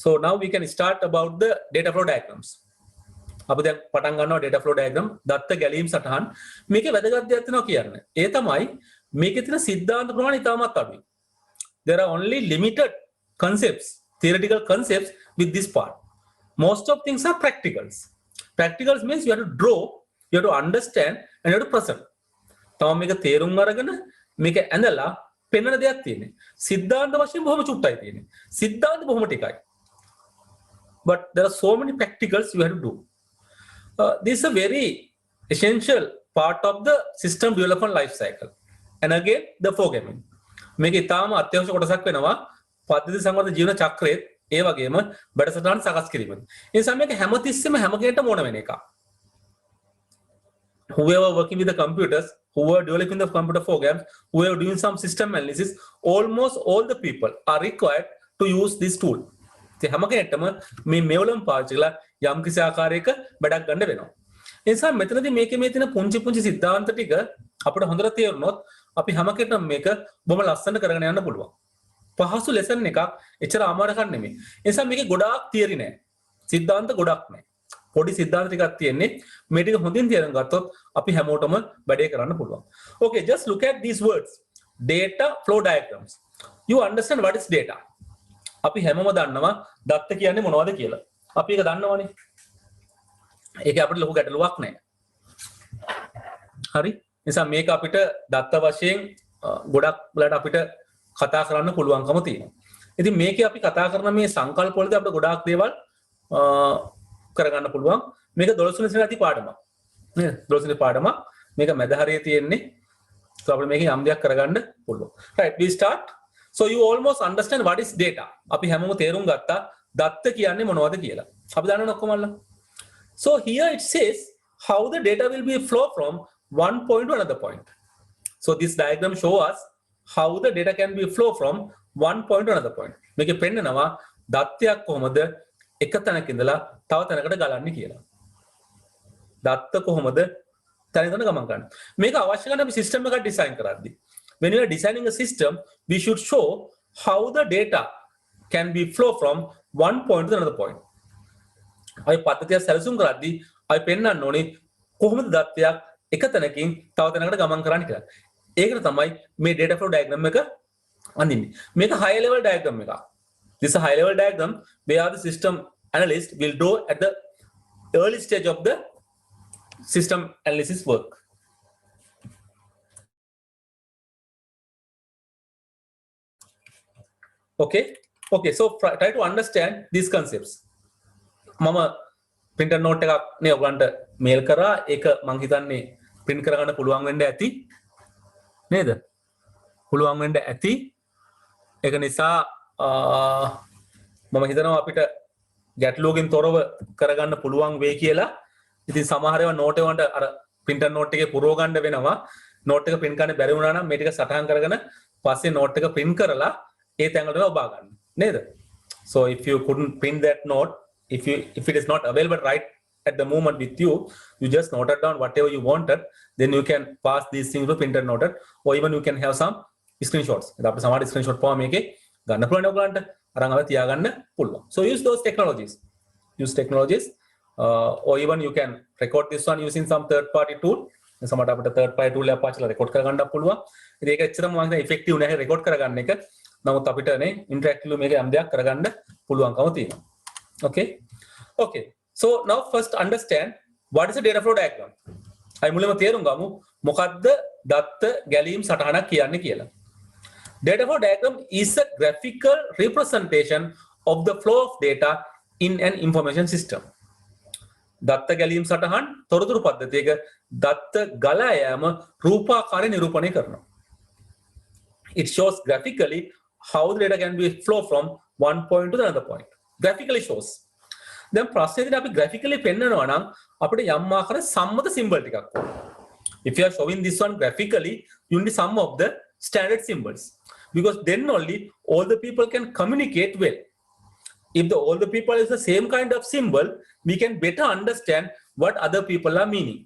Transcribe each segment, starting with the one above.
So now we can start about the data flow diagrams. අපි දැන් පටන් ගන්නවා data flow diagram දත්ත ගැලීම් සටහන්. මේකේ වැදගත් දෙයක් තියෙනවා කියන්නේ. ඒ තමයි මේකේ තියෙන සිද්ධාන්ත ප්‍රමාණය ඉතාමත් අඩුයි. There are only limited concepts, theoretical concepts with this part. Most of things are practicals. Practicals means you have to draw, you have to understand and you have to present. තම මේක තේරුම් අරගෙන මේක ඇඳලා පෙන්වන දෙයක් තියෙන්නේ. සිද්ධාන්ත වශයෙන් බොහොම චුට්ටයි තියෙන්නේ. සිද්ධාන්ත බොහොම ටිකයි. But there are so many practicals you have to do. This is a very essential part of the system development life cycle. And again, the programming. මේක ඉතාම අත්‍යවශ්‍ය කොටසක් වෙනවා පද්ධති සංවර්ධන ජීවන චක්‍රයේ ඒ වගේම බඩසටහන් සකස් කිරීමෙන්. ඒ නිසා මේක හැමතිස්සෙම හැම කෙනෙක්ටම ඕන වෙන එකක්. Whoever working with the computers, who are developing the computer programs, who are doing some system analysis, almost all the people are required to use this tool. ඒ හැම කෙනෙක්ටම මේ මෙවලම් පාවිච්චි කරලා යම් කිසි ආකාරයක වැඩක් ගන්න වෙනවා. ඒ නිසා මෙතනදී මේකේ මේ තියෙන පුංචි සිද්ධාන්ත ටික අපිට හොඳට තේරුනොත් අපි හැම කෙනෙක්ටම මේක බොහොම ලස්සනට කරගෙන යන්න පුළුවන්. පහසු ලෙසන් එකක් එච්චර අමාරු එකක් නෙමෙයි. ඒ නිසා මේකේ ගොඩාක් තියරි නෑ. සිද්ධාන්ත ගොඩක් නෑ. පොඩි සිද්ධාන්ත ටිකක් තියෙන්නේ. මේ ටික හොඳින් තේරුම් ගත්තොත් අපි හැමෝටම වැඩේ කරන්න පුළුවන්. Okay, just look at these words. Data flow diagrams. You understand what is data? අපි හැමෝම දන්නවා දත්ත කියන්නේ මොනවද කියලා. අපි ඒක දන්නවනේ. ඒක අපිට ලොකු ගැටලුවක් නෑ. හරි? නිසා මේක අපිට දත්ත වශයෙන් ගොඩක් වලට අපිට කතා කරන්න පුළුවන්කම තියෙනවා. ඉතින් මේකේ අපි කතා කරන මේ සංකල්ප වලදී අපිට ගොඩාක් දේවල් කරගන්න පුළුවන්. මේක 12 වෙනි ඇති පාඩමක්. නේද? 12 වෙනි පාඩමක්. මේක මැද හරියේ තියෙන්නේ. So අපිට මේකේ යම් දෙයක් කරගන්න පුළුවන්. Right, we start. So you almost understand what is data. අපි හැමෝම තේරුම් ගත්තා දත්ත කියන්නේ මොනවද කියලා. අපි දන්නවනේ ඔක්කොමල්ලා. So here it says how the data will be flow from one point to another point. So this diagram show us how the data can be flow from one point to another point. මේකේ පෙන්නනවා දත්තයක් කොහොමද එක තැනක ඉඳලා තව තැනකට ගලන්නේ කියලා. දත්ත කොහොමද තැනින් තැන ගමන් කරන්නේ. මේක අවශ්‍ය කරන අපි සිස්ටම් එකක් ඩිසයින් කරද්දී when we are designing a system we should show how the data can be flow from one point to another point. අපි පද්ධතිය සැලසුම් කරද්දී අපි පෙන්වන්න ඕනේ කොහොමද දත්තයක් එක තැනකින් තව තැනකට ගමන් කරන්නේ කියලා. ඒකට තමයි මේ data flow diagram එක අඳින්නේ. මේක high level diagram එකක්. This is a high level diagram where the system analyst will do at the early stage of the system analysis work. Okay, so try to understand these concepts. මම printer note එකක් නේ ඔයගලන්ට mail කරා. ඒක මං හිතන්නේ print කරගන්න පුළුවන් වෙන්න ඇති. නේද? පුළුවන් වෙන්න ඇති. ඒක නිසා මම හිතනවා අපිට ගැටලුවකින් තොරව කරගන්න පුළුවන් වෙයි කියලා. ඉතින් සමහර ඒවා note එකට අර printer note එකේ පුරව ගන්න වෙනවා. note එක print කරන්න බැරි වුණා නම් මේ ටික සටහන් කරගෙන පස්සේ note එක print කරලා ඒ තැන් වලට ඔබා ගන්න. නේද? So if you couldn't print that note, if it is not available right at the moment with you, you just noted down whatever you wanted, then you can pass these things to printer noted, or even you can have some screenshots. ඉතින් අපිට සමහර screenshot පවා මේකේ ගන්න පුළුවන් ඔයගලන්ට අරන් ආව තියාගන්න පුළුවන්. So use those technologies. Or even you can record this one using some third party tool. සමහරට අපිට third party tool එක පාවිච්චි කරලා record කරගන්න පුළුවන්. ඉතින් ඒක ඇත්තටම මම හිතන්නේ effective නැහැ record කරගන්න එක. නමුත් අපිට නේ interactive මේක යම් දෙයක් කරගන්න පුළුවන්කම තියෙනවා. Okay, so now first understand what is a data flow diagram. අයි මුලින්ම තේරුම් ගමු මොකක්ද දත්ත ගැලීම් සටහනක් කියන්නේ කියලා. Data flow diagram is a graphical representation of the flow of data in an information system. දත්ත ගැලීම් සටහන් තොරතුරු පද්ධතියක දත්ත ගලා යාම රූපාකාරයෙන් නිරූපණය කරනවා. It shows graphically how the data can be flow from one point to another point. Graphically shows. දැන් ප්‍රශ්නේදී අපි graphically පෙන්නනවා නම් අපිට යම් ආකාර සම්මත symbol ටිකක් ඕන. If you are showing this one graphically, you need some of the standard symbols, because then only all the people can communicate well. If all the people is the same kind of symbol, we can better understand what other people are meaning.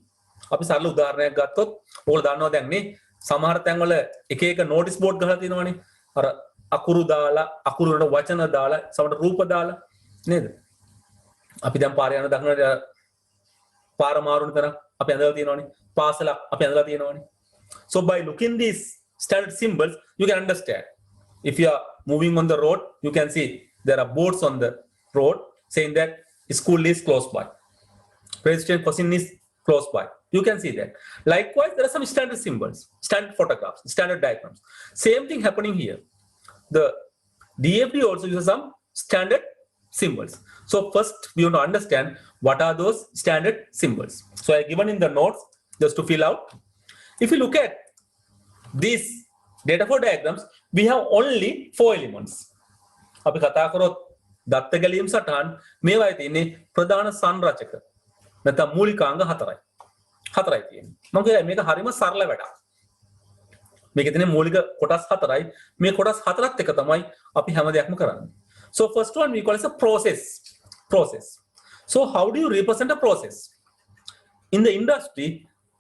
අපි සරල උදාහරණයක් ගත්තොත් ඔයගොල්ලෝ දන්නවා දැන් නේ සමහර තැන්වල එක එක notice board ගහලා තියෙනවානේ. අර අකුරු දාලා අකුරු වලට වචන දාලා සමහර රූප දාලා නේද? අපි දැන් පාරේ යන දක්නට පාර මාරුන තැන අපි ඇඳලා තියෙනවනේ. පාසලක් අපි ඇඳලා තියෙනවනේ. So by looking these standard symbols, you can understand. If you are moving on the road, you can see there are boards on the road saying that school is close by. Registration question is close by. You can see that. Likewise, there are some standard symbols, standard photographs, standard diagrams. Same thing happening here. The DFD also uses some standard symbols. So first we want to understand what are those standard symbols. So I given in the notes just to fill out. If you look at these data flow diagrams, we have only 4 elements. අපි කතා කරොත් දත්ත ගැලීම් සටහන් මේවායි තියෙන්නේ ප්‍රධාන සංරචක නැත්නම් මූලිකාංග 4යි. 4යි තියෙන්නේ. මම කියයි මේක හරිම සරල වැඩක්. මේකේ තියෙන මූලික කොටස් 4යි. මේ කොටස් 4ත් එක තමයි අපි හැම දෙයක්ම කරන්නේ. So first one we call it a process. So how do you represent a process? In the industry,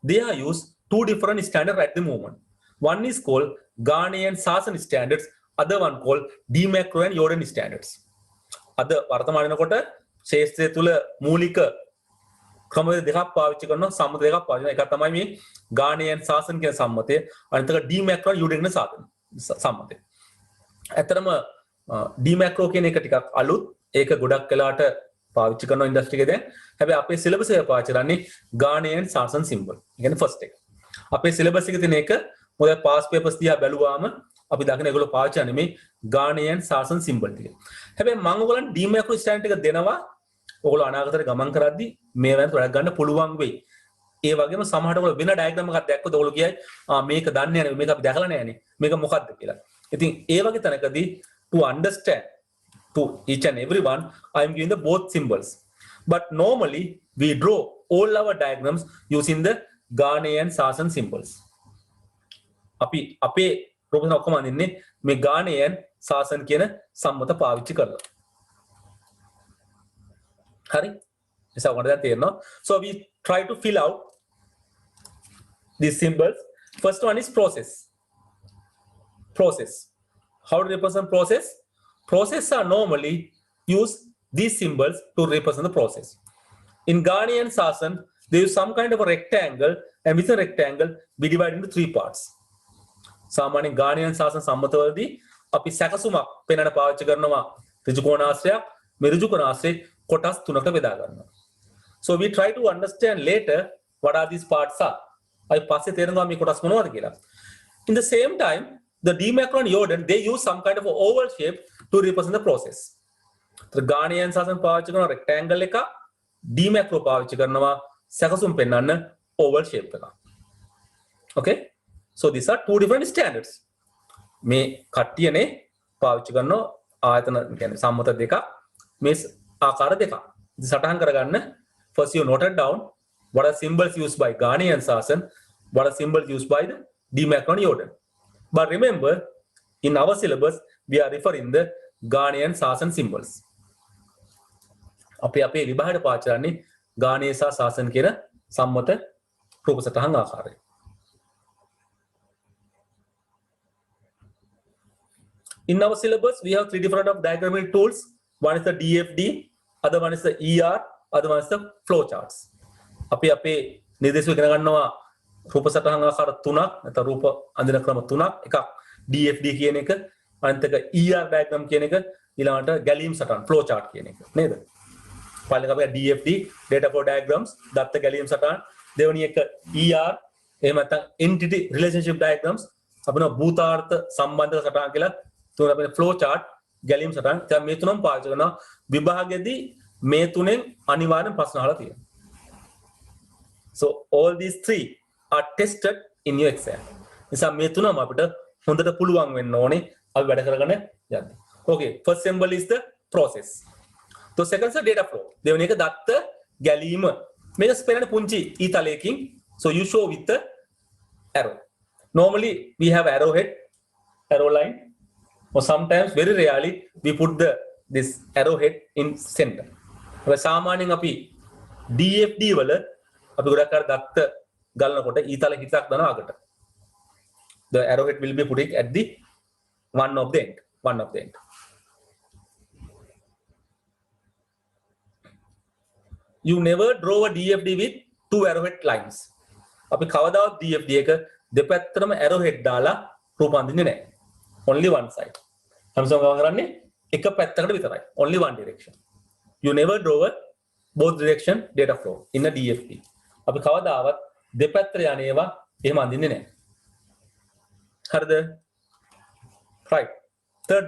they are used two different standards at the moment. One is called Ghanaian Sasson standards, other one called DMACRO and Jordan standards. අද වර්තමානයේකොට ශාස්ත්‍රය තුල මූලික ක්‍රමවේද දෙකක් පාවිච්චි කරනවා සම්මත දෙකක් පාවිච්චි කරනවා. එකක් තමයි මේ Ghanaian Sasson කියන සම්මතය, අනිත් එක DMACRO and Jordan සම්මතය. ඇත්තටම DMACRO කියන එක ටිකක් අලුත්. ඒක ගොඩක් වෙලාට පාවිච්චි කරන ඉන්ඩස්ට්‍රි එකේ දැන්. හැබැයි අපේ සිලබස් එක පාවිච්චි කරන්නේ Ghanaian Sasson symbol. ඒ කියන්නේ ෆස්ට් එක. අපේ සිලබස් එකේ තියෙන එක මොකද පාස් පේපර්ස් දිහා බැලුවාම අපි දකින ඒගොල්ලෝ පාවිච්චි කරන්නේ මේ Ghanaian Sasson symbol ටික. හැබැයි මම ඔයගොල්ලන් DMACRO ස්ටෑන්ඩඩ් එක දෙනවා. ඔයගොල්ලෝ අනාගතේ ගමන් කරද්දී මේ වෙනත් වැඩක් ගන්න පුළුවන් වෙයි. ඒ වගේම සමහරට ඔයගොල්ලෝ වෙන ඩයග්‍රෑම් එකක් දැක්කොත් ඔයගොල්ලෝ කියයි මේක දන්නේ නැහැ මේක අපි දැකලා නැහැ නේ. මේක මොකක්ද කියලා. ඉතින් ඒ වගේ තැනකදී to understand to each and everyone, I am giving the both symbols. But normally we draw all our diagrams using the Ghanaian Sasson symbols. අපි අපේ ප්‍රොපෝසල් ඔක්කොම අඳින්නේ මේ Ghanaian Sasson කියන සම්මත පාවිච්චි කරලා. හරි? එසා වුණා දැන් තේරෙනවා. So we try to fill out these symbols. First one is process. How to represent process? Process are normally use these symbols to represent the process. In Ghanaian Sasson, they use some kind of a rectangle, and within a rectangle, we divide into 3 parts. සාමාන්‍යයෙන් Ghanaian Sasson සම්මතවලදී අපි සැකසුමක් පෙන්වන්න පාවිච්චි කරනවා ඍජුකෝණාශ්‍රයක් මේ ඍජුකෝණාශ්‍රේ කොටස් 3කට බෙදා ගන්නවා. So we try to understand later what are these parts are. අපි පස්සේ තේරෙනවා මේ කොටස් මොනවද කියලා. In the same time, the DMACRO and Jordan, they use some kind of a oval shape to represent the process. The Ghanaian Sasson පාවිච්චි කරන rectangle එක, DMACRO පාවිච්චි කරනවා සැකසුම් පෙන්වන්න oval shape එක. Okay? So these are two different standards. මේ කට්ටියනේ පාවිච්චි කරන ආයතන කියන්නේ සම්මත දෙක මේ ආකාර දෙක. ඉතින් සටහන් කරගන්න first you noted down what are symbols used by Ghanaian Sasson, what are symbols used by the DMACRO and Jordan. But remember, in our syllabus, we are referring the Ghanaian Sasson symbols. අපේ විභාගයට පාවිච්චි කරන්නේ Ghanaian Sasson කියන සම්මත රූප සටහන් ආකාරය. In our syllabus, we have 3 different of diagramming tools. One is the DFD, other one is the ER, other one is the flow charts. අපේ නිර්දේශ ඉගෙන ගන්නවා රූප සටහන් ආකාර 3ක් නැත්නම් රූප අඳින ක්‍රම 3ක්. එකක් DFD කියන එක, අනිත් එක ER diagram කියන එක, ඊළඟට ගැලීම් සටහන් flow chart කියන එක. නේද? පළවෙනි එක අපි DFD data flow diagrams, දත්ත ගැලීම් සටහන්. දෙවෙනි එක ER එහෙම නැත්නම් entity relationship diagrams. අපින භූතාර්ථ සම්බන්ධ සටහන් කියලා තුන අපේ flow chart ගැලීම් සටහන්. දැන් මේ තුනම පාවිච්චි කරනවා විභාගයේදී මේ තුනෙන් අනිවාර්යෙන් ප්‍රශ්න අහලා තියෙනවා. So all these 3 are tested in your exam. නිසා මේ තුනම අපිට හොඳට පුළුවන් වෙන්න ඕනේ අපි වැඩ කරගෙන යන්න. Okay, first symbol is the process. So second is the data flow. දෙවෙනි එක දත්ත ගැලීම. මේක ස්පෙන්නන පුංචි ඊතලයකින්. So you show with the arrow. Normally we have arrowhead, arrow line, or sometimes very rarely we put this arrowhead in center. අපි සාමාන්‍යයෙන් අපි DFD වල අපි ගොඩක් අර දත්ත ගලනකොට ඊතල හිතක් දානවා අගට. The arrowhead will be putting at the one of the end. you never draw a DFD with two arrowhead lines. අපි කවදාවත් DFD එක දෙපැත්තටම arrowhead දාලා රූප අඳින්නේ නැහැ. Only one side. හැමසම ගම කරන්නේ එක පැත්තකට විතරයි. Only one direction. You never draw a both direction data flow in a DFD. අපි කවදාවත් දෙපැත්තට යන ඒවා එහෙම අඳින්නේ නැහැ. හරිද? Right. Third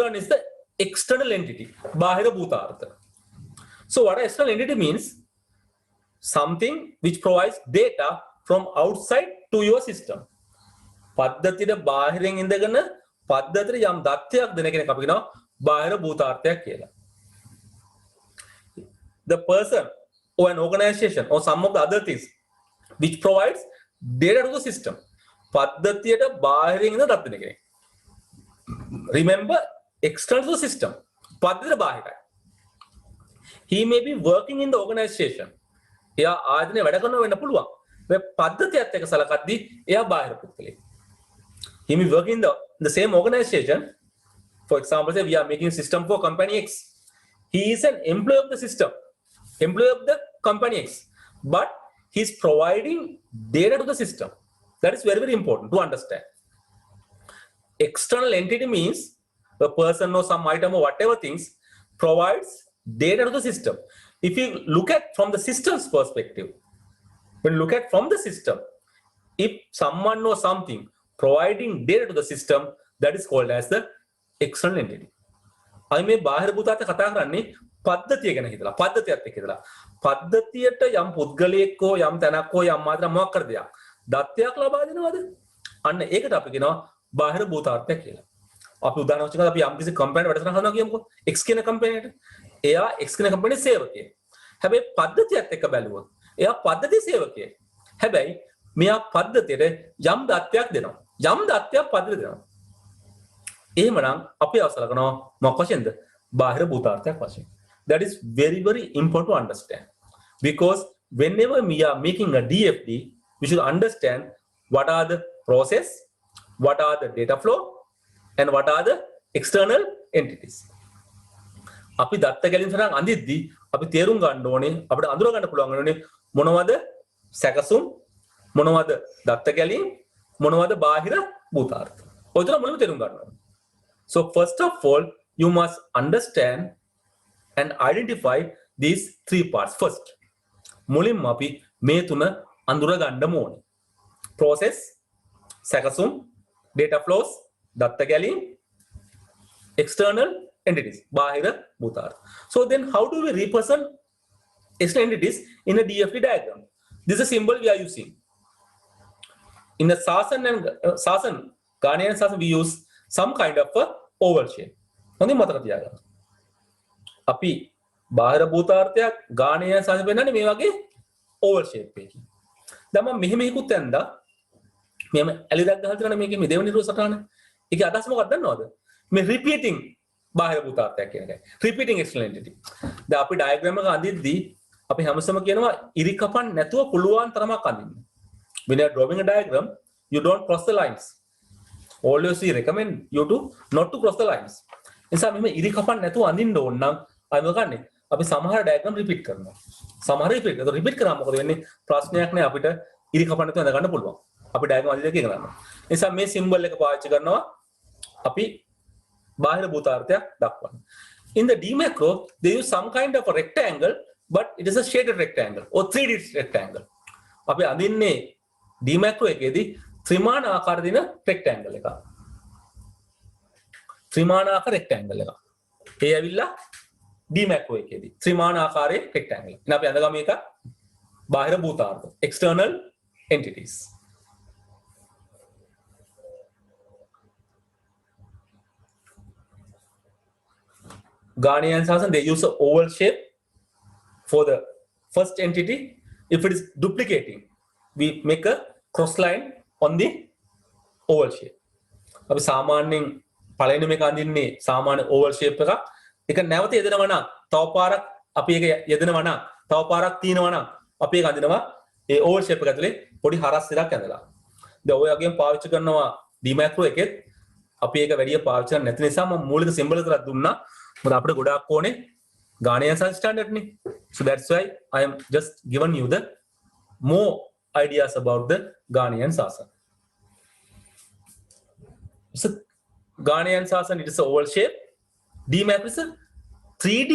one is the external entity. බාහිර භූතාර්ථ. So what an external entity means? Something which provides data from outside to your system. පද්ධතියට බාහිරින් ඉඳගෙන පද්ධතියට යම් දත්තයක් දෙන කෙනෙක් අපි කියනවා බාහිර භූතාර්ථයක් කියලා. The person or an organization or some of the other things which provides data to the system. පද්ධතියට බාහිරින් ඉඳ දත් දෙන කෙනෙක්. Remember, external to the system. පද්ධතියට බාහිරයි. He may be working in the organization. එයා ආයතනයේ වැඩ කරනවා වෙන්න පුළුවන්. මේ පද්ධතියත් එක්ක සලකද්දී එයා බාහිර පුද්ගලෙක්. He may work in the same organization. For example, say we are making system for company X. He is an employee of the system, employee of the company X, but he is providing data to the system. That is very, very important to understand. External entity means the person or some item or whatever things provides data to the system. If you look at from the system's perspective, when you look at from the system, if someone or something providing data to the system, that is called as the external entity. I may බාහිර භූතාර්ථ කතා කරන්නේ පද්ධතිය ගැන හිතලා පද්ධතියත් එක්ක හිතලා පද්ධතියට යම් පුද්ගලයෙක් හෝ යම් තැනක් හෝ යම් මාත්‍රා මොකක් කර දෙයක් දත්තයක් ලබා දෙනවද අන්න ඒකට අපි කියනවා බාහිර භූතාර්ථය කියලා. අපි උදාහරණයක් වශයෙන් අපි යම් කිසි කම්පැනි වැඩසටහනක් කරනවා කියමුකෝ X කියන කම්පැනියට. එයා X කියන කම්පැනි සේවකයෙක්. හැබැයි පද්ධතියත් එක්ක බැලුවොත් එයා පද්ධති සේවකයෙක්. හැබැයි මෙයා පද්ධතියට යම් දත්තයක් දෙනවා. යම් දත්තයක් පද්ධතියට දෙනවා. එහෙමනම් අපි අවසල කරනවා මොකක් වශයෙන්ද? බාහිර භූතාර්ථයක් වශයෙන්. That is very, very important to understand. Because whenever we are making a DFD, we should understand what are the process, what are the data flow, and what are the external entities. අපි දත්ත ගැලීම් සටහන් අඳිද්දී අපි තේරුම් ගන්න ඕනේ අපිට අඳුර ගන්න පුළුවන් වෙන්නේ මොනවද සැකසුම් මොනවද දත්ත ගැලීම් මොනවද බාහිර භූතාර්ථ. ඔය තුන මුලින්ම තේරුම් ගන්න ඕනේ. So first of all, you must understand and identify these three parts first. මුලින්ම අපි මේ තුන අඳුර ගන්න ඕනේ. Process, සැකසුම්, data flows, දත්ත ගැලීම්, external entities, බාහිර භූතාර්ථ. So then how do we represent external entities in a DFD diagram? This is a symbol we are using. In the Sasan and Ghanaian Sasan, we use some kind of a oval shape. හොඳින් මතක තියාගන්න. අපි බාහිර භූතාර්ථයක් Ghanaian Sasan වෙන්නන්නේ මේ වගේ oval shape එකකින්. දැන් මම මෙහෙකුත් ඇඳා මෙහෙම ඇලිදක් ගහලා තියෙනවා මේකේ මේ දෙවෙනි රෝ සටහන. ඒකේ අදහස මොකක්ද දන්නවද? මේ repeating බාහිර භූතාර්ථයක් කියන එකයි. Repeating external entity. දැන් අපි diagram එක අඳිද්දී අපි හැමසම කියනවා ඉරි කපන්න නැතුව පුළුවන් තරමක් අඳින්න. When you are drawing a diagram, you don't cross the lines. Always we recommend you to not to cross the lines. නිසා මෙහෙම ඉරි කපන්න නැතුව අඳින්න ඕන නම් අපි මොකන්නේ? අපි සමහර diagram repeat කරනවා. සමහර repeat කරනවා. repeat කරාම මොකද වෙන්නේ? ප්‍රශ්නයක් නෑ අපිට ඉරි කපන්න නැතුව අඳ ගන්න පුළුවන්. අපි diagram අඳින්න දෙක කරනවා. නිසා මේ symbol එක පාවිච්චි කරනවා අපි බාහිර භූතාර්ථයක් දක්වන්න. In the D macro, they use some kind of a rectangle, but it is a shaded rectangle or 3D rectangle. අපි අඳින්නේ D macro එකේදී ත්‍රිමාන ආකාර දින rectangle එක. ත්‍රිමාන ආකාර rectangle එක. ඒ ඇවිල්ලා D macro එකේදී ත්‍රිමාන ආකාරයේ rectangle. ඉතින් අපි අඳගම මේක බාහිර භූතාර්ථ, external entities. Ghanaian Sasan, they use an oval shape for the first entity. If it is duplicating, we make a cross line on the oval shape. අපි සාමාන්‍යයෙන් පළවෙනි මේක අඳින්නේ සාමාන්‍ය oval shape එකක්. ඒක නැවත යෙදෙනවා නම් තව පාරක් අපි ඒක යෙදෙනවා නම් තව පාරක් තියෙනවා නම් අපි ඒක අඳිනවා ඒ oval shape එක ඇතුලේ පොඩි හරස් ඉරක් ඇඳලා. දැන් ඔය වගේම පාවිච්චි කරනවා D macro එකෙත් අපි ඒක වැඩි පාවිච්චි කරන්නේ නැති නිසා මම මූලික symbol එකක් දුන්නා. මොකද අපිට ගොඩාක් ඕනේ Ghanaian standard ni. So that's why I am just given you the more ideas about the Ghanaian Sasan. So Ghanaian Sasan, it is an oval shape. D map is a 3D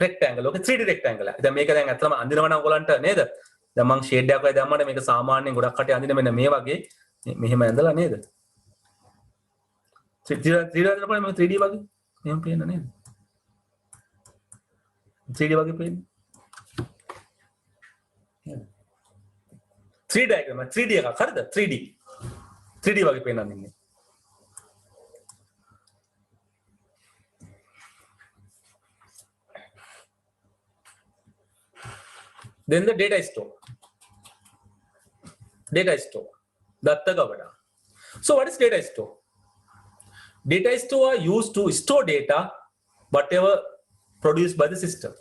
rectangle. Okay, 3D rectangle. දැන් මේක දැන් අතලම අඳිනවා නම් ඔයගලන්ට නේද? දැන් මම shade එකක් වගේ දැම්මම මේක සාමාන්‍යයෙන් ගොඩක් කටේ අඳින මෙන්න මේ වගේ මෙහෙම ඇඳලා නේද? 3D අඳිනකොට මේ 3D වගේ එහෙම පේන්න නේද? 3D වගේ පේන්නේ. 3D diagram 3D එකක් හරිද? 3D වගේ පේන්න අඳින්නේ. Then the data store. Datta Gavada. So what is data store? Data store are used to store data, whatever produced by the system.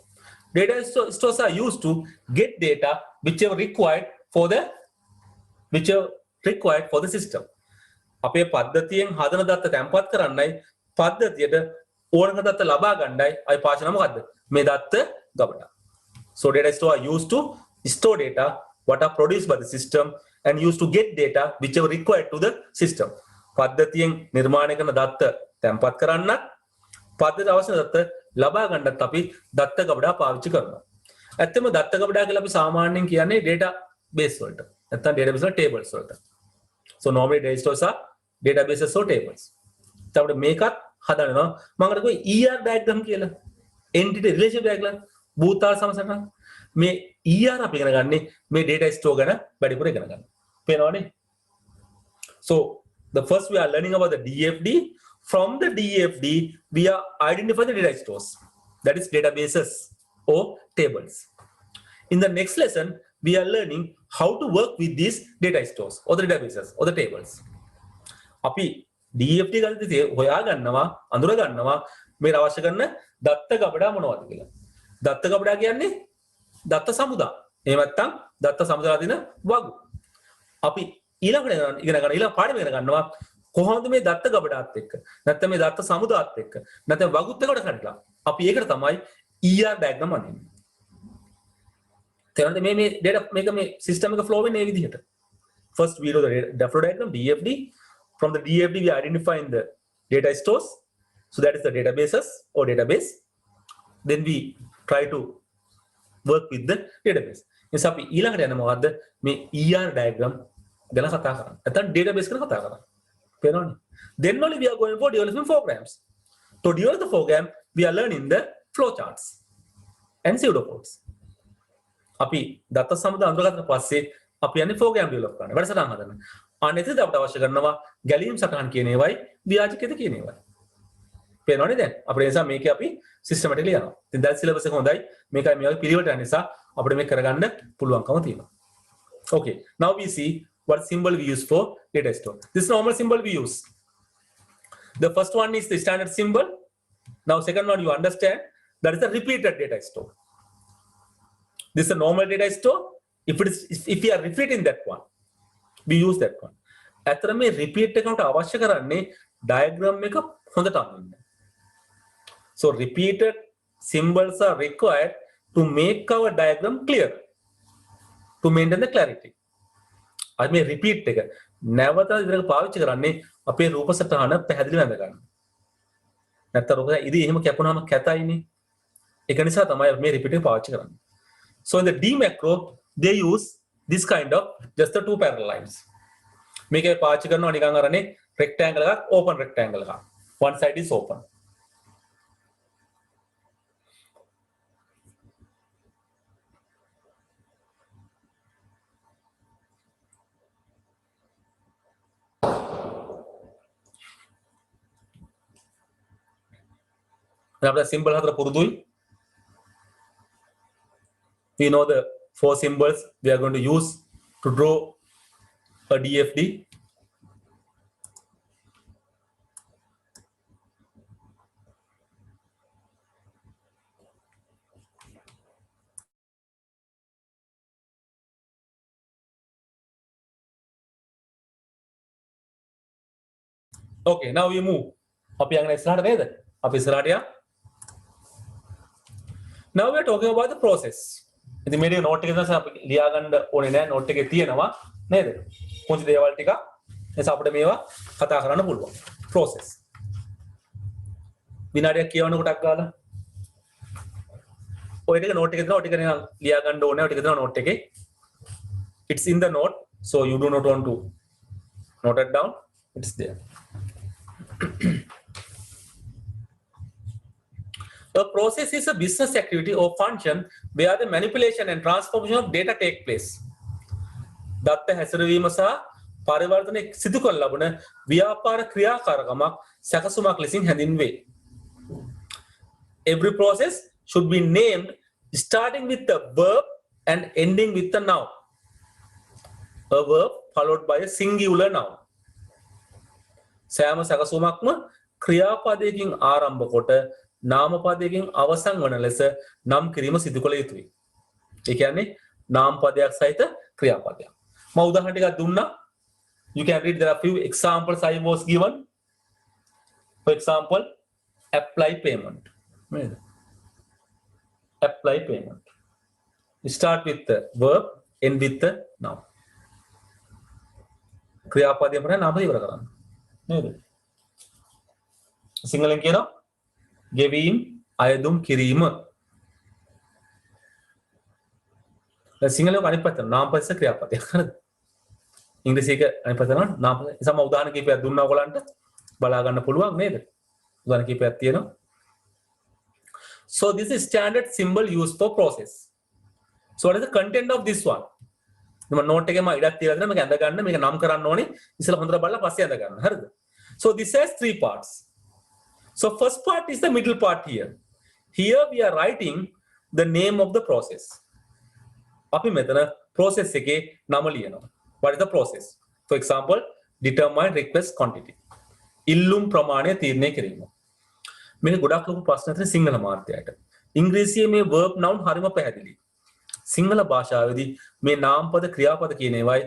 Data stores are used to get data whichever required for the system. අපේ පද්ධතියෙන් හදන දත්ත තැන්පත් කරන්නයි පද්ධතියට ඕනක දත්ත ලබා ගන්නයි අයි පාෂණ මොකද්ද? මේ දත්ත ගබඩා. So data store are used to store data what are produced by the system and used to get data whichever required to the system. පද්ධතියෙන් නිර්මාණය කරන දත්ත තැන්පත් කරන්නත් පද්ධතියට අවශ්‍ය දත්ත ලබා ගන්නත් අපි දත්ත ගබඩා පාවිච්චි කරනවා. ඇත්තම දත්ත ගබඩා කියලා අපි සාමාන්‍යයෙන් කියන්නේ database වලට. නැත්නම් database වල tables වලට. So normally data stores are databases or tables. එතකොට මේකත් හදනවා මම අර කිව්වා ER diagram කියලා. Entity relationship diagram. භූතාල සමසටහන මේ ER අපි ඉගෙන ගන්නේ මේ data store ගැන වැඩිපුර ඉගෙන ගන්න. පේනවනේ? So the first we are learning about the DFD. From the DFD we are identifying the data stores, that is databases or tables. In the next lesson we are learning how to work with these data stores or the databases or the tables. අපි DFD ගණිතයේ හොයා ගන්නවා අඳුර ගන්නවා මේ අවශ්‍ය කරන දත්ත ගබඩා මොනවද කියලා. දත්ත ගබඩා කියන්නේ දත්ත සමුදා. එහෙම නැත්නම් දත්ත සමුදා දින වගු. අපි ඊළඟට ඉගෙන ගන්න ඊළඟ පාඩම ඉගෙන ගන්නවා කොහොමද මේ දත්ත ගබඩාත් එක්ක නැත්නම් මේ දත්ත සමුදාත් එක්ක නැත්නම් වගුත් එක්ක කඩලා අපි ඒකට තමයි ER diagram අඳින්නේ. තේරෙනවද මේ data මේක මේ system එක flow වෙන්නේ මේ විදිහට. First we do the flow diagram DFD. From the DFD we identify the data stores. So that is the databases or database. Then we try to work with the database. නිසා අපි ඊළඟට යන මොකද්ද මේ ER diagram ගැන කතා කරන්නේ. නැත්නම් database ගැන කතා කරන්නේ. පේනවනේ. Then only we are going for development programs. To develop the program we are learning the flow charts and pseudocodes. අපි දත්ත සමුදා අඳුරගත්ත පස්සේ අපි යන්නේ program develop කරන්න. වැඩසටහන් හදන්න. අනෙත් අපිට අවශ්‍ය කරනවා ගැලීම් සටහන් කියන ඒවායි ව්‍යාජකෙද කියන ඒවායි. පේනවනේ දැන් අපේ නිසා මේකේ අපි සිස්ටමැටිකලි යනවා. ඉතින් දැන් සිලබස් එක හොඳයි. මේකයි මේ වගේ පිළිවෙලට යන නිසා අපිට මේක කරගන්න පුළුවන්කම තියෙනවා. Okay, now we see what symbol we use for data store. This normal symbol we use. The first one is the standard symbol. Now second one you understand, that is the repeated data store. This is a normal data store. If we are repeating that one, we use that one. ඇත්තට මේ repeat එකට අවශ්‍ය කරන්නේ diagram එක හොඳට අඳින්න. So repeated symbols are required to make our diagram clear, to maintain the clarity. අද මේ repeat එක නැවත ඉදිරියට පාවිච්චි කරන්නේ අපේ රූප සටහන පැහැදිලිව අඳ ගන්න. නැත්නම් රූපය ඉතින් එහෙම කැපුණාම කැතයිනේ. ඒක නිසා තමයි මේ repeat එක පාවිච්චි කරන්නේ. So in the D macro they use this kind of just the two parallel lines. මේකේ පාවිච්චි කරනවා නිකන් අරනේ rectangle එකක් open rectangle එකක්. One side is open. අපේ symbol හතර පුරුදුයි. We know the four symbols we are going to use to draw a DFD. Okay, now we move. අපි යන්නේ ඉස්සරහට නේද? අපි ඉස්සරහට යමු. Now we are talking about the process. ඉතින් මේ නෝට් එක තමයි අපි ලියා ගන්න ඕනේ නෑ නෝට් එකේ තියෙනවා නේද? පුංචි දේවල් ටික. එතකොට අපිට මේවා කතා කරන්න පුළුවන්. process. විනාඩියක් කියවන්න කොටක් ගාලා. ඔය ටික නෝට් එකේ දෙනවා. ඔය ටික නිකන් ලියා ගන්න ඕනේ. ඔය ටික දෙනවා නෝට් එකේ. It's in the note, so you do not want to note it down. It's there. A process is a business activity or function where the manipulation and transformation of data take place. දත්ත හැසිරවීම සහ පරිවර්තනය සිදු කර ලබන ව්‍යාපාර ක්‍රියාකාරකමක් සැකසුමක් ලෙසින් හැඳින්වේ. Every process should be named starting with the verb and ending with the noun. A verb followed by a singular noun. සෑම සැකසුමක්ම ක්‍රියාපදයකින් ආරම්භ කොට නාමපදයකින් අවසන් වන ලෙස නම් කිරීම සිදු කළ යුතුයි. ඒ කියන්නේ නාම පදයක් සහිත ක්‍රියාපදයක්. මම උදාහරණ ටිකක් දුන්නා. You can read, there are few examples I was given. For example, apply payment. Apply payment. You start with the verb, end with the noun. ක්‍රියාපදය අපිට නාම ඉවර කරන්න. නේද? සිංහලෙන් කියනවා ගෙවීම, අයදුම් කිරීම. දැන් සිංහලෙන් අනිත් පැත්ත නාමපද ක්‍රියාපදයක්. හරිද? ඉංග්‍රීසි එක අනිත් පැත්ත නාමපද. සම උදාහරණ කීපයක් දුන්නා ඔයගලන්ට බලා ගන්න පුළුවන් නේද? උදාහරණ කීපයක් තියෙනවා. So this is standard symbol used for process. So what is the content of this one? මම නෝට් එකේ මම ඉඩක් තියලා දෙනවා මේක ඇඳ ගන්න මේක නම් කරන්න ඕනේ ඉස්සෙල්ලා හොඳට බලලා පස්සේ ඇඳ ගන්න හරිද so this has three parts so first part is the middle part here we are writing the name of the process අපි මෙතන process එකේ නම ලියනවා what is the process for example determine request quantity ඉල්ලුම් ප්‍රමාණය තීරණය කිරීම මේක ගොඩක් ලොකු ප්‍රශ්න තියෙන සිංහල මාධ්‍යයට ඉංග්‍රීසියේ මේ verb noun හරිම පැහැදිලි සිංහල භාෂාවේදී මේ නාමපද ක්‍රියාපද කියන ඒවායි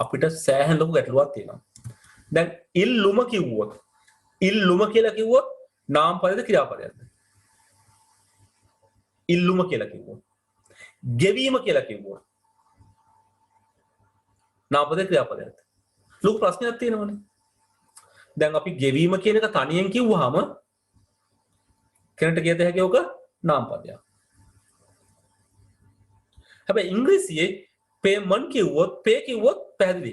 අපිට සෑහෙන ලොකු ගැටලුවක් තියෙනවා. දැන් ඉල්ලුම කිව්වොත් ඉල්ලුම කියලා කිව්වොත් නාමපදද ක්‍රියාපදයක්ද? ඉල්ලුම කියලා කිව්වොත්. ගෙවීම කියලා කිව්වොත් නාමපද ක්‍රියාපදයක්ද? ලොකු ප්‍රශ්නයක් තියෙනවනේ. දැන් අපි ගෙවීම කියන එක තනියෙන් කිව්වහම කෙනෙක්ට කියත හැකි ඔක නාමපදයක්. හැබැයි ඉංග්‍රීසියේ payment කිව්වොත් pay කිව්වොත් පැහැදිලි.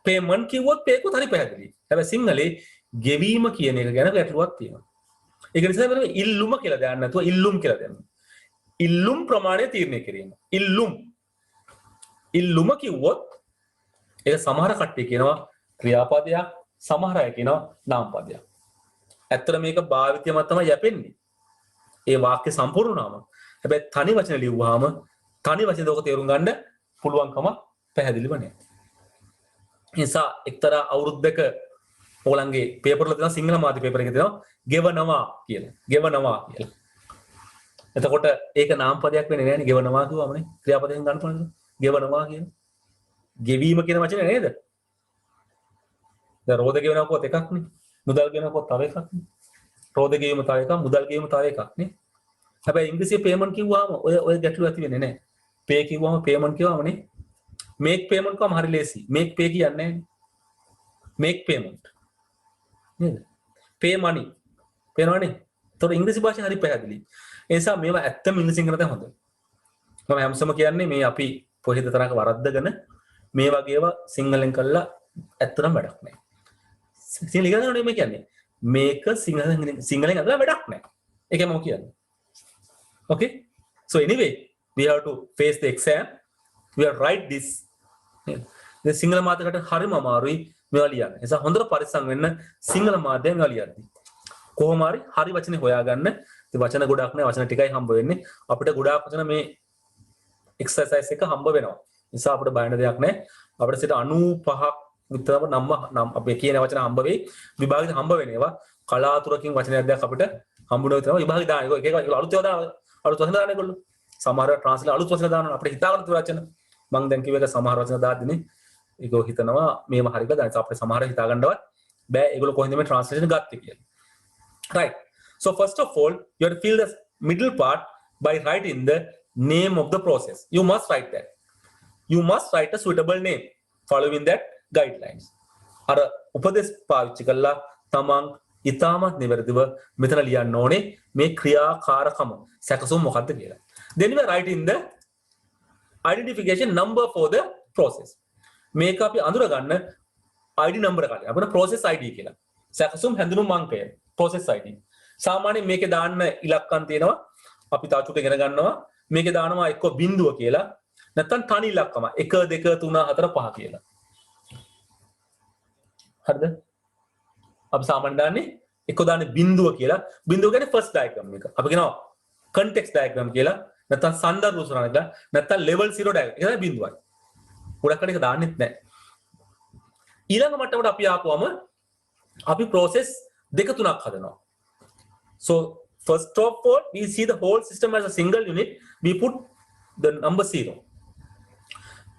payment කිව්වොත් pay කොත් හරි පැහැදිලි. හැබැයි සිංහලේ ගෙවීම කියන එක ගැන ගැටලුවක් තියෙනවා. ඒක නිසා මම ඉල්ලුම කියලා දාන්න නැතුව ඉල්ලුම් කියලා දානවා. ඉල්ලුම් ප්‍රමාණය තීරණය කිරීම. ඉල්ලුම කිව්වොත් ඒක සමහර කට්ටිය කියනවා ක්‍රියාපදයක්, සමහර අය කියනවා නාමපදයක්. ඇත්තට මේක භාවිතයම තමයි යැපෙන්නේ. ඒ වාක්‍ය සම්පූර්ණ නාම හැබැයි තනි වචන ලියුවාම තනි වචන දෝක තේරුම් ගන්න පුළුවන්කම පැහැදිලිව නැහැ. ඒ නිසා එක්තරා අවුරුද්දක ඕලංගේ පේපර් වල තියෙන සිංහල මාධ්‍ය පේපර් එකේ තියෙනවා ගෙවනවා කියලා. ගෙවනවා කියලා. එතකොට ඒක නාමපදයක් වෙන්නේ නැහැ නේ ගෙවනවා කිව්වමනේ. ක්‍රියාපදයෙන් ගන්න පුළුවන්ද? ගෙවනවා කියන. ගෙවීම කියන වචනේ නේද? දැන් රෝද ගෙවනවා කොත් එකක් නේ. මුදල් ගෙවනවා කොත් තව එකක් නේ. රෝද ගෙවීම තව එකක්, මුදල් ගෙවීම තව එකක් නේ. හැබැයි ඉංග්‍රීසියේ payment කිව්වම ඔය ගැටලුව ඇති වෙන්නේ නැහැ. pay කිව්වම payment කිව්වම නේ. make payment කම හරි ලේසි. make pay කියන්නේ නැහැ. make payment. නේද? pay money. පේනවනේ. ඒතකොට ඉංග්‍රීසි භාෂාව හරි පැහැදිලි. ඒ නිසා මේවා ඇත්තම ඉංග්‍රීසියෙන් කරන තේ හොඳයි. මම හැමසම කියන්නේ මේ අපි කොහෙද තරක වරද්දගෙන මේ වගේව සිංහලෙන් කළා ඇත්තටම වැඩක් නැහැ. සිංහල ඉගෙන ගන්න මේ කියන්නේ මේක සිංහලෙන් අදලා වැඩක් නැහැ. ඒකයි මම කියන්නේ. Okay, so anyway we have to face the exam, we have write this the Sinhala මාධ්‍යකට හරිම අමාරුයි මේවා ලියන්න. ඒ නිසා හොඳට පරිස්සම් වෙන්න සිංහල මාධ්‍යයෙන් මේවා ලියද්දී. කොහොම හරි වචනේ හොයාගන්න. ඉතින් වචන ගොඩක් නෑ වචන ටිකයි හම්බ වෙන්නේ. අපිට ගොඩාක් වචන මේ එක්සර්සයිස් එක හම්බ වෙනවා. ඒ නිසා අපිට බයන්න දෙයක් නෑ. අපිට 95ක් විතර නම් අපි කියන වචන හම්බ වෙයි. විභාගෙට හම්බ වෙන ඒවා කලාතුරකින් වචනයක් දෙයක් අපිට හම්බුනේ තමයි විභාගෙ දාන එක. ඒක අලුත් ඒවා දාන අලුත් වචන දාන ඒගොල්ලෝ. සමහර ට්‍රාන්ස්ලේට් අලුත් වචන දානවා අපිට හිතාගන්න තියෙන වචන. මම දැන් කිව්ව එක සමහර වචන දාද්දිනේ ඒගොල්ලෝ හිතනවා මේව හරියට දාන. අපිට සමහර හිතාගන්නවත් බෑ ඒගොල්ලෝ කොහෙන්ද මේ ට්‍රාන්ස්ලේෂන් ගත්තේ කියලා. Right. So first of all, you have to fill the middle part by writing the name of the process. You must write that. You must write a suitable name following that guidelines. අර උපදේශ පාවිච්චි කළා තමන් ඉතාමත් නිවැරදිව මෙතන ලියන්න ඕනේ මේ ක්‍රියාකාරකම සැකසුම් මොකක්ද කියලා. Then we are writing the identification number for the process. මේක අපි අඳුර ගන්න ID number එකක්. අපිට process ID කියලා. සැකසුම් හැඳුනුම් අංකය process ID. සාමාන්‍යයෙන් මේකේ දාන්න ඉලක්කම් තියෙනවා. අපි තා චුට්ටක් ඉගෙන ගන්නවා. මේකේ දානවා එක්ක බිංදුව කියලා. නැත්නම් තනි ඉලක්කම 1 2 3 4 5 කියලා. හරිද? අපි සාමාන්‍යයෙන් දාන්නේ එක්ක දාන්නේ බිංදුව කියලා. බිංදුව කියන්නේ first diagram එක. අපි කියනවා context diagram කියලා. නැත්නම් සන්දර්භ උසරණ කියලා. නැත්නම් level 0 diagram. ඒක තමයි බිංදුවයි. ගොඩක් කඩේක දාන්නෙත් නැහැ. ඊළඟ මට්ටමට අපි ආපුවම අපි process දෙක තුනක් හදනවා. So first of all, we see the whole system as a single unit. We put the number 0.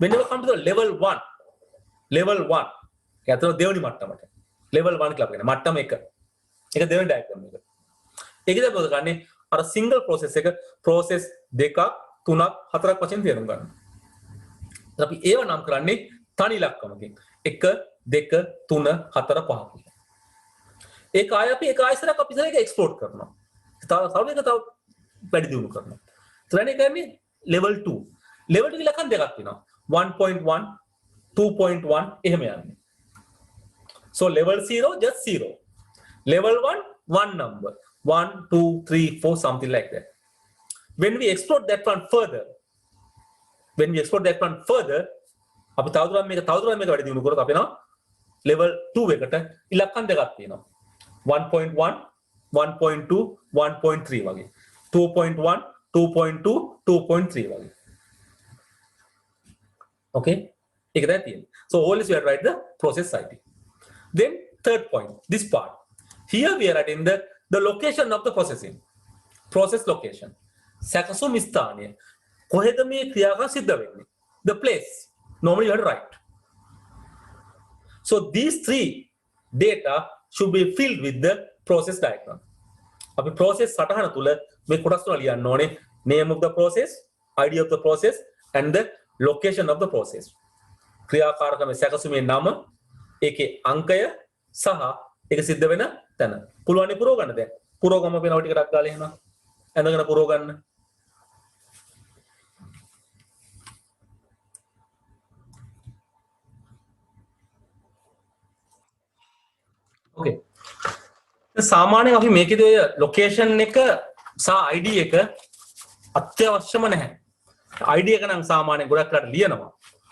Whenever come to the level 1, यात्रा देवनी मट्टा मटे level 1 क्लब करना मट्टा में एक देवनी diagram में एक इधर बोलते करने और single process एक process देखा तुना हतरा क्वेश्चन दे दूँगा तभी ये वाला नाम कराने तानी लाख का मगे एक देख तुना हतरा पहाड़ एक आया भी एक आया सरा कभी सरा एक एक्सप्लोर करना ताऊ एक ताऊ पैडी दूँ करना तो रहने करने level 2 की लखन देखा थी ना 1.1 2.1 ये में आने so level 0 just 0 level 1 one number 1 2 3 4 something like that when we explore that one further අපි තවදුරටත් මේක වැඩි දියුණු කරොත් අපි නා level 2 එකට ඉලක්කම් දෙකක් තියෙනවා 1.1 1.2 1.3 වගේ 2.1 2.2 2.3 වගේ okay ඒක තමයි තියෙන්නේ so always we are write the process ID then third point this part here we are writing the location of the process location සැකසුම් ස්ථානය කොහෙද මේ ක්‍රියාව සිද්ධ වෙන්නේ the place normally you have to write so these three data should be filled with the process diagram අපි process සටහන තුල මේ කොටස් තුන ලියන්න ඕනේ name of the process id of the process and the location of the process ක්‍රියාකාරකමේ සැකසුමේ නම ඒකේ අංකය සහ ඒක සිද්ධ වෙන තැන පුළුවන් නේ පුරව ගන්න දැන් පුරව ගම වෙනව ටිකක් ගාලා එහෙනම් ඇඳගෙන පුරව ගන්න okay සාමාන්‍යයෙන් අපි මේකේදී ඔය ලොකේෂන් එක සහ ID එක අත්‍යවශ්‍යම නැහැ ID එක නම් සාමාන්‍යයෙන් ගොඩක් කරලා ලියනවා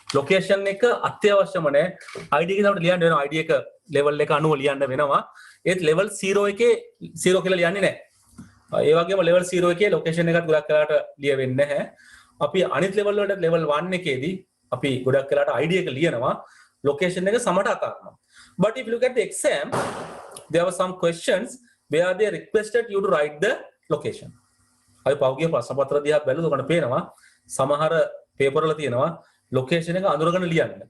ලොකේෂන් එක අත්‍යවශ්‍යම නැහැ ID එක තමයි ලියන්න වෙනවා ID එක level එක අනුව ලියන්න වෙනවා ඒත් level 0 එකේ 0 කියලා ලියන්නේ නැහැ ඒ වගේම level 0 එකේ ලොකේෂන් එකත් ගොඩක් කරලාට ලියවෙන්නේ නැහැ අපි අනිත් level වලට level 1 එකේදී අපි ගොඩක් කරලාට ID එක ලියනවා location එක සමට අතාරිනවා but if you look at the exam there were some questions where they requested you to write the location අපි පහුගිය ප්‍රශ්න පත්‍ර දිහා බැලුවොත් ඔකට පේනවා සමහර පේපර් වල තියෙනවා ලොකේෂන් එක අඳුරගෙන ලියන්න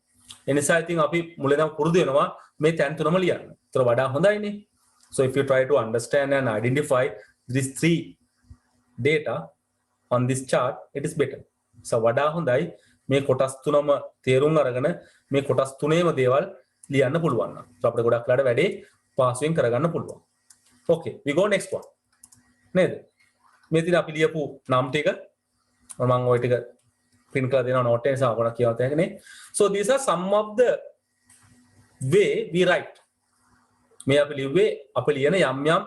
ඒ නිසා I think අපි මුලින්ම පුරුදු වෙනවා මේ තැන් තුනම ලියන්න. ඒතර වඩා හොඳයිනේ. So if you try to understand and identify these three data on this chart it is better. So වඩා හොඳයි මේ කොටස් තුනම තේරුම් අරගෙන මේ කොටස් තුනේම දේවල් ලියන්න පුළුවන් නම්. So අපිට ගොඩක් ලාට වැඩේ පාස්වෙන් කරගන්න පුළුවන්. Okay, we go next one. නේද? මේ තියෙන අපි ලියපු නම් ටික මම ওই ටික print කරලා දෙනවා note එක නිසා ඔයගොල්ලෝ කියවත් හැකනේ. So these are some of the way we write. මේ අපි ලිව්වේ අපි ලියන යම් යම්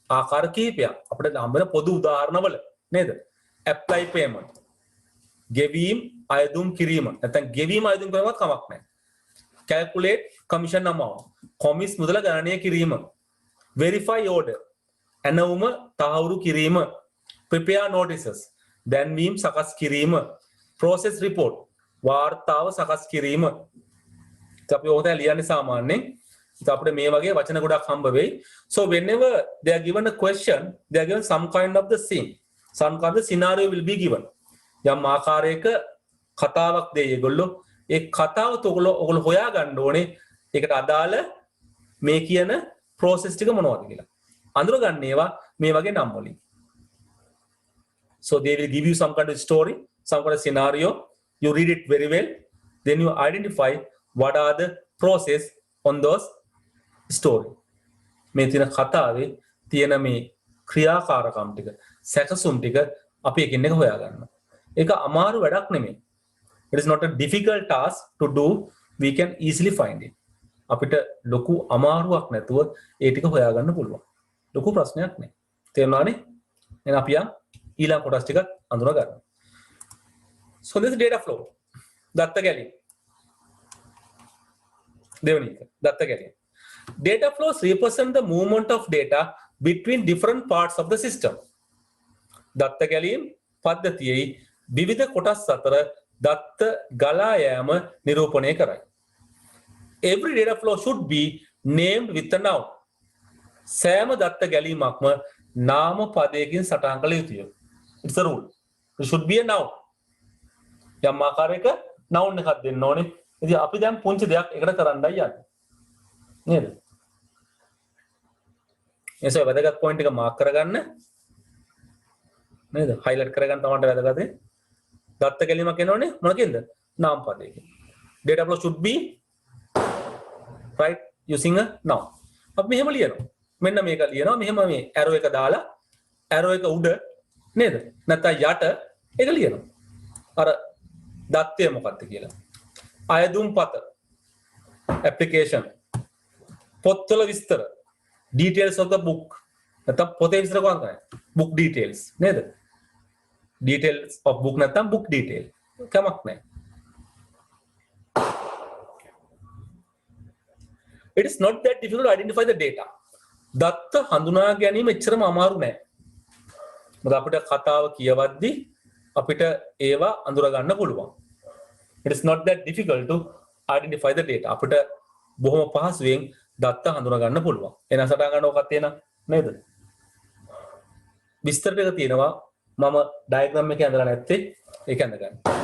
ආකාර කීපයක්. අපිට හම්බෙන පොදු උදාහරණවල නේද? apply payment. ගෙවීම් අයදුම් කිරීම. නැත්නම් ගෙවීම අයදුම් කරනවත් කමක් නැහැ. calculate commission amount. කොමිස් මුදල ගණනය කිරීම. verify order. ඇනවුම තහවුරු කිරීම. prepare notices. දැන්වීම් සකස් කිරීම. process report. වාර්තාව සකස් කිරීම. අපි ඕක තමයි ලියන්නේ සාමාන්‍යයෙන්. ඉතින් අපිට මේ වගේ වචන ගොඩක් හම්බ වෙයි. So whenever they are given a question, they are given some kind of the scene. Some kind of the scenario will be given. යම් ආකාරයක කතාවක් දෙයි ඒගොල්ලෝ. ඒ කතාව ඔයගොල්ලෝ හොයා ගන්න ඕනේ. ඒකට අදාළ මේ කියන process ටික මොනවද කියලා. අඳුරගන්නේවා මේ වගේ නම් වලින්. So they will give you some kind of story, some kind of scenario. You read it very well. Then you identify what are the process on those story. මේ තියෙන කතාවේ තියෙන මේ ක්‍රියාකාරකම් ටික, සැකසුම් ටික අපි එකින් එක හොයාගන්නවා. ඒක අමාරු වැඩක් නෙමෙයි. It is not a difficult task to do. We can easily find it. අපිට ලොකු අමාරුවක් නැතුව ඒ ටික හොයාගන්න පුළුවන්. ලොකු ප්‍රශ්නයක් නෑ. තේරුණානේ? එහෙනම් අපි ඊළඟ කොටස් ටික අඳුර ගන්න. So this is data flow. දත්ත ගැලීම. දෙවෙනි එක. දත්ත ගැලීම. Data flows represent the movement of data between different parts of the system. දත්ත ගැලීම පද්ධතියේ විවිධ කොටස් අතර දත්ත ගලා යාම නිරූපණය කරයි. Every data flow should be named with a noun. සෑම දත්ත ගැලීමක්ම නාම පදයකින් සටහන් කළ යුතුය. It's a rule. It should be a noun. යම් ආකාරයක noun එකක් දෙන්න ඕනේ. ඉතින් අපි දැන් පුංචි දෙයක් එකට කරන්නයි යන්නේ. නේද? එසේ වැදගත් පොයින්ට් එක මාක් කරගන්න. නේද? highlight කරගන්න තමයි වැදගත්. දත්ත ගැලීමක් එනෝනේ මොනකින්ද? නාම පදයකින්. Data flow should be right using a noun. අපි මෙහෙම ලියනවා. මෙන්න මේක ලියනවා. මෙහෙම මේ arrow එක දාලා arrow එක උඩ නේද? නැත්නම් යට ඒක ලියනවා. අර දත්තය මොකක්ද කියලා. අයදුම් පත application පොත්වල විස්තර details of the book නැත්නම් පොතේ විස්තර කොහොමද කරන්නේ? book details නේද? details of book නැත්නම් book detail කමක් නැහැ. It is not that difficult to identify the data. දත්ත හඳුනා ගැනීම එච්චරම අමාරු නෑ. මොකද අපිට කතාව කියවද්දී අපිට ඒවා අඳුර ගන්න පුළුවන්. It is not that difficult to identify the data. අපිට බොහොම පහසුවෙන් දත්ත හඳුනා ගන්න පුළුවන්. එන සටහන් ගන්න ඕකක් තියෙන නේද? විස්තර ටික තියෙනවා. මම ඩයග්‍රෑම් එකේ අඳලා නැත්තේ ඒක අඳ ගන්න.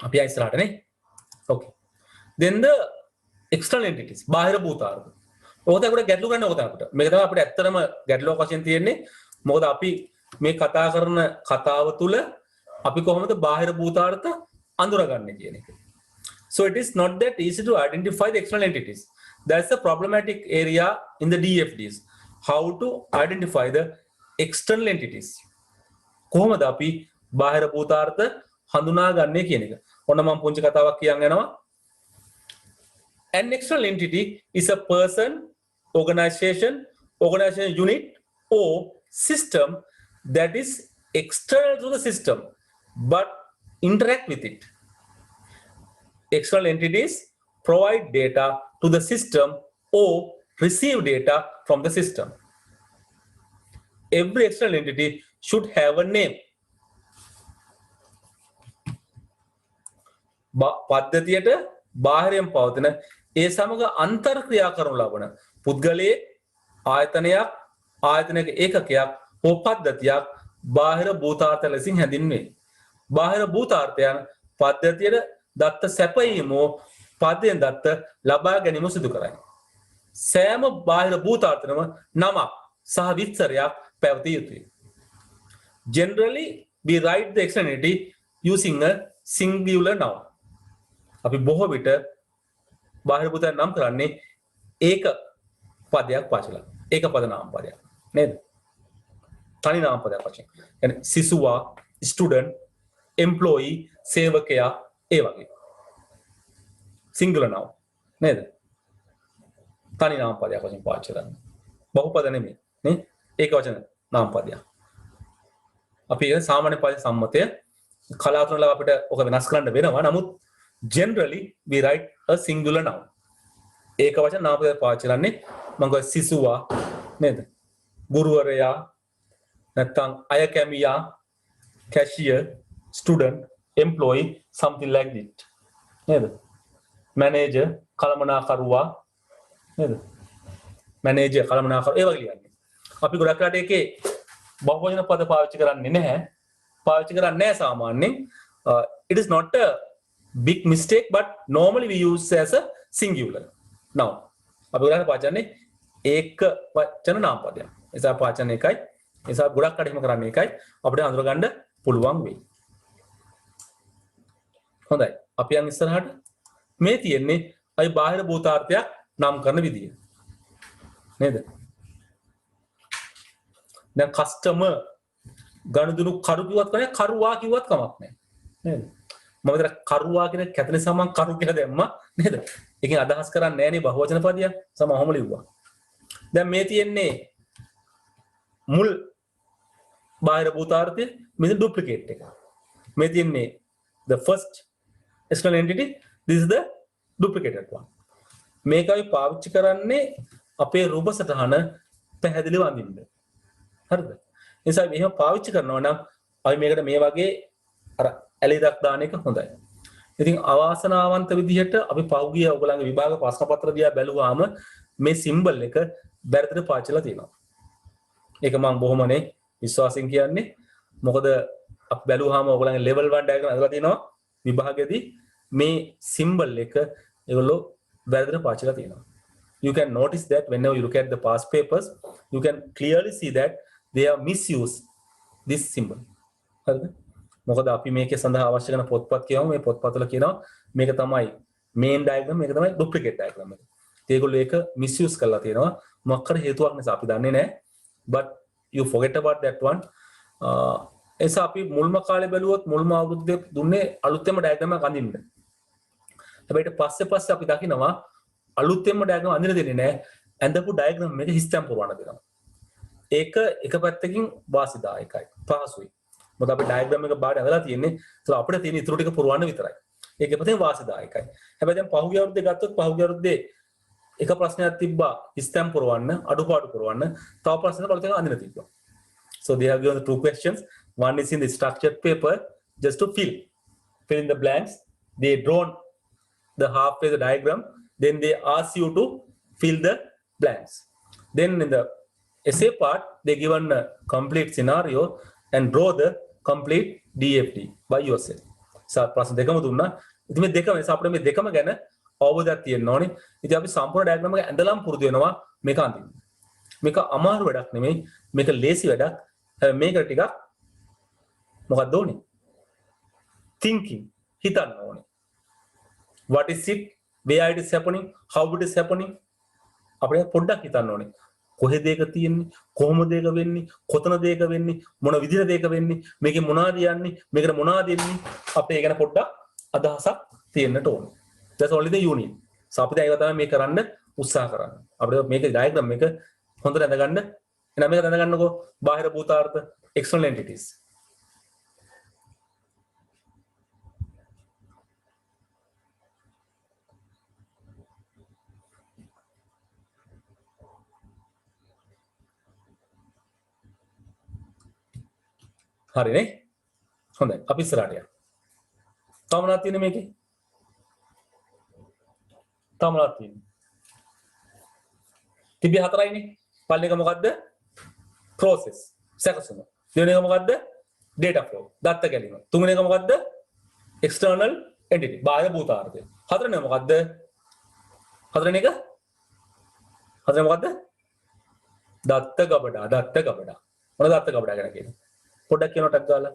අපි ඉස්සරහට නේ. Okay. Then the external entities බාහිර භූතාර්ථ. ඕක තමයි ගැටලු ගන්න ඕක තමයි අපිට. මේක තමයි අපිට ඇත්තටම ගැටලුවක් වශයෙන් තියෙන්නේ. මොකද අපි මේ කතා කරන කතාව තුළ අපි කොහොමද බාහිර භූතාර්ථ අඳුරගන්නේ කියන එක. So it is not that easy to identify the external entities. That's a problematic area in the DFDs. How to identify the external entities. කොහොමද අපි බාහිර භූතාර්ථ හඳුනා ගන්නේ කියන එක. ඔන්න මම පුංචි කතාවක් කියන්න යනවා. An external entity is a person, organization unit or system that is external to the system but interact with it. External entities provide data to the system or receive data from the system. Every external entity should have a name. පද්ධතියට බාහිරයෙන් පවතින ඒ සමග අන්තර් ක්‍රියා කරනු ලබන පුද්ගලයේ ආයතනයක් ආයතනයක ඒකකයක් හෝ පද්ධතියක් බාහිර භූතාර්ථ ලෙසින් හැඳින්වේ. බාහිර භූතාර්ථයන් පද්ධතියට දත්ත සැපයීම පදයෙන් දත්ත ලබා ගැනීම සිදු කරයි. සෑම බාහිර භූතාර්ථනම නමක් සහ විස්තරයක් පැවතිය යුතුයි. Generally we write the external entity using a singular noun. අපි බොහෝ විට බාහිර භූතයන් නම් කරන්නේ ඒක පදයක් පාචලා. ඒක පද නාම පදයක්. නේද? තනි නාම පදයක් වශයෙන්. يعني සිසුවා, ස්ටුඩන්ට්, එම්ප්ලොයි, සේවකයා ඒ වගේ. සිංගුලර් noun. නේද? තනි නාම පදයක් වශයෙන් පාවිච්චි කරන්නේ. බහුපද නෙමෙයි. නේ? ඒක වචන නාම පදයක්. අපි ඒක සාමාන්‍ය පද සම්මතය කලාතුරකින් අපිට ඔක වෙනස් කරන්න වෙනවා. නමුත් generally we write a singular noun. ඒක වචන නාම පදයක් පාවිච්චි කරන්නේ මම කිව්වා සිසුවා නේද? ගුරුවරයා නැත්නම් අය කැමියා, cashier, student, employee, something like that. නේද? manager, කළමනාකරුවා නේද? මැනේජර් කළමනාකරු ඒ වගේ ලියන්නේ. අපි ගොඩක් රට එකේ බහුවචන පද පාවිච්චි කරන්නේ නැහැ. පාවිච්චි කරන්නේ නැහැ සාමාන්‍යයෙන්. It is not a big mistake but normally we use as a singular noun. අපි ගොඩක් පාවිච්චින්නේ ඒක වචන නාම පදයක්. ඒසා පාවිච්චින්නේ එකයි. ඒසා ගොඩක් රට එහෙම කරන්නේ එකයි. අපිට හඳුනා ගන්න පුළුවන් වෙයි. හොඳයි. අපි යන් ඉස්සරහට මේ තියෙන්නේ අයි බාහිර භූතාර්ථයක් නම් කරන විදිය. නේද? දැන් කස්ටමර් ගනුදෙනු කරු කිව්වත් කමක් කරුවා කිව්වත් කමක් නැහැ. නේද? මම විතර කරුවා කියන කැතන සමන් කරු කියලා දැම්මා නේද? ඒකෙන් අදහස් කරන්නේ නැහැ නේ බහුවචන පදයක්. සමහොම ලිව්වා. දැන් මේ තියෙන්නේ මුල් බාහිර භූතාර්ථය මෙතන ඩුප්ලිකේට් එක. මේ තියෙන්නේ the first external entity, this is the duplicated one. මේක අපි පාවිච්චි කරන්නේ අපේ රූප සටහන පැහැදිලිව අඳින්න. හරිද? ඒ නිසා මෙහෙම පාවිච්චි කරනවා නම් අපි මේකට මේ වගේ අර ඇලිදක් දාන එක හොඳයි. ඉතින් අවාසනාවන්ත විදිහට අපි පහුගිය ඔයගොල්ලන්ගේ විභාග ප්‍රශ්න පත්‍ර දිහා බැලුවාම මේ සිම්බල් එක බැරිතට පාවිච්චිලා තියෙනවා. ඒක මම බොහොමනේ විශ්වාසයෙන් කියන්නේ. මොකද අපි බැලුවාම ඔයගොල්ලන්ගේ level 1 diagram අදලා තියෙනවා විභාගයේදී මේ සිම්බල් එක ඒගොල්ලෝ බැරිතට පාවිච්චිලා තියෙනවා. You can notice that whenever you look at the past papers, you can clearly see that they have misused this symbol. හරිද? මොකද අපි මේකේ සඳහා අවශ්‍ය කරන පොත්පත් කියවම මේ පොත්පත්වල කියනවා මේක තමයි main diagram මේක තමයි duplicate diagram එක. ඒගොල්ලෝ ඒක misuse කරලා තියෙනවා. මොකක් හරි හේතුවක් නිසා අපි දන්නේ නැහැ. But you forget about that one. එසා අපි මුල්ම කාලේ බැලුවොත් මුල්ම අවුරුද්දේ දුන්නේ අලුතෙන්ම diagram එකක් අඳින්න. හැබැයි පස්සේ අපි දකිනවා අලුතෙන්ම diagram අඳින්න දෙන්නේ නැහැ. ඇඳපු diagram එකේ හිස්තම් පුරවන්න දෙනවා. ඒක එක පැත්තකින් වාසිදායකයි. පහසුයි. මොකද අපි diagram එක බාහිර අදලා තියෙන්නේ. ඒක අපිට තියෙන ඉතුරු ටික පුරවන්න විතරයි. ඒක පැත්තෙන් වාසිදායකයි. හැබැයි දැන් පහුගිය අවුරුද්දේ ගත්තොත් පහුගිය අවුරුද්දේ එක ප්‍රශ්නයක් තිබ්බා හිස්තම් පුරවන්න, අඩුපාඩු පුරවන්න. තව ප්‍රශ්නයක් අලුතෙන් අඳින්න තිබ්බා. So they have given the two questions. One is in the structured paper just to fill in the blanks. They drawn the halfway the diagram. Then they ask you to fill the blanks. Then in the essay part, they given a complete scenario and draw the complete DFT by yourself. So, ප්‍රශ්න දෙකම දුන්නා. ඉතින් මේ දෙකම නිසා අපිට මේ දෙකම ගැන අවබෝධයක් තියෙන්න ඕනේ. ඉතින් අපි සම්පූර්ණ ඩයග්‍රෑම් එක ඇඳලම් පුරුදු වෙනවා මේක අඳින්න. මේක අමාරු වැඩක් නෙමෙයි. මේක ලේසි වැඩක්. මේක ටිකක් මොකක්ද ඕනේ? thinking හිතන්න ඕනේ. What is it? Where it is happening? How it is happening? අපිට පොඩ්ඩක් හිතන්න ඕනේ. කොහෙද ඒක තියෙන්නේ? කොහොමද ඒක වෙන්නේ? කොතනද ඒක වෙන්නේ? මොන විදිහටද ඒක වෙන්නේ? මේකේ මොනවද යන්නේ? මේකට මොනවද එන්නේ? අපිට ඒ ගැන පොඩ්ඩක් අදහසක් තියෙන්නට ඕනේ. That's only the union. So අපි දැන් ඒක තමයි මේ කරන්න උත්සාහ කරන්නේ. අපිට මේක diagram එක හොඳට අඳගන්න. එහෙනම් මේක අඳගන්නකෝ බාහිර භූතාර්ථ external entities. හරිනේ හොඳයි අපි ඉස්සරහට යමු. තව මොනවද තියෙන්නේ මේකේ? තව මොනවද තියෙන්නේ? තිබි හතරයිනේ. පළවෙනි එක මොකද්ද? process සැකසුම. දෙවෙනි එක මොකද්ද? data flow දත්ත ගැනීම. තුන්වෙනි එක මොකද්ද? external entity බාහිර භූතාර්ථය. හතරවෙනි එක මොකද්ද? හතරවෙනි එක මොකද්ද? දත්ත ගබඩා. මොන දත්ත ගබඩා ගැන කියන්නේ? පොඩ්ඩක් කියනටක් ගාලා.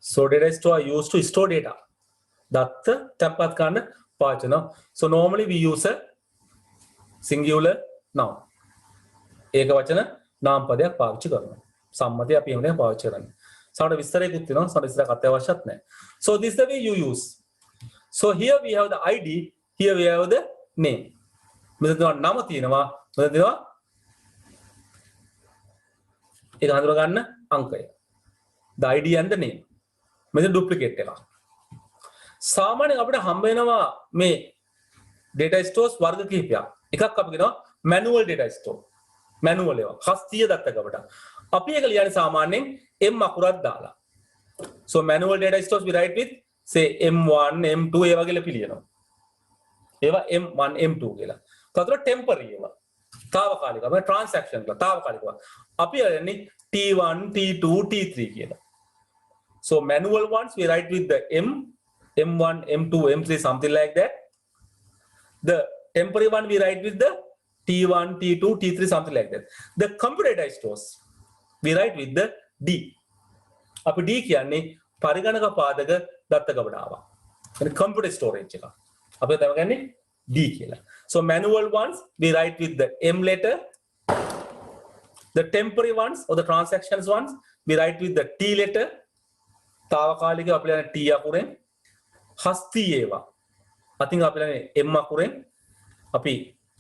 So data store used to store data. දත්ත තැන්පත් කරන්න පාවිච්චි කරනවා. So normally we use a singular noun. ඒක වචන නාම පදයක් පාවිච්චි කරනවා. සම්මතය අපි එහෙම පාවිච්චි කරන්නේ. සමහර විස්තරයකුත් තියෙනවා. සමහර විස්තරයක් අත්‍යවශ්‍යත් නැහැ. So this is the way you use. So here we have the ID, here we have the name. මෙතන නම තියෙනවා. මෙතන තියෙනවා ඒක හඳුනා ගන්න අංකය. The ID and the name. මෙතන duplicate එකක්. සාමාන්‍යයෙන් අපිට හම්බ වෙනවා මේ data stores වර්ග කිහිපයක්. එකක් අපි කියනවා manual data store. manual ඒවා. හස්තිය දත්තකවට. අපි ඒක ලියන්නේ සාමාන්‍යයෙන් M අකුරක් දාලා. So manual data stores we write with say M1, M2 ඒ වගේ ලිපි ලියනවා. ඒවා M1, M2 කියලා. තතර temporary ඒවා. తాවකාලික. අපේ transaction කියලා తాවකාලිකව. අපි යන්නේ T1, T2, T3 කියලා. So manual ones we write with the M1, M2, M3 something like that. The temporary one we write with the T1, T2, T3 something like that. The computer data stores we write with the D. අපි D කියන්නේ පරිගණක පාදක දත්ත ගබඩාව. يعني computer storage එක. අපි තමයි කියන්නේ D කියලා. So manual ones we write with the M letter. The temporary ones or the transactions ones we write with the T letter. తాවකාලිකව අපි ලියන්නේ T අකුරෙන්. හස්ති ඒවා. අතින් අපි ලියන්නේ M අකුරෙන්. අපි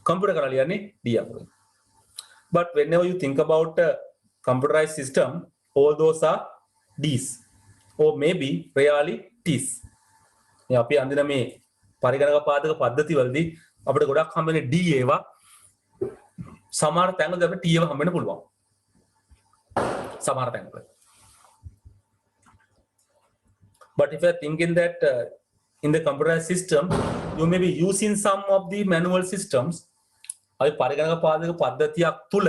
computer කරලා ලියන්නේ D අකුරෙන්. But whenever you think about a computerized system, all those are D's or maybe really T's. අපි අඳින මේ පරිගණක පාදක පද්ධති වලදී අපිට ගොඩක් හම්බෙන්නේ D ඒවා. සමහර තැන්වල අපිට T ඒවා හම්බෙන්න පුළුවන්. සමහර තැන්වල. But if you are thinking that in the computerized system, you may be using some of the manual systems. අපි පරිගණක පාදක පද්ධතියක් තුල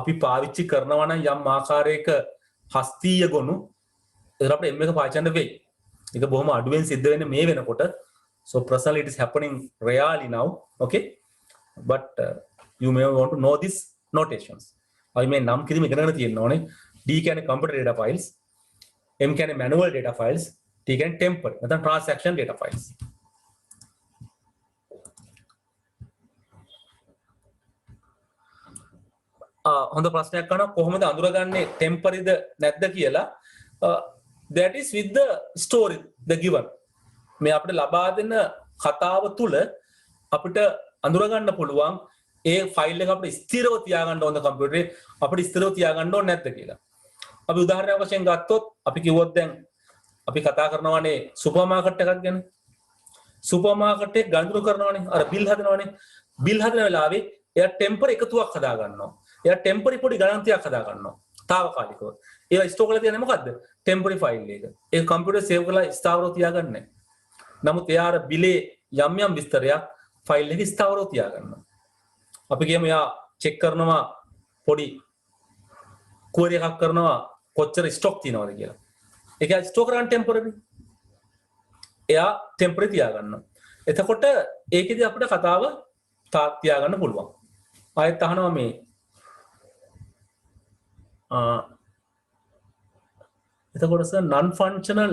අපි පාවිච්චි කරනවා නම් යම් ආකාරයක හස්තීය ගොනු ඒකට අපිට M එක පාවිච්චි කරන්න වෙයි. ඒක බොහොම අඩුවෙන් සිද්ධ වෙන්නේ මේ වෙනකොට. So personally it is happening really now, okay? But you may want to know these notations. අපි මේ නම් කිරීම ඉගෙනගෙන තියෙන්න ඕනේ. D කියන්නේ computer data files, M කියන්නේ manual data files, T කියන්නේ temporary නැත්නම් transaction data files. හොඳ ප්‍රශ්නයක් කරනවා කොහොමද අඳුරගන්නේ temporary ද නැද්ද කියලා. That is with the story the given. මේ අපිට ලබා දෙන කතාව තුල අපිට අඳුරගන්න පුළුවන් ඒ ෆයිල් එක අපිට ස්ථිරව තියාගන්න ඕන කම්පියුටරේ අපිට ස්ථිරව තියාගන්න ඕනේ නැද්ද කියලා. අපි උදාහරණයක් වශයෙන් ගත්තොත් අපි කිව්වොත් දැන් අපි කතා කරනවානේ සුපර් මාකට් එකක් ගැන. සුපර් මාකට් එක ගණන් කරනවානේ අර බිල් හදනවානේ. බිල් හදන වෙලාවේ එයා ටෙම්පරරි එකතුවක් හදා ගන්නවා. එයා ටෙම්පරරි පොඩි ගණන්තියක් හදා ගන්නවා. తాවකාලිකව. ඒවා ස්ටෝක් කරලා තියන්නේ මොකද්ද? ටෙම්පරරි ෆයිල් එක. ඒක කම්පියුටර් සේව් කරලා ස්ථාවරව තියාගන්නේ නැහැ. නමුත් එයා අර බිලේ යම් යම් විස්තරයක් ෆයිල් එකේ ස්ථාවරව තියාගන්නවා. අපි කියමු එයා චෙක් කරනවා පොඩි ක්වරි එකක් කරනවා කොච්චර ස්ටොක් තියෙනවද කියලා. ඒක ස්ටෝක් කරගන්න ටෙම්පරරි. එයා ටෙම්පරරි තියාගන්නවා. එතකොට ඒකෙදි අපිට කතාව තියාගන්න පුළුවන්. ආයෙත් අහනවා මේ එතකොට සර් non functional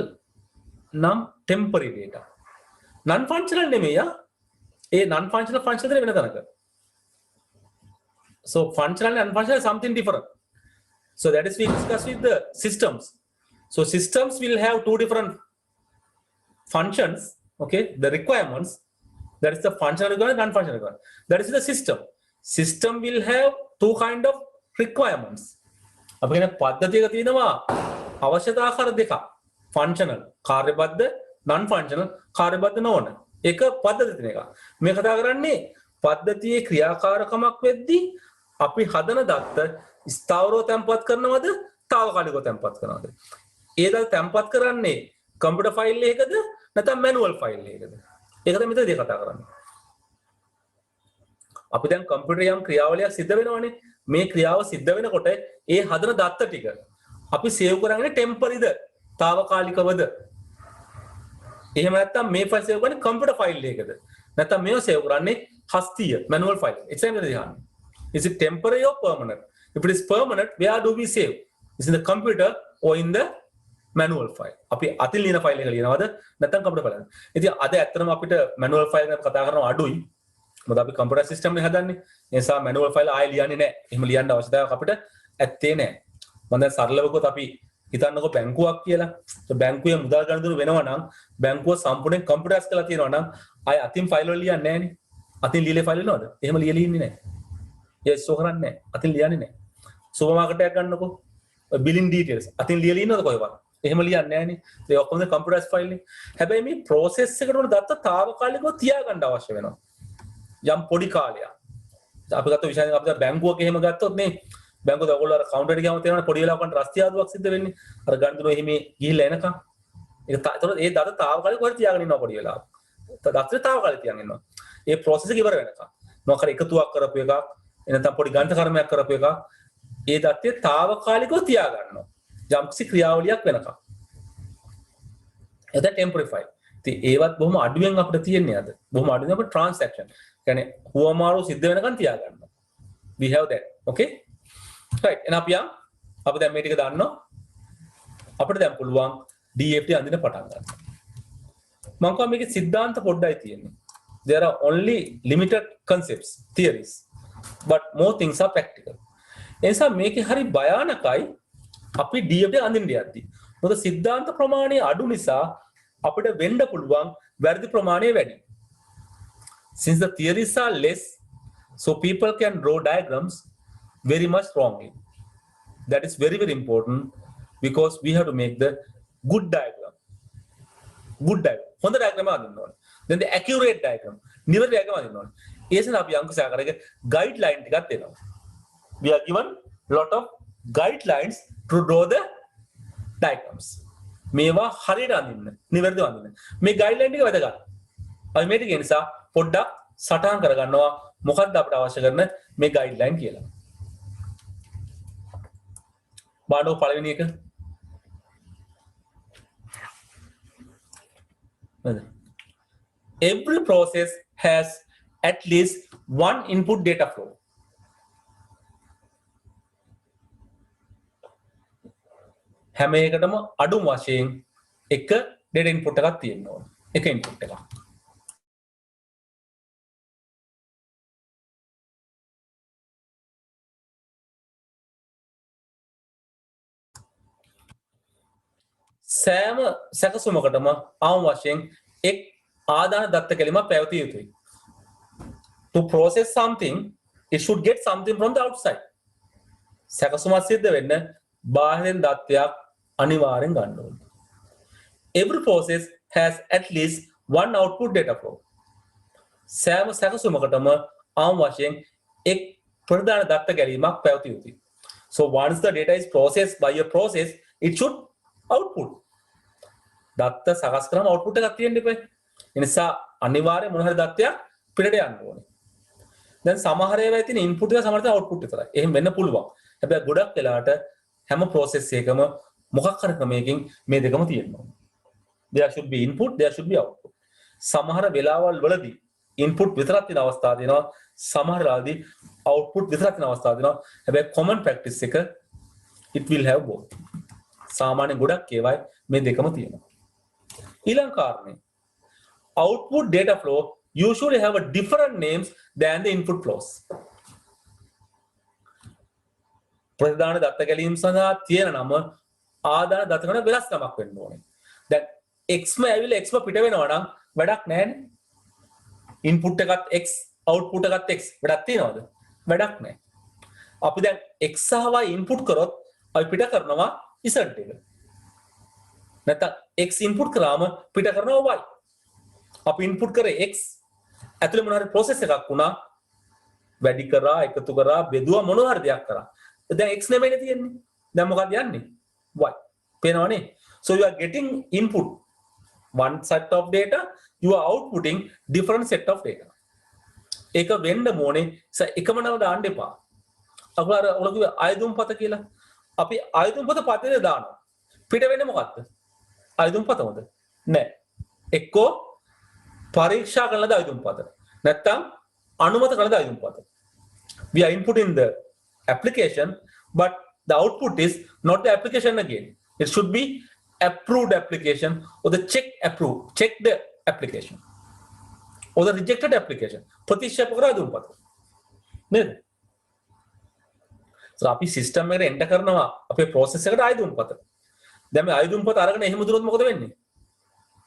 නම් temporary data non functional නෙමෙයි ඒ non functional function දෙක වෙන තැනක. So functional and non-functional is something different. So that is we discuss with the systems. So systems will have two different functions, okay, the requirements. That is the functional requirement, non-functional requirement. That is the system. System will have two kind of requirements. අපි කියන පද්ධතියක තියෙනවා අවශ්‍යතා ආකාර දෙකක්. functional කාර්යබද්ධ, non-functional කාර්යබද්ධ නොවන. ඒක පද්ධතිය තියෙන එක. මේ කතා කරන්නේ පද්ධතියේ ක්‍රියාකාරකමක් වෙද්දී අපි හදන දත්ත ස්ථාවරව තැන්පත් කරනවද తాවකාලිකව තැන්පත් කරනවද? ඒ දත්ත තැන්පත් කරන්නේ කම්පියුටර් ෆයිල් එකකද නැත්නම් මැනුවල් ෆයිල් එකකද? ඒක තමයි මෙතනදී කතා කරන්නේ. අපි දැන් කම්පියුටර් යම් ක්‍රියාවලියක් සිද්ධ වෙනවනේ. මේ ක්‍රියාව සිද්ධ වෙනකොට ඒ හදන දත්ත ටික අපි සේව් කරන්නේ ටෙම්පරරිද తాවකාලිකවද? එහෙම නැත්නම් මේ ෆයිල් සේව් කරන්නේ කම්පියුටර් ෆයිල් එකකද? නැත්නම් මේව සේව් කරන්නේ හස්තිය මැනුවල් ෆයිල්. එක්සැම්පල් දෙකක් ගන්න. Is it temporary or permanent? If it is permanent, where do we save? Is it in the computer or in the manual file? අපි අතින් ලියන file එක ලියනවද නැත්නම් කම්පියුටර් ෆයිල් එකද? ඉතින් අද ඇත්තටම අපිට manual file ගැන කතා කරනවා අඩුයි. මොකද අපි කම්පියුටර් සිස්ටම් එක හදන්නේ. ඒ නිසා manual file ආයෙ ලියන්නේ නැහැ. එහෙම ලියන්න අවශ්‍යතාවයක් අපිට ඇත්තේ නැහැ. මම දැන් සරලවකොත් අපි හිතන්නකෝ බැංකුවක් කියලා. ඒ බැංකුවේ මුදල් ගනුදෙනු වෙනවා නම් බැංකුව සම්පූර්ණයෙන් කම්පියුටරයිස් කරලා තියෙනවා නම් ආයෙ අතින් ෆයිල් වල ලියන්නේ නැහැනේ. අතින් ලියලේ ෆයිල් වෙනවද? එහෙම ලියලා ඉන්නේ නැහැ. ඒ ස්ටෝර් කරන්නේ නැහැ. අතින් ලියන්නේ නැහැ. සුපර් මාකට් එකක් ගන්නකො. billing details අතින් ලියලා ඉන්නවද කොහෙවත් එහෙම ලියන්නේ නැහැ නේ ඒ ඔක්කොම කම්පියුටරයිස් ෆයිල් නේ හැබැයි මේ process එකට උන දත්ත తాවකාලිකව තියාගන්න අවශ්‍ය වෙනවා යම් පොඩි කාලයක් අපි ගත්ත විශේෂයෙන් අපි බැංකුවක එහෙම ගත්තොත් නේ බැංකුවද ඔයගොල්ලෝ අර කවුන්ටර් එකට ගියාම තේරෙනවා පොඩි වෙලාවකට රස්තිය ආදුවක් සිද්ධ වෙන්නේ අර ගණන් එහෙම ගිහිල්ලා එනකම් ඒතකොට ඒ දත తాවකාලිකව හරි තියාගෙන ඉන්නවා පොඩි වෙලාවක් දත්තේ తాවකාලිකව තියාගෙන ඉන්නවා ඒ process එක ඉවර වෙනකම් මොකක් හරි එකතුවක් කරපු එකක් එනතම් පොඩි ගණිත කර්මයක් කරපු එකක් ඒ දත්තේ తాවකාලිකව තියාගන්නවා යම්කිසි ක්‍රියාවලියක් වෙනකම් එතන ටෙම්පරරි ෆයිල් ඉතින් ඒවත් බොහොම අඩුවෙන් අපිට තියෙන්නේ අද බොහොම අඩුවෙන් අපිට ට්‍රාන්සැක්ෂන් කියන්නේ හුවමාරු සිද්ධ වෙනකන් තියාගන්නවා we have that okay right එහෙනම් අපි දැන් මේ ටික දන්නවා අපිට දැන් පුළුවන් DFT අඳින පටන් ගන්න මම කියවා මේකේ સિદ્ધාන්ත පොඩ්ඩයි තියෙන්නේ there are only limited concepts theories but more things are practical එනිසා මේකේ හරි භයානකයි අපි DFT අඳින්න යද්දි මොකද સિદ્ધාන්ත ප්‍රමාණය අඩු නිසා අපිට වෙන්න පුළුවන් වැරදි ප්‍රමාණය වැඩි since the theories are less so people can draw diagrams very much wrongly that is very very important because we have to make the good diagram හොඳ diagram අඳින්න ඕනේ then the accurate diagram නිවැරදි diagram අඳින්න ඕනේ ඒසන අපි අංකුසය කරගෙන guideline ටිකක් දෙනවා we are given lot of guidelines to draw the diagrams මේවා හරියට අඳින්න නිවැරදිව අඳින්න මේ guideline ටික වැදගත් අපි මේ ටික නිසා පොඩ්ඩක් සටහන් කරගන්නවා මොකක්ද අපිට අවශ්‍ය කරන මේ guideline කියලා බාඩෝ පළවෙනි එක every process has at least one input data flow හැම එකටම අඩුම වශයෙන් එක data input එකක් තියෙන්න ඕන එක input එකක් සෑම සැකසුමකටම අවම වශයෙන් එක් ආදාන දත්ත කැලිමක් පැවතිය යුතුයි. To process something, it should get something from the outside. සැකසුමක් සිද්ධ වෙන්න බාහිරින් දත්තයක් අනිවාර්යෙන් ගන්න ඕනේ. Every process has at least one output data flow. සෑම සැකසුමකටම අවම වශයෙන් එක් ප්‍රධාන දත්ත කැලිමක් පැවතිය යුතුයි. So once the data is processed by a process, it should output දත්ත සකස් කරාම output එකක් තියෙන්න ඉපේ ඒ නිසා අනිවාර්යයෙන් මොන හරි දත්තයක් පිටට යන්න ඕනේ දැන් සමහර ඒවා තියෙන input එක සමහර output විතරයි එහෙම වෙන්න පුළුවන් හැබැයි ගොඩක් වෙලාවට හැම process එකකම මොකක් හරි ක්‍රමයකින් මේ දෙකම තියෙන්න ඕනේ there should be input there should be output සමහර වෙලාවල් වලදී input විතරක් තියෙන අවස්ථා තියෙනවා සමහර වෙලාවදී output විතරක් තියෙන අවස්ථා තියෙනවා හැබැයි common practice එක it will have both සාමාන්‍ය ගොඩක් ඒවායි මේ දෙකම තියෙනවා ඊළඟ කාරණේ output data flow usually have a different names than the input flows ප්‍රධාන දත්ත කැලීම් සඳහා තියෙන නම ආදාන දත්ත ගණන වෙනස් නමක් වෙන්න ඕනේ දැන් x ම ඇවිල්ලා x ම පිට වෙනවා නම් වැඩක් නැහැනේ input එකත් x output එකත් x වැඩක් තියනවද වැඩක් නැහැ අපි දැන් x සහ y input කරොත් අපි පිට කරනවා z එක නැත්නම් x input කරාම පිට කරනවා y අපි input කරේ x ඇතුලේ මොන හරි process එකක් වුණා වැඩි කරා එකතු කරා බෙදුවා මොන හරි දෙයක් කරා දැන් x නෙමෙයිනේ තියෙන්නේ දැන් මොකක්ද යන්නේ y පේනවනේ so you are getting input one set of data you are outputting different set of data ඒක වෙන්න ඕනේ එකම නම දාන්න එපා අපි අර ඔලුගේ ආයදුම්පත කියලා අපි ආයදුම්පත පතේ දානවා පිට වෙන්නේ මොකක්ද ආයදුම්පතමද නෑ එක්කෝ පරීක්ෂා කරන ලද ආයදුම්පත නැත්තම් අනුමත කරන ලද ආයදුම්පත we are inputting the application but the output is not the application again it should be approved application or the checked application or the rejected application ප්‍රතික්ෂේප කර ආයදුම්පත නේද so අපි සිස්ටම් එකට එන්ටර් කරනවා අපේ process එකට ආයදුම්පත දැන් මේ ආයදුම්පත අරගෙන එහෙම දුනොත් මොකද වෙන්නේ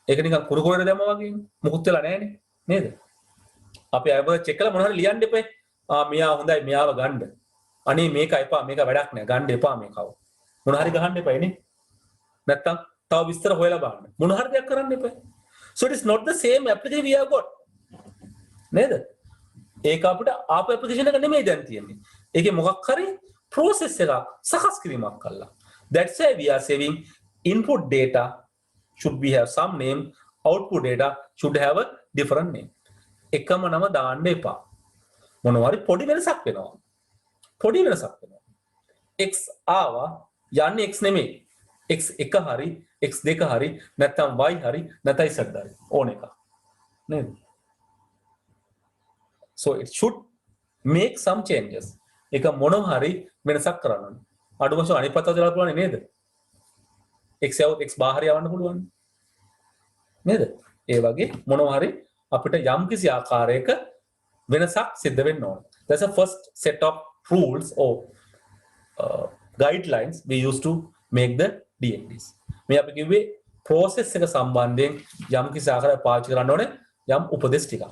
ඒක නිකන් කුරු කුරේට දැම්මා වගේ මොකුත් වෙලා නැහැනේ නේද අපි ආයදුම්පත චෙක් කරලා මොනවා හරි ලියන්න එපේ මෙයා හොඳයි මෙයාව ගන්න අනේ මේක එපා මේක වැඩක් නෑ ගන්න එපා මේකව මොන හරි ගහන්න එපානේ. නැත්තම් තව විස්තර හොයලා බලන්න. මොන හරි දෙයක් කරන්න එපා. So it is not the same application we have got. නේද? ඒක අපිට ආපු application එක නෙමෙයි දැන් තියෙන්නේ. ඒකේ මොකක් හරි process එකක් සකස් කිරීමක් කළා. That's why we are saving input data should be have some name, output data should have a different name. එකම නම දාන්න එපා. මොනවා හරි පොඩි වෙනසක් වෙනවා. පොඩි වෙනසක් වෙනවා. x ආවා යන්නේ x නෙමෙයි. x1 හරි x2 හරි නැත්නම් y හරි නැත්නම් z හරි ඕන එක. නේද? So it should make some changes. එක මොනවා හරි වෙනසක් කරන්න ඕනේ. අඩු වශයෙන් අනිත් පැත්තට දාලා පුළුවන් නේද? x යවුත් x බාහිර යවන්න පුළුවන්. නේද? ඒ වගේ මොනවා හරි අපිට යම් කිසි ආකාරයක වෙනසක් සිද්ධ වෙන්න ඕන. That's the first set of rules or guidelines we used to make the DNDs. මේ අපි කිව්වේ process එක සම්බන්ධයෙන් යම් කිසි ආකාරයක පාවිච්චි කරන්න ඕනේ යම් උපදෙස් ටිකක්.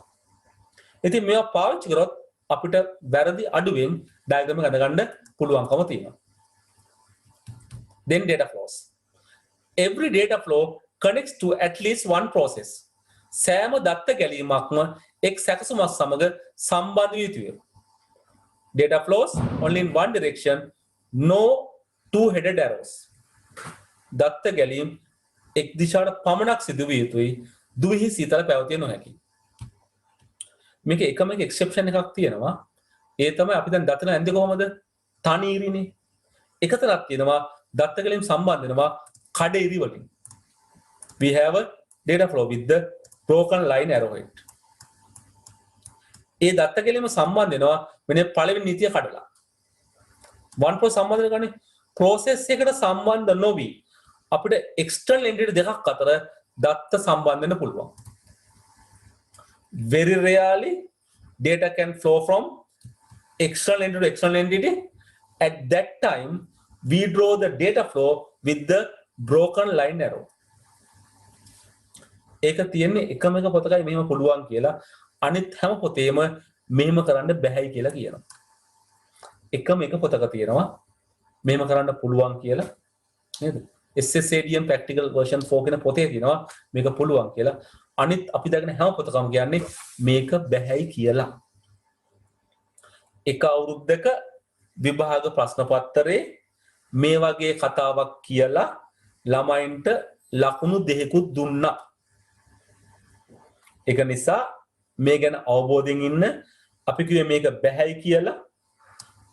ඉතින් මේවා පාවිච්චි කරොත් අපිට වැරදි අඩුවෙන් diagram එක හදගන්න පුළුවන්කම තියෙනවා. Then data flows. Every data flow connects to at least one process. සෑම දත්ත ගැලීමක්ම එක් සැකසුමක් සමග සම්බන්ධ විය යුතුය. Data flows only in one direction, no two-headed arrows. දත්ත ගැලීම් එක් දිශාවට පමණක් සිදු විය යුතුයි. දුවිහි සීතල පැවතිය නොහැකි. මේක එකම එක එක්සෙප්ෂන් එකක් තියෙනවා. ඒ තමයි අපි දැන් දතන ඇන්දේ කොහමද? තනීරිනේ. එකතරක් තියෙනවා දත්ත ගැලීම් සම්බන්ධ වෙනවා කඩේරි වලින්. We have a data flow with the broken line arrowhead. ඒ දත්ත ගැලීම සම්බන්ධ වෙනවා මෙන්න පළවෙනි නීතිය කඩලා. one process සම්බන්ධ කරගන්නේ process එකට සම්බන්ධ නොවි අපිට external entity දෙකක් අතර දත්ත සම්බන්ධ වෙන්න පුළුවන්. Very rarely data can flow from external entity to external entity. At that time we draw the data flow with the broken line arrow. ඒක තියෙන්නේ එකම එක පොතකයි මෙහෙම පුළුවන් කියලා අනිත් හැම පොතේම මෙහෙම කරන්න බැහැයි කියලා කියනවා. එකම එක පොතක තියෙනවා මෙහෙම කරන්න පුළුවන් කියලා නේද? SSADM practical version 4 කියන පොතේ තියෙනවා මේක පුළුවන් කියලා. අනිත් අපි දකින හැම පොතකම කියන්නේ මේක බැහැයි කියලා. එක අවුරුද්දක විභාග ප්‍රශ්න පත්‍රයේ මේ වගේ කතාවක් කියලා ළමයින්ට ලකුණු දෙකකුත් දුන්නා. ඒක නිසා මේ ගැන අවබෝධයෙන් ඉන්න අපි කිව්වේ මේක බැහැයි කියලා.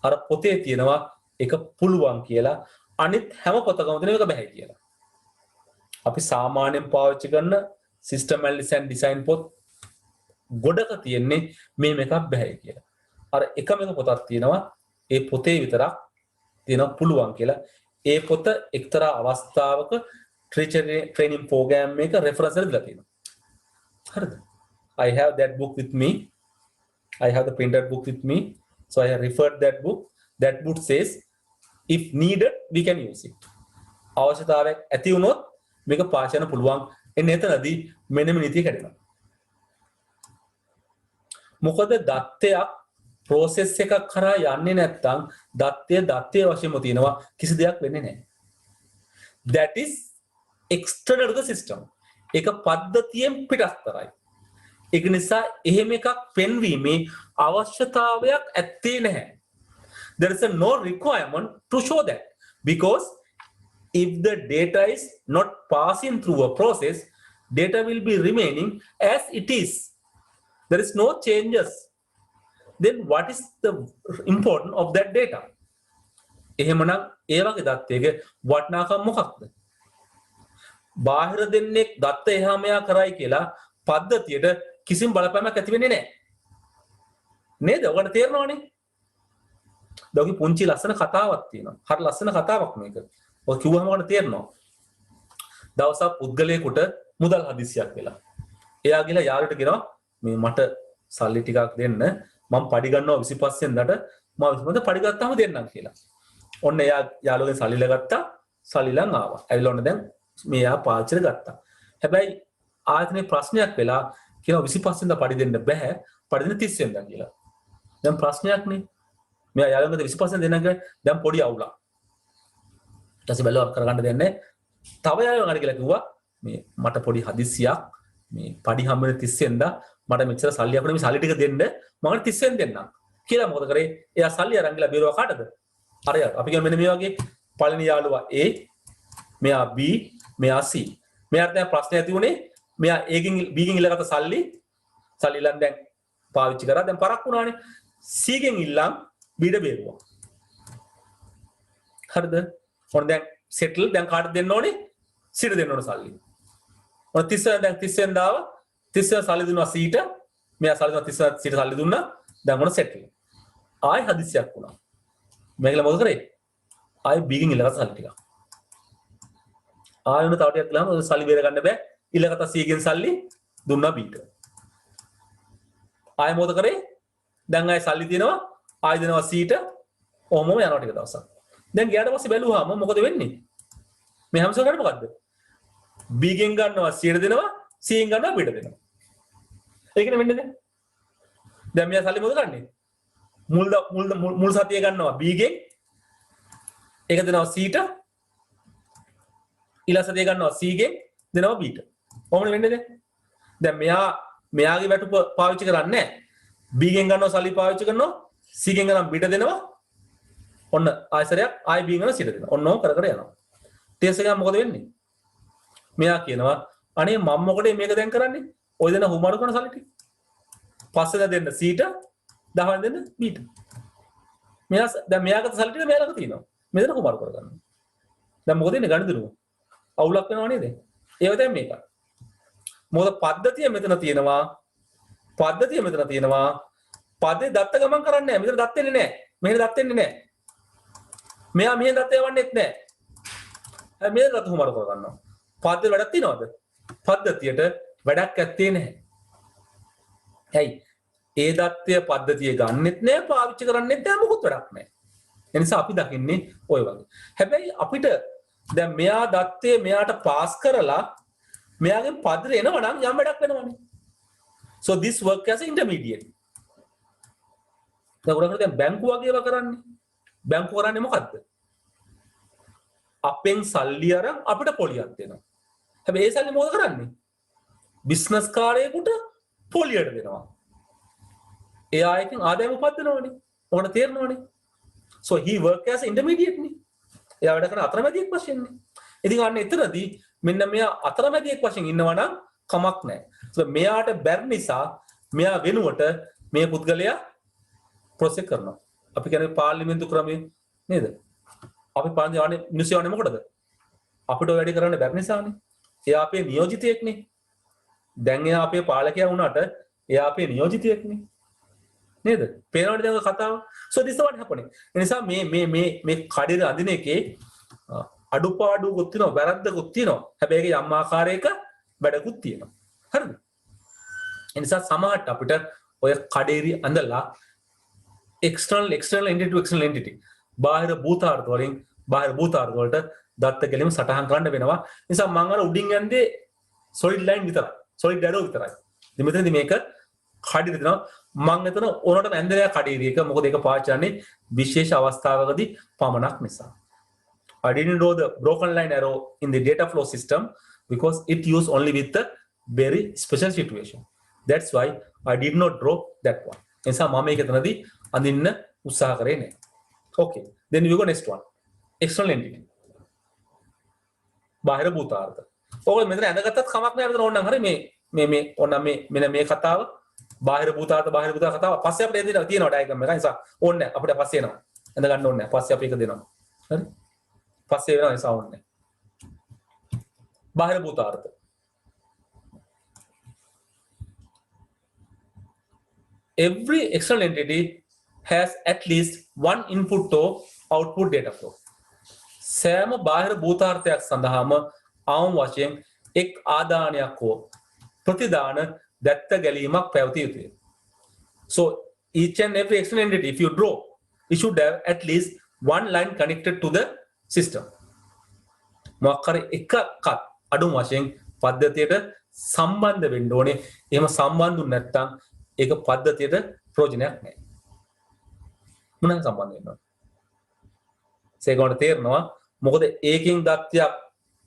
අර පොතේ තියෙනවා ඒක පුළුවන් කියලා. අනිත් හැම පොතකම තියෙන මේක බැහැයි කියලා. අපි සාමාන්‍යයෙන් පාවිච්චි කරන system analysis and design පොත් ගොඩක තියෙන්නේ මේ මේක බැහැයි කියලා. අර එකම එක පොතක් තියෙනවා ඒ පොතේ විතරක් තියෙනවා පුළුවන් කියලා. ඒ පොත එක්තරා අවස්ථාවක training program එක reference එකකට දාලා තියෙනවා. හරිද? I have that book with me. I have the printed book with me. So I have referred that book. That book says if needed we can use it. අවශ්‍යතාවයක් ඇති වුණොත් මේක පාවිච්චි කරන්න පුළුවන්. එන්න එතනදී මෙන්න මේ නීතිය කැඩෙනවා. මොකද දත්තයක් process එකක් කරා යන්නේ නැත්නම් දත්තයේ වශයෙන්ම තියෙනවා කිසි දෙයක් වෙන්නේ නැහැ. That is external to the system. ඒක පද්ධතියෙන් පිටස්තරයි. ඒක නිසා එහෙම එකක් පෙන්වීමේ අවශ්‍යතාවයක් ඇත්තේ නැහැ. There is no requirement to show that because if the data is not passing through a process, data will be remaining as it is. There is no changes. Then what is the importance of that data? එහෙමනම් ඒ වගේ දත්තයක වටිනාකම මොකක්ද? බාහිර දෙන්නේ දත්ත එහා මෙහා කරයි කියලා පද්ධතියට කිසිම බලපෑමක් ඇති වෙන්නේ නැහැ. නේද? ඔයාලට තේරෙනවනේ. දවගේ පුංචි ලස්සන කතාවක් තියෙනවා. හරි ලස්සන කතාවක් මේක. ඔය කිව්වම ඔයාලට තේරෙනවා. දවසක් පුද්ගලයෙකුට මුදල් හදිස්සියක් වෙලා. එයා ගිහලා යාළුවට කියනවා මේ මට සල්ලි ටිකක් දෙන්න. මම පඩි ගන්නවා 25 වෙනිදාට මම 25 පඩි ගත්තාම දෙන්නම් කියලා. ඔන්න එයා යාළුවගෙන් සල්ලි ලගත්තා. සල්ලි ලං ආවා. ඇවිල්ලා ඔන්න දැන් මෙයා පාවිච්චිට ගත්තා. හැබැයි ආයතනයේ ප්‍රශ්නයක් වෙලා කියනවා 25 වෙනිදා පඩි දෙන්න බෑ. පඩි දෙන්න 30 වෙනිදා කියලා. දැන් ප්‍රශ්නයක් නේ. මෙයා යාළුවගෙන් 25 වෙනිදා දෙන්න කියලා දැන් පොඩි අවුලක්. ඊට පස්සේ බැලුවා කරගන්න දෙන්නේ තව යාළුවා ගන්න කියලා කිව්වා මේ මට පොඩි හදිස්සියක් මේ පඩි හම්බෙන 30 වෙනිදා මට මෙච්චර සල්ලි අපිට මේ සල්ලි ටික දෙන්න මම 30 වෙනි දෙන්නම් කියලා මොකද කරේ එයා සල්ලි අරන් ගිහලා බේරුවා කාටද අරයට අපි කියන්නේ මෙන්න මේ වගේ පළවෙනි යාළුවා A මෙයා B මෙයා C මෙයාට දැන් ප්‍රශ්නේ ඇති උනේ මෙයා A ගෙන් B ගෙන් ඉල්ලගත්ත සල්ලි ඉල්ලන් දැන් පාවිච්චි කරා දැන් පරක් වුණානේ C ගෙන් ඉල්ලන් B ට බේරුවා හරිද ඔන්න දැන් සෙටල් දැන් කාටද දෙන්න ඕනේ C ට දෙන්න ඕනේ සල්ලි ඔන්න 30 දැන් 30 වෙනිදා ආව 30 සල්ලි දුන්නා C ට මෙයා සල්ලි දුන්නා 30 C ට සල්ලි දුන්නා දැන් ඔන්න සෙටල් ආයි හදිස්සියක් වුණා මේකල මොකද කරේ ආයි B ගෙන් ඉල්ලගත්ත සල්ලි ටික ආයෙ උන තව ටිකක් ගිහම සල්ලි බේර ගන්න බෑ ඊළඟට C ගෙන් සල්ලි දුන්නා B ට ආයෙ මොකද කරේ දැන් ආයෙ සල්ලි දෙනවා ආයෙ දෙනවා C ට ඔහොමම යනවා ටික දවසක් දැන් ගියාට පස්සේ බැලුවාම මොකද වෙන්නේ මේ හැමසම කරන්නේ මොකද්ද B ගෙන් ගන්නවා C ට දෙනවා C ගෙන් ගන්නවා B ට දෙනවා ඒකනේ වෙන්නේ දැන් මෙයා සල්ලි මොකද ගන්නෙ මුල් සතිය ගන්නවා B ගෙන් ඒක දෙනවා C ට ඊළඟට ගන්නවා C ගෙන් දෙනවා B ට. කොහොමද වෙන්නේ දැන් මෙයාගේ වැටුප පාවිච්චි කරන්නේ නැහැ. B ගෙන් ගන්නවා සල්ලි පාවිච්චි කරනවා C ගෙන් ගන්නවා B ට දෙනවා. ඔන්න ආයසරයක් ආයි B ගෙන් ගන්නවා C ට දෙනවා. ඔන්න ඕක කර යනවා. ටෙස්ට් එකක් මොකද වෙන්නේ? මෙයා කියනවා අනේ මම මොකටද මේක දැන් කරන්නේ? ඔය දෙන හුමාරු කරන සල්ලි ටික. පස්සේ දෙන්න C ට 10 දෙන්න B ට. දැන් මෙයාගේ සල්ලි ටික මෙයා ළඟ තියෙනවා. මෙතන හුමාරු කර ගන්නවා. දැන් මොකද වෙන්නේ ගණිතරුව? අවුලක් වෙනව නේද? ඒව දැන් මේක. මොකද පද්ධතිය මෙතන තියෙනවා. පදේ දත්ත ගමන් කරන්නේ නැහැ. මෙතන දත් වෙන්නේ නැහැ. මෙහෙට දත් වෙන්නේ නැහැ. මෙයා මෙහෙ දත් යවන්නෙත් නැහැ. මේ දත් හුමාරු කර ගන්නවා. පදේ වැඩක් තියනවද? පද්ධතියට වැඩක් ඇත්තේ නැහැ. ඇයි? ඒ දත්තය පද්ධතිය ගන්නෙත් නැහැ, පාවිච්චි කරන්නෙත් නැහැ, මොකුත් වැඩක් නැහැ. ඒ නිසා අපි දකින්නේ ওই වගේ. හැබැයි අපිට දැන් මෙයා දත්තේ මෙයාට පාස් කරලා මෙයාගෙන් පදර එනවා නම් යම් වැඩක් වෙනවනේ. So this work as an intermediate. දැන් බැංකුව වගේව කරන්නේ. බැංකුව කරන්නේ මොකද්ද? අපෙන් සල්ලි අරන් අපිට පොලියක් දෙනවා. හැබැයි ඒ සල්ලි මොකද කරන්නේ? බිස්නස් කාර්යයකට පොලියට දෙනවා. එයා එකෙන් ආදායම උපදිනවනේ. ඔකට තේරෙනවනේ. So he work as an intermediate නේ. එයා වැඩ කරන අතරමැදියෙක් වශයෙන් නේ. ඉතින් අන්න එතනදී මෙන්න මෙයා අතරමැදියෙක් වශයෙන් ඉන්නවා නම් කමක් නැහැ. So මෙයාට බැරි නිසා මෙයා වෙනුවට මේ පුද්ගලයා ප්‍රොසෙස් කරනවා. අපි කියන්නේ පාර්ලිමේන්තු ක්‍රමයේ නේද? අපි පාර්ලිමේන්තුවේ මිනිස්සු යන්නේ මොකටද? අපිට ඔය වැඩේ කරන්න බැරි නිසානේ. එයා අපේ නියෝජිතයෙක් නේ. දැන් එයා අපේ පාලකයා වුණාට එයා අපේ නියෝජිතයෙක් නේ. නේද? පේනවනේ දැන් කතාව. So this is what happening. ඒ නිසා මේ කඩේට අඳින එකේ අඩුපාඩුකුත් තියෙනවා, වැරද්දකුත් තියෙනවා. හැබැයි ඒකේ යම් ආකාරයක වැඩකුත් තියෙනවා. හරිද? ඒ නිසා සමහරට අපිට ඔය කඩේරි අඳලා external entity to external entity බාහිර භූතාර්ථ වලින් බාහිර භූතාර්ථ වලට දත්ත ගැලීම සටහන් කරන්න වෙනවා. ඒ නිසා මම අර උඩින් යන්නේ solid line විතරයි. solid arrow විතරයි. ඉතින් මෙතනදී මේක කඩේට දෙනවා. මම එතන ඕනටම ඇන්දරයා කඩේරි එක මොකද ඒක පාවිච්චි කරන්නේ විශේෂ අවස්ථාවකදී පමණක් නිසා. I didn't draw the broken line arrow in the data flow system because it used only with the very special situation. That's why I did not draw that one. එනිසා මම මේක එතනදී අඳින්න උත්සාහ කරේ නැහැ. Okay, then we go next one. External entity. බාහිර භූතාර්ථ. ඔයගොල්ලෝ මෙතන ඇඳගත්තත් කමක් නැහැ. මෙතන ඕනනම් හරි මේ ඕනනම් මෙන්න මේ කතාව බාහිර භූතාර්ථ කතාව පස්සේ අපිට එදිනවා තියෙනවා ඩයග්‍රෑම් එක. ඒ නිසා ඕනේ නැහැ. අපිට පස්සේ එනවා. ඇඳ ගන්න ඕනේ නැහැ. පස්සේ අපි ඒක දෙනවා. හරි? පස්සේ වෙනවා ඒ නිසා ඕනේ නැහැ. බාහිර භූතාර්ථ. Every external entity has at least one input or output data flow. සෑම බාහිර භූතාර්ථයක් සඳහාම ආවම වශයෙන් එක් ආදානයක් හෝ ප්‍රතිදාන දැත්ත ගැලීමක් පැවතිය යුතුය. So each and every external entity, if you draw, it should have at least one line connected to the system. මොකක් හරි එකක් අඩුම වශයෙන් පද්ධතියට සම්බන්ධ වෙන්න ඕනේ. එහෙම සම්බන්ධුනේ නැත්නම් ඒක පද්ධතියට ප්‍රයෝජනයක් නැහැ. මොනවාද සම්බන්ධ වෙන්නේ? සේගොන්ට තේරෙනවා මොකද ඒකෙන් දත්තයක්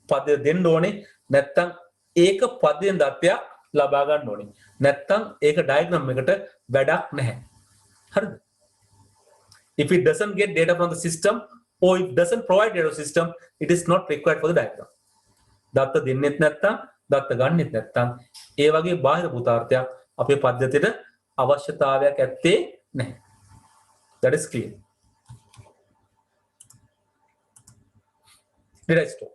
පදය දෙන්න ඕනේ නැත්තම් ඒක පදයෙන් දත්තයක් ලබා ගන්න ඕනේ. නැත්තම් ඒක ඩයග්‍රෑම් එකට වැඩක් නැහැ. හරිද? If it doesn't get data from the system or it doesn't provide data to the system, it is not required for the diagram. දත්ත දෙන්නෙත් නැත්තම් දත්ත ගන්නෙත් නැත්තම් ඒ වගේ බාහිර භූතාර්ථයක් අපේ පද්ධතියට අවශ්‍යතාවයක් ඇත්තේ නැහැ. That is clear. Data store.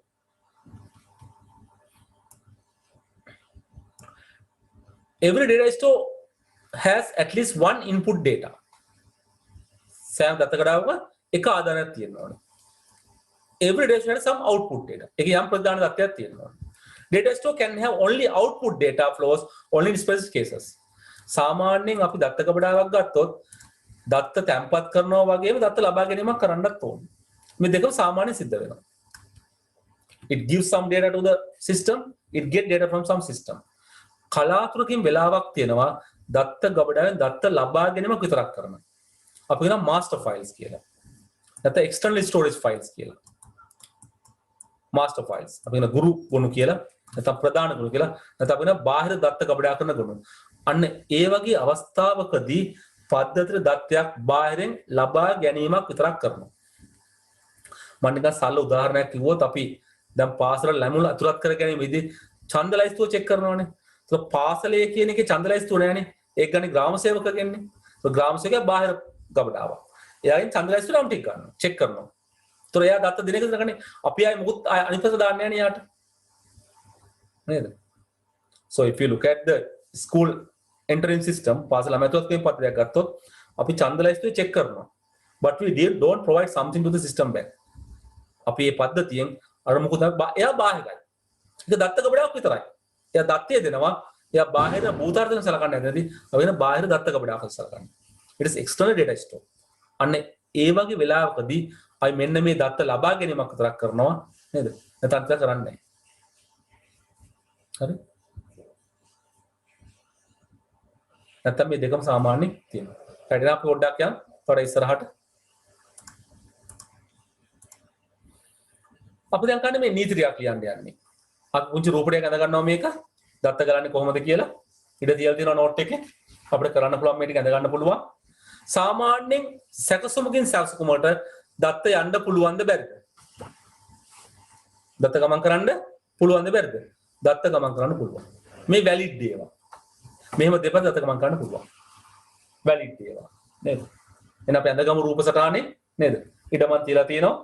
Every data store has at least one input data. සෑම දත්ත කඩාවක එක ආදානයක් තියෙනවා ඕනේ. Every data store has some output data. ඒක යම් ප්‍රධාන දත්තයක් තියෙනවා. Data store can have only output data flows only in specific cases. සාමාන්‍යයෙන් අපි දත්ත කඩාවක් ගත්තොත් දත්ත තැම්පත් කරනවා වගේම දත්ත ලබා ගැනීමක් කරන්නත් ඕනේ. මේ දෙකම සාමාන්‍යයෙන් සිද්ධ වෙනවා. It gives some data to the system, it get data from some system. කලාතුරකින් වෙලාවක් තියෙනවා දත්ත ගබඩාවෙන් දත්ත ලබා ගැනීමක් විතරක් කරනවා. අපි කියනවා master files කියලා. නැත්නම් external storage files කියලා. master files. අපි කියනවා ගුරු ගොනු කියලා, නැත්නම් ප්‍රධාන ගොනු කියලා, නැත්නම් අපි කියනවා බාහිර දත්ත ගබඩා කරන ගොනු. අන්න ඒ වගේ අවස්ථාවකදී පද්ධතියේ දත්තයක් බාහිරින් ලබා ගැනීමක් විතරක් කරනවා. මම නිකන් සරල උදාහරණයක් කිව්වොත් අපි දැන් පාසල ළමුණු අතුරත් කර ගැනීමේදී ඡන්ද ලයිස්තුව චෙක් කරනවානේ. ඒක පාසලේ කියන එකේ ඡන්ද ලයිස්තුව නෑනේ. ඒක ගන්නේ ග්‍රාම සේවකගෙන්නේ. ඒක ග්‍රාම සේවකයා බාහිර ගබඩාවක්. එයාගෙන් ඡන්ද ලයිස්තුව නම් ටික ගන්නවා. චෙක් කරනවා. ඒතර එයා දත්ත දිනක කරන්නේ අපි ආයේ මුකුත් අනිත් පැත්ත දාන්නේ නෑනේ යාට. නේද? So if you look at the school entering system, පාසල ළමයිතුවත් මේ පත්‍රයක් ගත්තොත් අපි ඡන්ද ලයිස්තුව චෙක් කරනවා. But we don't provide something to the system back. අපි මේ පද්ධතියෙන් අර මොකද එයා බාහිරයි. ඒක දත්ත ගබඩාවක් විතරයි. එයා දත්තය දෙනවා. එයා බාහිර භූතාර්ථයෙන් සලකන්නේ නැති. අපි වෙන බාහිර දත්ත ගබඩාවක් සලකන්නේ. It is external data store. අන්න ඒ වගේ වෙලාවකදී අපි මෙන්න මේ දත්ත ලබා ගැනීමක් විතරක් කරනවා නේද? නැත්නම් අත්‍යවශ්‍ය කරන්නේ නැහැ. හරි? නැත්නම් මේ දෙකම සාමාන්‍යයෙන් තියෙනවා. හරිද? අපි පොඩ්ඩක් යන්න තොර ඉස්සරහට. අපි දැන් කන්නේ මේ නීති ටිකක් ලියන්න යන්නේ. අපි පුංචි රූපයක් අඳ ගන්නවා මේක. දත්ත ගලන්නේ කොහොමද කියලා. ඉඩ තියලා තියෙනවා නෝට් එකේ. අපිට කරන්න පුළුවන් මේ ටික අඳ ගන්න පුළුවන්. සාමාන්‍යයෙන් සැකසුමකින් සැකසුමකට දත්ත යන්න පුළුවන්ද බැරිද? දත්ත ගමන් කරන්න පුළුවන්ද බැරිද? දත්ත ගමන් කරන්න පුළුවන්. මේ වැලිඩ් දේවා. මෙහෙම දෙපැත්ත දත්ත ගමන් කරන්න පුළුවන්. වැලිඩ් දේවා. නේද? එහෙනම් අපි අඳගමු රූප සටහනේ නේද? ඉඩමක් තියලා තියෙනවා.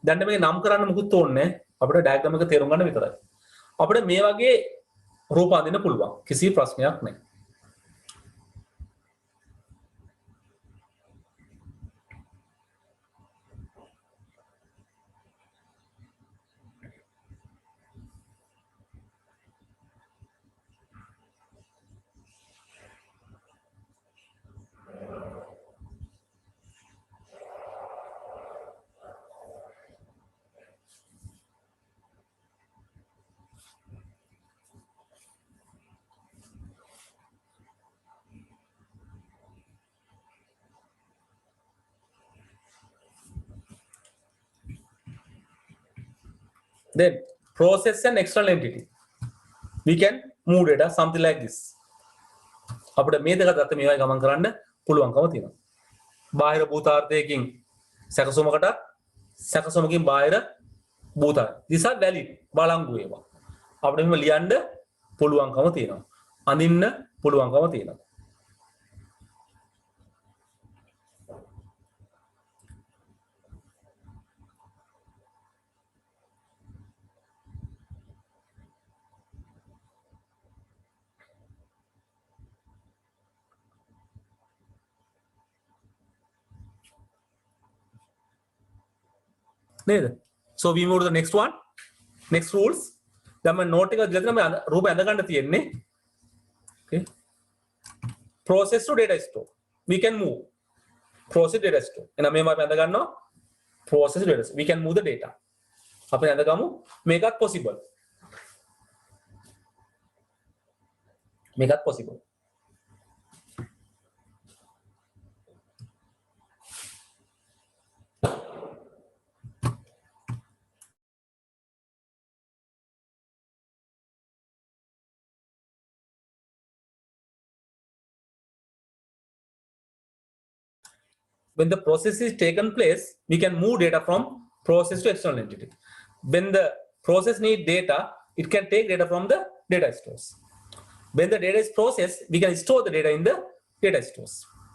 දැන් මේක නම් කරන්න මොකුත් ඕනේ අපිට ඩයග්‍රෑම් එක තේරුම් ගන්න විතරයි. අපිට මේ වගේ රූප අඳින්න පුළුවන්. කිසි ප්‍රශ්නයක් නැහැ. Then process an external entity. We can move data something like this. අපිට මේ දෙක අතර මේවයි ගමන් කරන්න පුළුවන්කම තියෙනවා. බාහිර භූතාර්ථයකින් සැකසුමකට සැකසුමකින් බාහිර භූතාර්ථ. These are valid. බලංගු ඒවා. අපිට මෙහෙම ලියන්න පුළුවන්කම තියෙනවා. අඳින්න පුළුවන්කම තියෙනවා. නේද? So we move to the next one. Next rules. දැන් මම note එක දෙලා තියෙනවා මම රූප ඇඳ ගන්න තියෙන්නේ. Okay. Process to data store. We can move. Process data store. එහෙනම් මේව අපි ඇඳ ගන්නවා. Process data store. We can move the data. අපි ඇඳ ගමු. මේකත් possible. මේකත් possible. when the process is taken place, we can move data from process to external entity. When the process need data, it can take data from the data stores. When the data is processed, we can store the data in the data stores.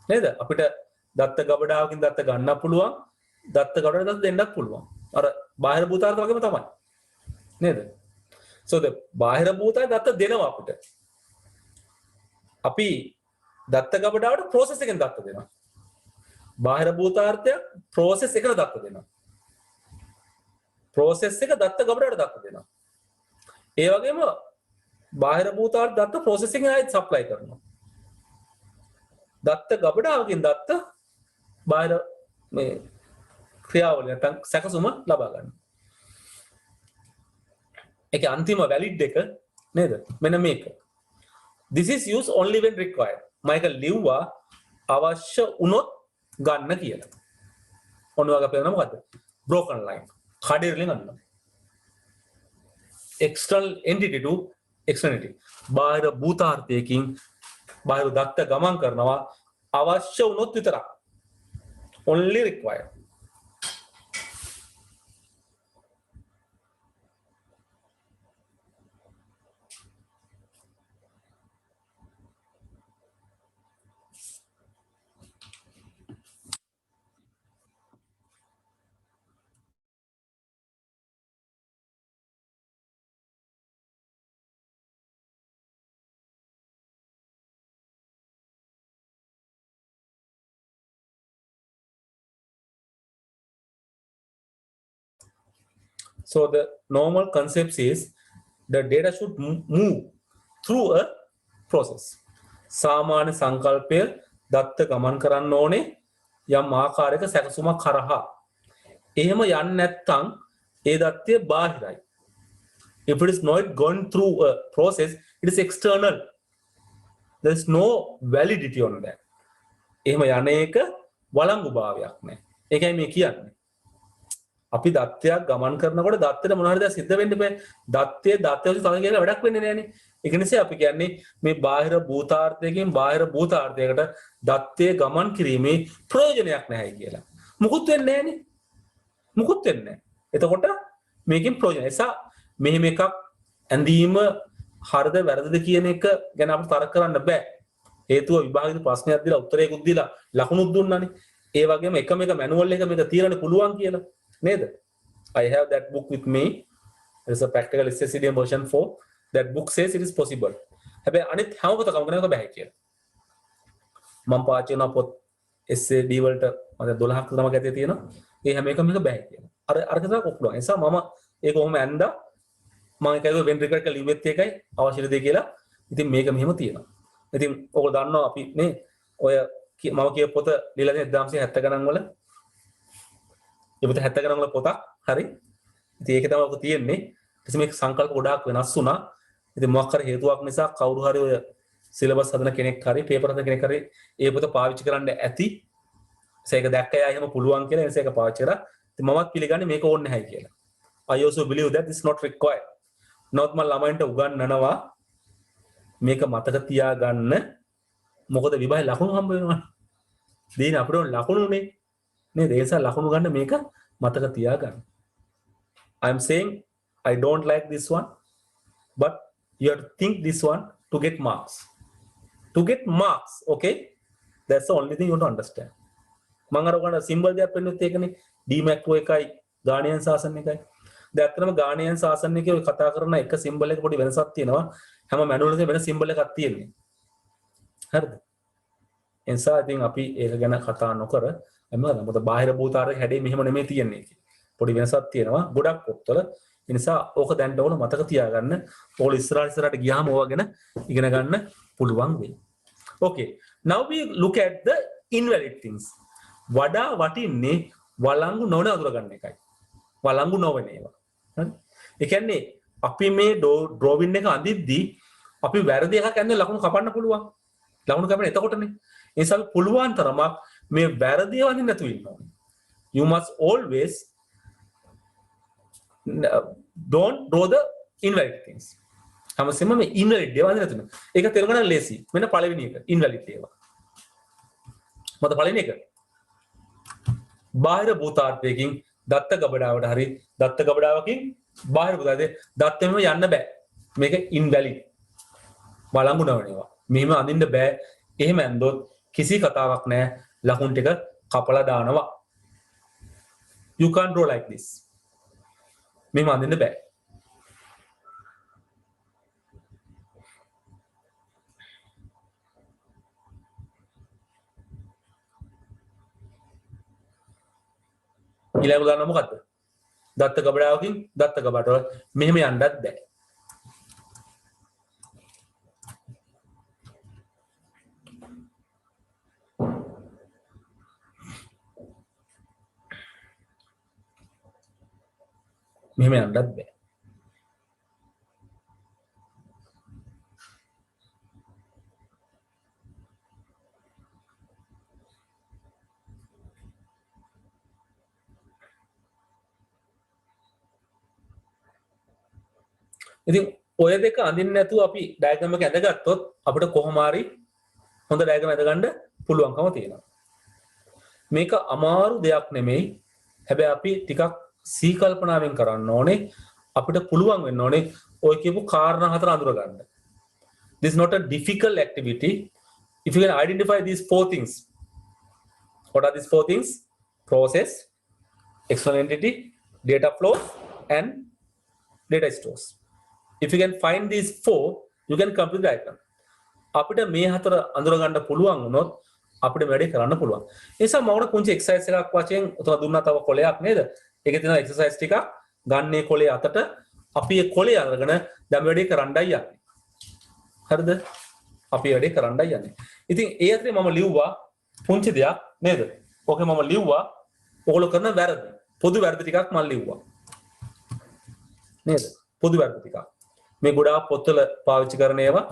නේද? අපිට දත්ත ගබඩාවකින් දත්ත ගන්න පුළුවන්, දත්ත ගබඩාවට දත්ත දෙන්නත් පුළුවන්. අර බාහිර භූතාර්ථ වගේම තමයි. නේද? So the බාහිර භූතාර්ථ දත්ත දෙනවා අපිට. අපි දත්ත ගබඩාවට process එකෙන් දත්ත දෙනවා. බාහිර භූතාර්ථය process එකට දත්ත දෙනවා. process එක දත්ත ගබඩාවට දත්ත දෙනවා. ඒ වගේම බාහිර භූතාර්ථ දත්ත process එකෙන් ආයෙත් supply කරනවා. දත්ත ගබඩාවකින් දත්ත බාහිර මේ ක්‍රියාවලිය නැත්නම් සැකසුම ලබා ගන්න. ඒකේ අන්තිම valid එක නේද? මෙන්න මේක. This is used only when required. මම ඒක ලිව්වා අවශ්‍ය වුණොත් ගන්න කියලා. ඔන්න ඔයගොල්ලෝ පේනවා මොකද්ද? broken line. කඩේරලින් අඳිනවා. external entity to external entity. බාහිර භූතාර්ථයකින් බාහිර දත්ත ගමන් කරනවා අවශ්‍ය වුණොත් විතරක්. only required. So the normal concept is the data should move through a process. සාමාන්‍ය සංකල්පය දත්ත ගමන් කරන්න ඕනේ යම් ආකාරයක සැකසුමක් කරහා. එහෙම යන්නේ නැත්නම් ඒ දත්තය බාහිරයි. If it is not going through a process, it is external. There is no validity on that. එහෙම යන එක වළංගු භාවයක් නෑ. ඒකයි මේ කියන්නේ. අපි දත්තයක් ගමන් කරනකොට දත්තේට මොන හරි දෙයක් සිද්ධ වෙන්න බෑ. දත්තයේ දත්තය තව කියලා වැඩක් වෙන්නේ නෑනේ. ඒක නිසා අපි කියන්නේ මේ බාහිර භූතාර්ථයකින් බාහිර භූතාර්ථයකට දත්තයේ ගමන් කිරීමේ ප්‍රයෝජනයක් නැහැ කියලා. මුකුත් වෙන්නේ නෑනේ. මුකුත් වෙන්නේ නෑ. එතකොට මේකෙන් ප්‍රයෝජන. එසා මෙහෙම එකක් ඇඳීම හරිද වැරදිද කියන එක ගැන අපිට තර්ක කරන්න බෑ. හේතුව විභාගෙදි ප්‍රශ්නයක් දීලා උත්තරයකුත් දීලා ලකුණුත් දුන්නානේ. ඒ වගේම එකම එක මැනුවල් එක මේක තියන්න පුළුවන් කියලා. නේද? I have that book with me. There is a practical SSCDM version 4. That book says it is possible. හැබැයි අනිත් හැම පොතකම කරනක බෑ කියලා. මම පාවිච්චි කරන පොත් SAD වලට මම 12ක් තමයි ගැතේ තියෙනවා. ඒ හැම එකම එක බෑ කියලා. අර තමයි කොප්පුවා. ඒ නිසා මම ඒක කොහොම ඇන්දා මම ඒකයි වෙන් රිකවර් කරලා ලිව්වෙත් ඒකයි අවශ්‍ය දේ කියලා. ඉතින් මේක මෙහෙම තියෙනවා. ඉතින් ඔයගොල්ලෝ දන්නවා අපි නේ ඔය මම කියපු පොත ලියලා තියෙන 1970 ගණන් වල ඒ පොත 70 ගණන් වල පොතක් හරි. ඉතින් ඒකේ තමයි ඔක තියෙන්නේ. ඊට මේක සංකල්ප ගොඩාක් වෙනස් වුණා. ඉතින් මොකක් හරි හේතුවක් නිසා කවුරු හරි ඔය සිලබස් හදන කෙනෙක් හරි පේපර් හදන කෙනෙක් හරි ඒ පොත පාවිච්චි කරන්න ඇති. ඒක දැක්ක අය එහෙම පුළුවන් කියලා එනිසා ඒක පාවිච්චි කරා. ඉතින් මමත් පිළිගන්නේ මේක ඕනේ නැහැ කියලා. I also believe that this is not required. not මම ළමයින්ට උගන්වනවා මේක මතක තියාගන්න. මොකද විභාග ලකුණු හම්බ වෙනවා. දෙයින් අපිට ලකුණුනේ. නේද? ඒ නිසා ලකුණු ගන්න මේක මතක තියාගන්න. I am saying I don't like this one, but you have to think this one to get marks. To get marks, okay? That's the only thing you want to understand. මම අර ඔයගොල්ලෝ සිම්බල් දෙයක් පෙන්නුත් ඒකනේ. D macro එකයි ගාණියන් සාසන එකයි. දැන් අත්‍තරම ගාණියන් සාසන එකේ ඔය කතා කරන එක සිම්බල් එක පොඩි වෙනසක් තියෙනවා. හැම මැනුවල් එකේ වෙන සිම්බල් එකක් තියෙන්නේ. හරිද? එනිසා ඉතින් අපි ඒක ගැන කතා නොකර මොකද බාහිර භූතාර්ථයේ හැඩේ මෙහෙම නෙමෙයි තියෙන්නේ. පොඩි වෙනසක් තියෙනවා ගොඩක් පොත්වල. ඒ නිසා ඕක දැන් ඕන මතක තියාගන්න. ඕගොල්ලෝ ඉස්සරහට ගියාම ඕවා ගැන ඉගෙන ගන්න පුළුවන් වෙයි. Okay. Now we look at the invalid things. වඩා වටින්නේ වළංගු නොවන අඳුර ගන්න එකයි. වළංගු නොවන ඒවා. හරි? ඒ කියන්නේ අපි මේ ඩ්‍රොවින් එක අඳිද්දී අපි වැරදි එකක් ඇඳලා ලකුණු කපන්න පුළුවන්. ලකුණු කපන්න එතකොටනේ. ඒ නිසා පුළුවන් තරමක් මේ වැරදි ඒවා අඳින්න නැතුව ඉන්න ඕනේ. You must always don't draw the invalid things. හැමසෙම මේ invalid ඒවා අඳින්න නැතුව. ඒක තේරුම් ගන්න ලේසි. මෙන්න පළවෙනි එක invalid ඒවා. මොකද පළවෙනි එක බාහිර භූතාර්ථයකින් දත්ත ගබඩාවට හරි දත්ත ගබඩාවකින් බාහිර භූතාර්ථයේ දත්තෙම යන්න බෑ. මේක ඉන්වැලිඩ්. බලංගු නවනවා. මෙහෙම අඳින්න බෑ. එහෙම ඇන්දොත් කිසි කතාවක් නෑ. ලකුණු ටික කපලා දානවා. You can't draw like this. මෙහෙම අඳින්න බෑ. ඊළඟ උදාහරණ මොකද්ද? දත්ත ගබඩාවකින් දත්ත ගබඩාවට මෙහෙම යන්නත් බෑ. මෙහෙම යන්නත් බෑ. ඉතින් ඔය දෙක අඳින්න නැතුව අපි ඩයග්‍රෑම් එක ඇඳගත්තොත් අපිට කොහොම හරි හොඳ ඩයග්‍රෑම් ඇඳගන්න පුළුවන්කම තියෙනවා. මේක අමාරු දෙයක් නෙමෙයි. හැබැයි අපි ටිකක් සීකල්පනාවෙන් කරන්න ඕනේ. අපිට පුළුවන් වෙන්න ඕනේ ඔය කියපු කාරණා හතර අඳුර ගන්න. This is not a difficult activity. If you can identify these four things. What are these four things? Process, external entity, data flow, and data stores. If you can find these four, you can complete the diagram. අපිට මේ හතර අඳුර ගන්න පුළුවන් වුණොත් අපිට වැඩේ කරන්න පුළුවන්. ඒ නිසා මම පුංචි එක්සර්සයිස් එකක් වශයෙන් උතන දුන්නා තව කොලයක් නේද? ඒකේ තියෙන එක්සර්සයිස් ටික ගන්නේ කොලේ අතට අපි ඒ කොලේ අරගෙන දැන් වැඩේ කරන්නයි යන්නේ. හරිද? අපි වැඩේ කරන්නයි යන්නේ. ඉතින් ඒ අතරේ මම ලිව්වා පුංචි දෙයක් නේද? ඕකේ මම ලිව්වා ඔයගොල්ලෝ කරන වැරදි. පොදු වැරදි ටිකක් මම ලිව්වා. නේද? පොදු වැරදි ටිකක්. මේ ගොඩාක් පොත්වල පාවිච්චි කරන ඒවා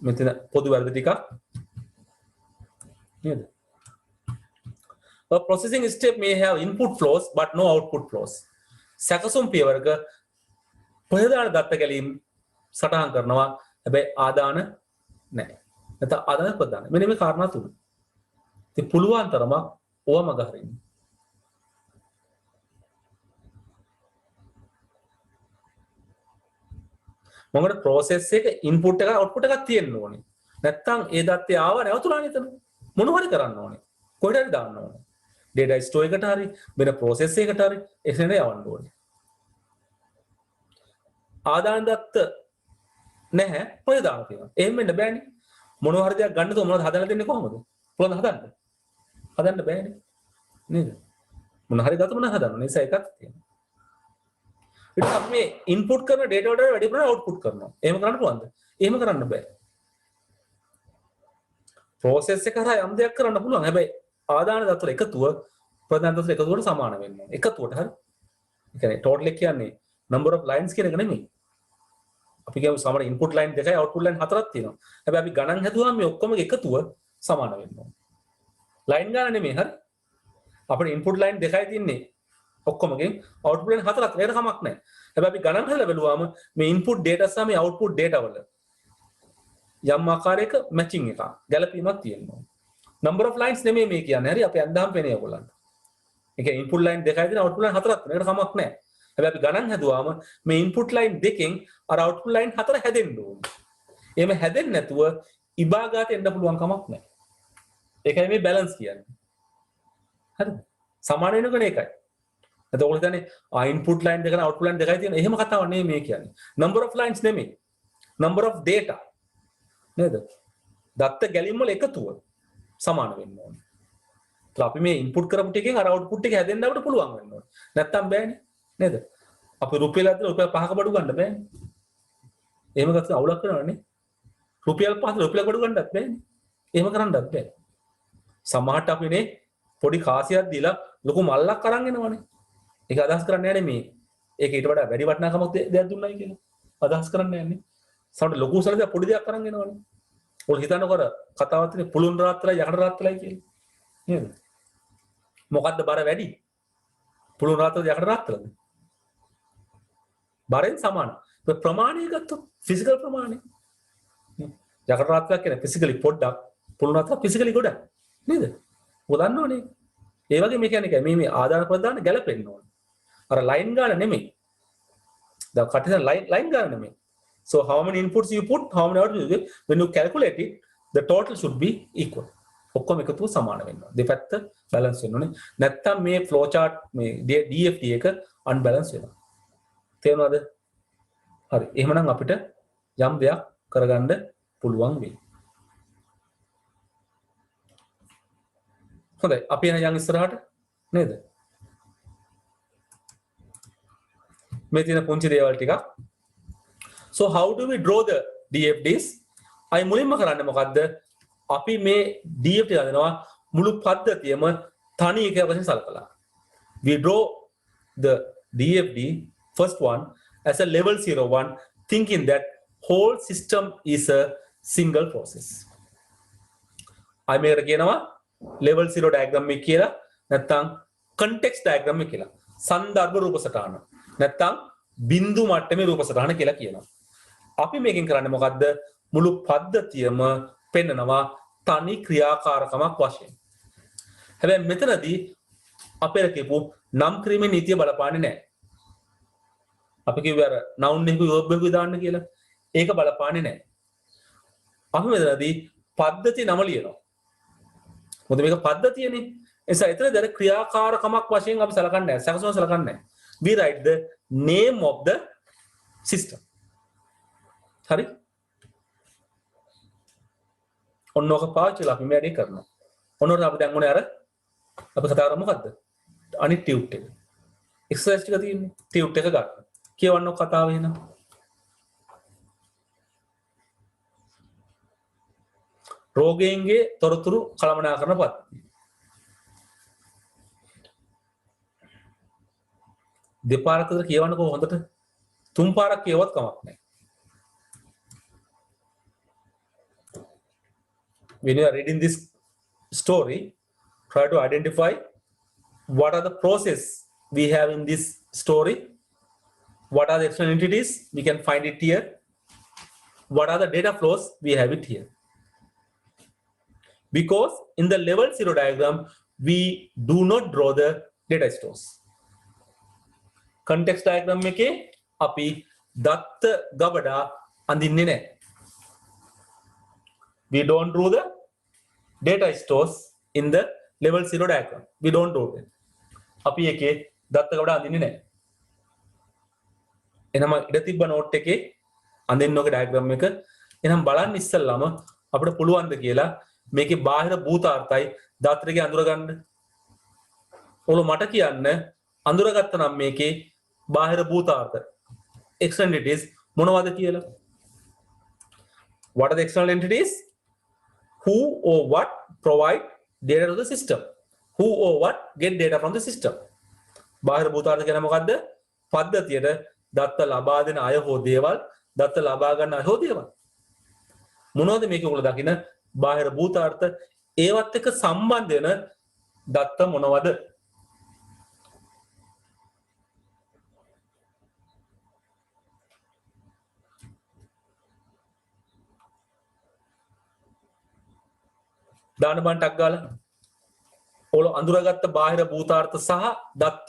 මෙතන පොදු වැරදි ටිකක් නේද? A processing step may have input flows but no output flows. සැකසුම් පියවරක ප්‍රධාන දත්ත ගැලීම් සටහන් කරනවා හැබැයි ආදාන නැහැ. නැත්නම් ආදාන ප්‍රදාන. මෙන්න මේ කාරණා තුන. ඉතින් පුළුවන් තරමක් ඕවා මග හරින්න. මොකද process එක input එක output එකක් තියෙන්න ඕනේ. නැත්නම් ඒ දත්තේ ආව නැවතුණානේ එතන. මොන හරි කරන්න ඕනේ. කොහෙට හරි දාන්න ඕනේ. data store එකට හරි වෙන process එකකට හරි එතන යවන්න ඕනේ. ආදාන දත්ත නැහැ කොහෙද දාන්න තියෙනවා. එහෙම වෙන්න බෑනේ. මොන හරි දෙයක් ගන්න තෝ මොනවද හදන්න දෙන්නේ කොහොමද? පුළුවන් හදන්න. හදන්න බෑනේ. නේද? මොන හරි ගත මොන හදන්න. නිසා එකක් තියෙනවා. ඊට අපි මේ ඉන්පුට් කරන data වලට වැඩි ප්‍රමාණයක් අවුට්පුට් කරනවා. එහෙම කරන්න පුළුවන්ද? එහෙම කරන්න බෑ. process එක හරහා යම් දෙයක් කරන්න පුළුවන්. හැබැයි ආදාන දත්තවල එකතුව ප්‍රධාන දත්තවල එකතුවට සමාන වෙන්න ඕනේ. එකතුවට හරි. ඒ කියන්නේ total එක කියන්නේ number of lines කියන එක නෙමෙයි. අපි කියමු සමහර input line දෙකයි output line හතරක් තියෙනවා. හැබැයි අපි ගණන් හැදුවාම මේ ඔක්කොම එකතුව සමාන වෙන්න ඕනේ. line ගණන නෙමෙයි හරි. අපේ input line දෙකයි තියන්නේ. ඔක්කොමගෙන් output line හතරක් නේද කමක් නැහැ. හැබැයි අපි ගණන් හදලා බලුවාම මේ input data සහ මේ output data වල යම් ආකාරයක matching එකක් ගැළපීමක් තියෙනවා. number of lines නෙමෙයි මේ කියන්නේ. හරි අපි අන්දාම් පේන්නේ ඔයගොල්ලන්ට. ඒ කියන්නේ input line දෙකයි තියෙන output line හතරක් නේද කමක් නැහැ. හැබැයි අපි ගණන් හැදුවාම මේ input line දෙකෙන් අර output line හතර හැදෙන්න ඕනේ. එහෙම හැදෙන්නේ නැතුව ඉබාගාට එන්න පුළුවන් කමක් නැහැ. ඒකයි මේ balance කියන්නේ. හරිද? සමාන වෙනකනේ ඒකයි. එතකොට ඔයගොල්ලෝ හිතන්නේ input line දෙක නේ output line දෙකයි තියෙන. එහෙම කතාවක් නෙමෙයි මේ කියන්නේ. number of lines නෙමෙයි. number of data. නේද? දත්ත ගැලීම් වල එකතුව සමාන වෙන්න ඕනේ. ඒත් අපි මේ input කරපු ටිකෙන් අර output එක හැදෙන්න අපිට පුළුවන් වෙන්න ඕනේ. නැත්තම් බෑනේ. නේද? අපි රුපියල් අතර රුපියල් 5ක බඩු ගන්න බෑනේ. එහෙම ගත්තොත් අවුලක් වෙනවනේ. රුපියල් 5 රුපියල් බඩු ගන්නත් බෑනේ. එහෙම කරන්නත් බෑ. සමහරට අපිනේ පොඩි කාසියක් දීලා ලොකු මල්ලක් අරන් එනවනේ. ඒක අදහස් කරන්නේ නැහැ මේ. ඒක ඊට වඩා වැඩි වටිනාකමක් දෙයක් දුන්නයි කියලා. අදහස් කරන්නේ නැහැ නේ. සමහරට ලොකු සල්ලි පොඩි දෙයක් අරන් එනවනේ. ඔය හිතන්නකො කතාවක් තියෙන පුළුන් රාත්‍රලයි යකඩ රාත්‍රලයි කියලා. නේද? මොකද්ද බර වැඩි? පුළුන් රාත්‍රලද යකඩ රාත්‍රලද? බරෙන් සමාන. ඒ ප්‍රමාණය ගත්තොත් ෆිසිකල් ප්‍රමාණය. යකඩ රාත්‍රලක් කියන්නේ ෆිසිකලි පොඩ්ඩක්, පුළුන් රාත්‍රලක් ෆිසිකලි ගොඩක්. නේද? ඔය දන්නවනේ. ඒ වගේ මේ කියන්නේ මේ ආදාන ප්‍රදාන ගැලපෙන්න ඕන. අර ලයින් ගාන නෙමෙයි. දැන් කටින් ලයින් ගාන නෙමෙයි. So how many inputs you put, how many outputs you get, when you calculate it, the total should be equal. ඔක්කොම එකතුව සමාන වෙන්න ඕනේ. දෙපැත්ත බැලන්ස් වෙන්න ඕනේ. නැත්තම් මේ flow chart මේ DFT එක unbalance වෙනවා. තේරුණාද? හරි. එහෙමනම් අපිට යම් දෙයක් කරගන්න පුළුවන් වෙයි. හොඳයි. අපි යන ඉස්සරහට නේද? මේ තියෙන පුංචි දේවල් ටිකක්. So how do we draw the DFDs? අයි මුලින්ම කරන්නේ මොකද්ද? අපි මේ DFD හදනවා මුළු පද්ධතියම තනි එකක් වශයෙන් සලකලා. We draw the DFD first one as a level 01 thinking that whole system is a single process. අයි මේකට කියනවා level 0 diagram එක කියලා නැත්නම් context diagram එක කියලා. සන්දර්භ රූප සටහන. නැත්නම් බිඳු මට්ටමේ රූප සටහන කියලා කියනවා. අපි මේකෙන් කරන්නේ මොකද්ද? මුළු පද්ධතියම පෙන්නනවා තනි ක්‍රියාකාරකමක් වශයෙන්. හැබැයි මෙතනදී අපේ කියපු නම් ක්‍රීමේ නීතිය බලපාන්නේ නැහැ. අපි කිව්වේ අර noun එකක verb එකක දාන්න කියලා. ඒක බලපාන්නේ නැහැ. අපි මෙතනදී පද්ධතිය නම ලියනවා. මොකද මේක පද්ධතියනේ. ඒ නිසා එතනදී අර ක්‍රියාකාරකමක් වශයෙන් අපි සලකන්නේ නැහැ. සකසුම සලකන්නේ නැහැ. We write the name of the system. හරි? ඔන්නෝක පාවිච්චිලා අපි මේ වැඩේ කරනවා. ඔන්නෝට අපි දැන් මොනේ අර අපි කතා කරමු මොකද්ද? අනිත් ටියුට් එක. එක්සර්සයිස් ටික තියෙන්නේ. ටියුට් එක ගන්න. කියවන්නකො කතාව එහෙනම්. රෝගීන්ගේ තොරතුරු කළමනාකරන පද්ධතිය. දෙපාරක් විතර කියවන්නකො හොඳට. තුන් පාරක් කියවත් කමක් නැහැ. When you are reading this story, try to identify what are the process we have in this story, what are the external entities, we can find it here, what are the data flows, we have it here. Because in the level 0 diagram, we do not draw the data stores. Context diagram එකේ අපි දත්ත ගබඩා අඳින්නේ නැහැ. We don't draw the data stores in the level 0 diagram. We don't draw them. අපි එකේ දත්ත ගබඩා අඳින්නේ නැහැ. එහෙනම් ඉඩ තිබ්බ නෝට් එකේ අඳින්න ඕක ඩයග්‍රෑම් එක. එහෙනම් බලන්න ඉස්සෙල්ලාම අපිට පුළුවන් ද කියලා මේකේ බාහිර භූතාර්ථයි දත්තරගේ අඳුර ගන්න. ඔයාලා මට කියන්න අඳුරගත්ත නම් මේකේ බාහිර භූතාර්ථ external entities මොනවද කියලා. What are the external entities? Who or what provide data to the system? Who or what get data from the system? බාහිර භූතාර්ථ කියන මොකද්ද? පද්ධතියට දත්ත ලබා දෙන අය හෝ දේවල්, දත්ත ලබා ගන්න අය හෝ දේවල්. මොනවද මේක ඔයගොල්ලෝ දකින බාහිර භූතාර්ථ? ඒවත් එක්ක සම්බන්ධ වෙන දත්ත මොනවද? දාන බණ්ඩක් ගාලා ඔල අඳුරගත්ත බාහිර භූතාර්ථ සහ දත්ත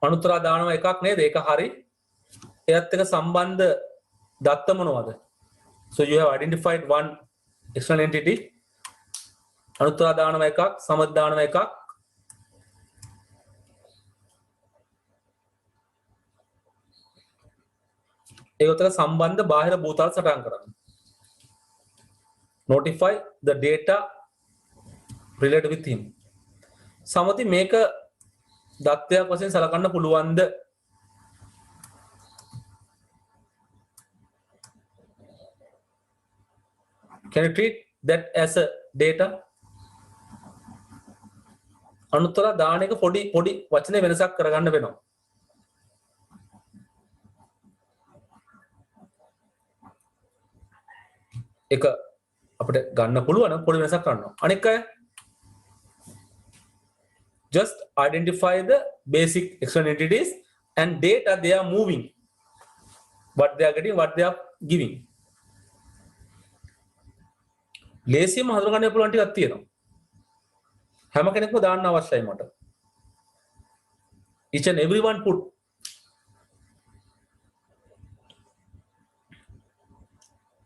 අනුතරා දානවා එකක් නේද? ඒක හරි. එයත් එක්ක සම්බන්ධ දත්ත මොනවද? So you have identified one external entity. අනුතරා දානවා එකක්, සමත් දානවා එකක්. ඒක උතර සම්බන්ධ බාහිර භූතාල සටහන් කරන්න. notify the data related with him. සමති මේක දත්තයක් වශයෙන් සලකන්න පුළුවන්ද? Can you treat that as a data? අනුත්තර දාන එක පොඩි වචනේ වෙනසක් කරගන්න වෙනවා. එක අපිට ගන්න පුළුවන් පොඩි වෙනසක් කරනවා. අනික අය just identify the basic external entities and data they are moving, what they are getting, what they are giving. ලේසියම හඳුනගන්න පුළුවන් ටිකක් තියෙනවා. හැම කෙනෙක්ම දාන්න අවශ්‍යයි මට. each and everyone put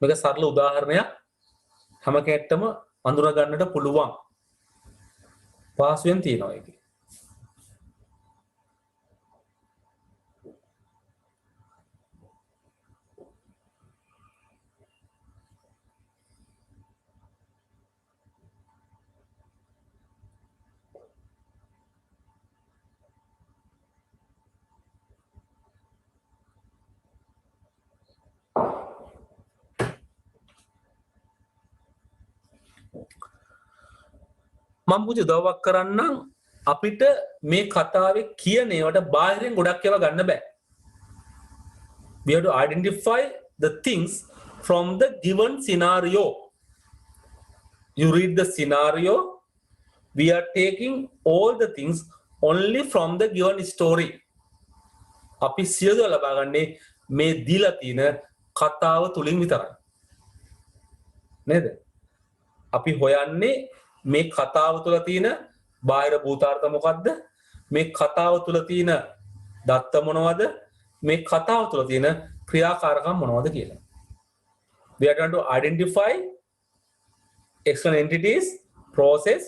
මේක සරල උදාහරණයක් හැම කෙනෙක්ටම අඳුර ගන්නට පුළුවන්. පාසුවෙන් තියෙනවා ඒක. මම පුංචි උදව්වක් කරන්නම් අපිට මේ කතාවේ කියන ඒවාට බාහිරින් ගොඩක් ඒවා ගන්න බෑ. We have to identify the things from the given scenario. You read the scenario. We are taking all the things only from the given story. අපි සියලු ලබා ගන්නේ මේ දීලා තියෙන කතාව තුලින් විතරයි. නේද? අපි හොයන්නේ මේ කතාව තුළ තියෙන බාහිර භූතාර්ථ මොකක්ද? මේ කතාව තුළ තියෙන දත්ත මොනවද? මේ කතාව තුළ තියෙන ක්‍රියාකාරකම් මොනවද කියලා. We are trying to identify external entities, process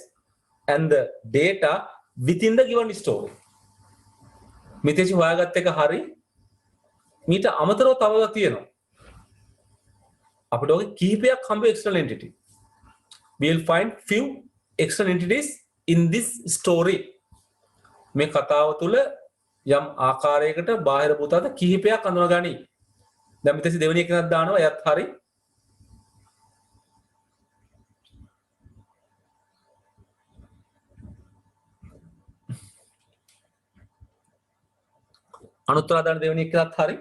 and the data within the given story. මිතේජි හොයාගත්ත එක හරි. මීට අමතරව තව තියෙනවා. අපිට ඔගේ කීපයක් හම්බ external entity. We will find few external entities in this story. මේ කතාව තුළ යම් ආකාරයකට බාහිර භූතාර්ථ කිහිපයක් අඳුනගනි. දැන් මෙතෙසි දෙවෙනි එකක් දානවා එයත් හරි. අනුත්තර දාන දෙවෙනි එකත් හරි.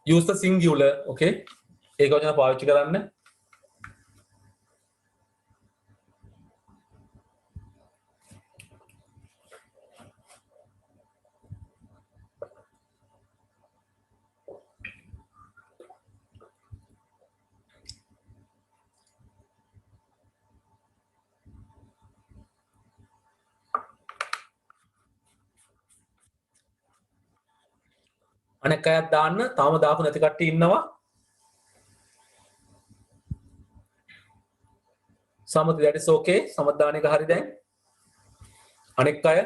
Use the singular, okay? ඒක වචන පාවිච්චි කරන්න. අනෙක් අයත් දාන්න තාම දාපු නැති කට්ටිය ඉන්නවා. සමත that is okay. සමත දාන එක හරි දැන්. අනෙක් අය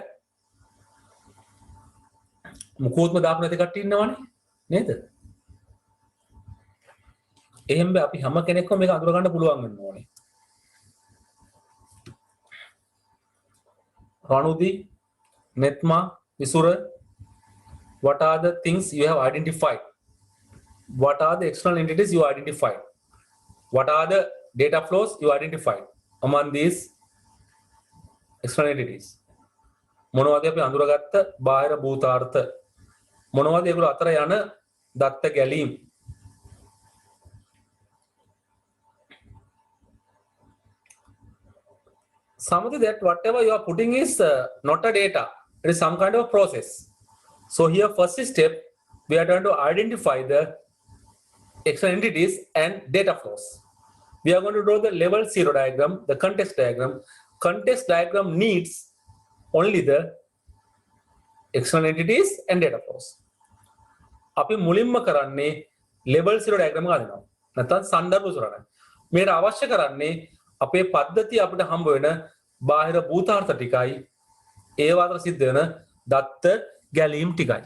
මුකුත්ම දාපු නැති කට්ටිය ඉන්නවනේ නේද? එහෙනම් අපි හැම කෙනෙක්ම මේක අඳුර ගන්න පුළුවන් වෙන්න ඕනේ. රණුදි, මෙත්මා, විසුර, what are the things you have identified? What are the external entities you identified? What are the data flows you identified among these external entities? මොනවද අපි අඳුරගත්ත බාහිර භූතාර්ථ? මොනවද ඒගොල්ලෝ අතර යන දත්ත ගැලීම්? Something that whatever you are putting is not a data. It is some kind of process. So here first step, we are trying to identify the external entities and data flows. We are going to draw the level 0 diagram, the context diagram. Context diagram needs only the external entities and data flows. අපි මුලින්ම කරන්නේ level 0 diagram එක අදිනවා. නැත්නම් සන්දර්භ සුරණ. මේකට අවශ්‍ය කරන්නේ අපේ පද්ධතිය අපිට හම්බ වෙන බාහිර භූතාර්ථ ටිකයි ඒ වතර සිද්ධ වෙන දත්ත ගැලීම් ටිකයි.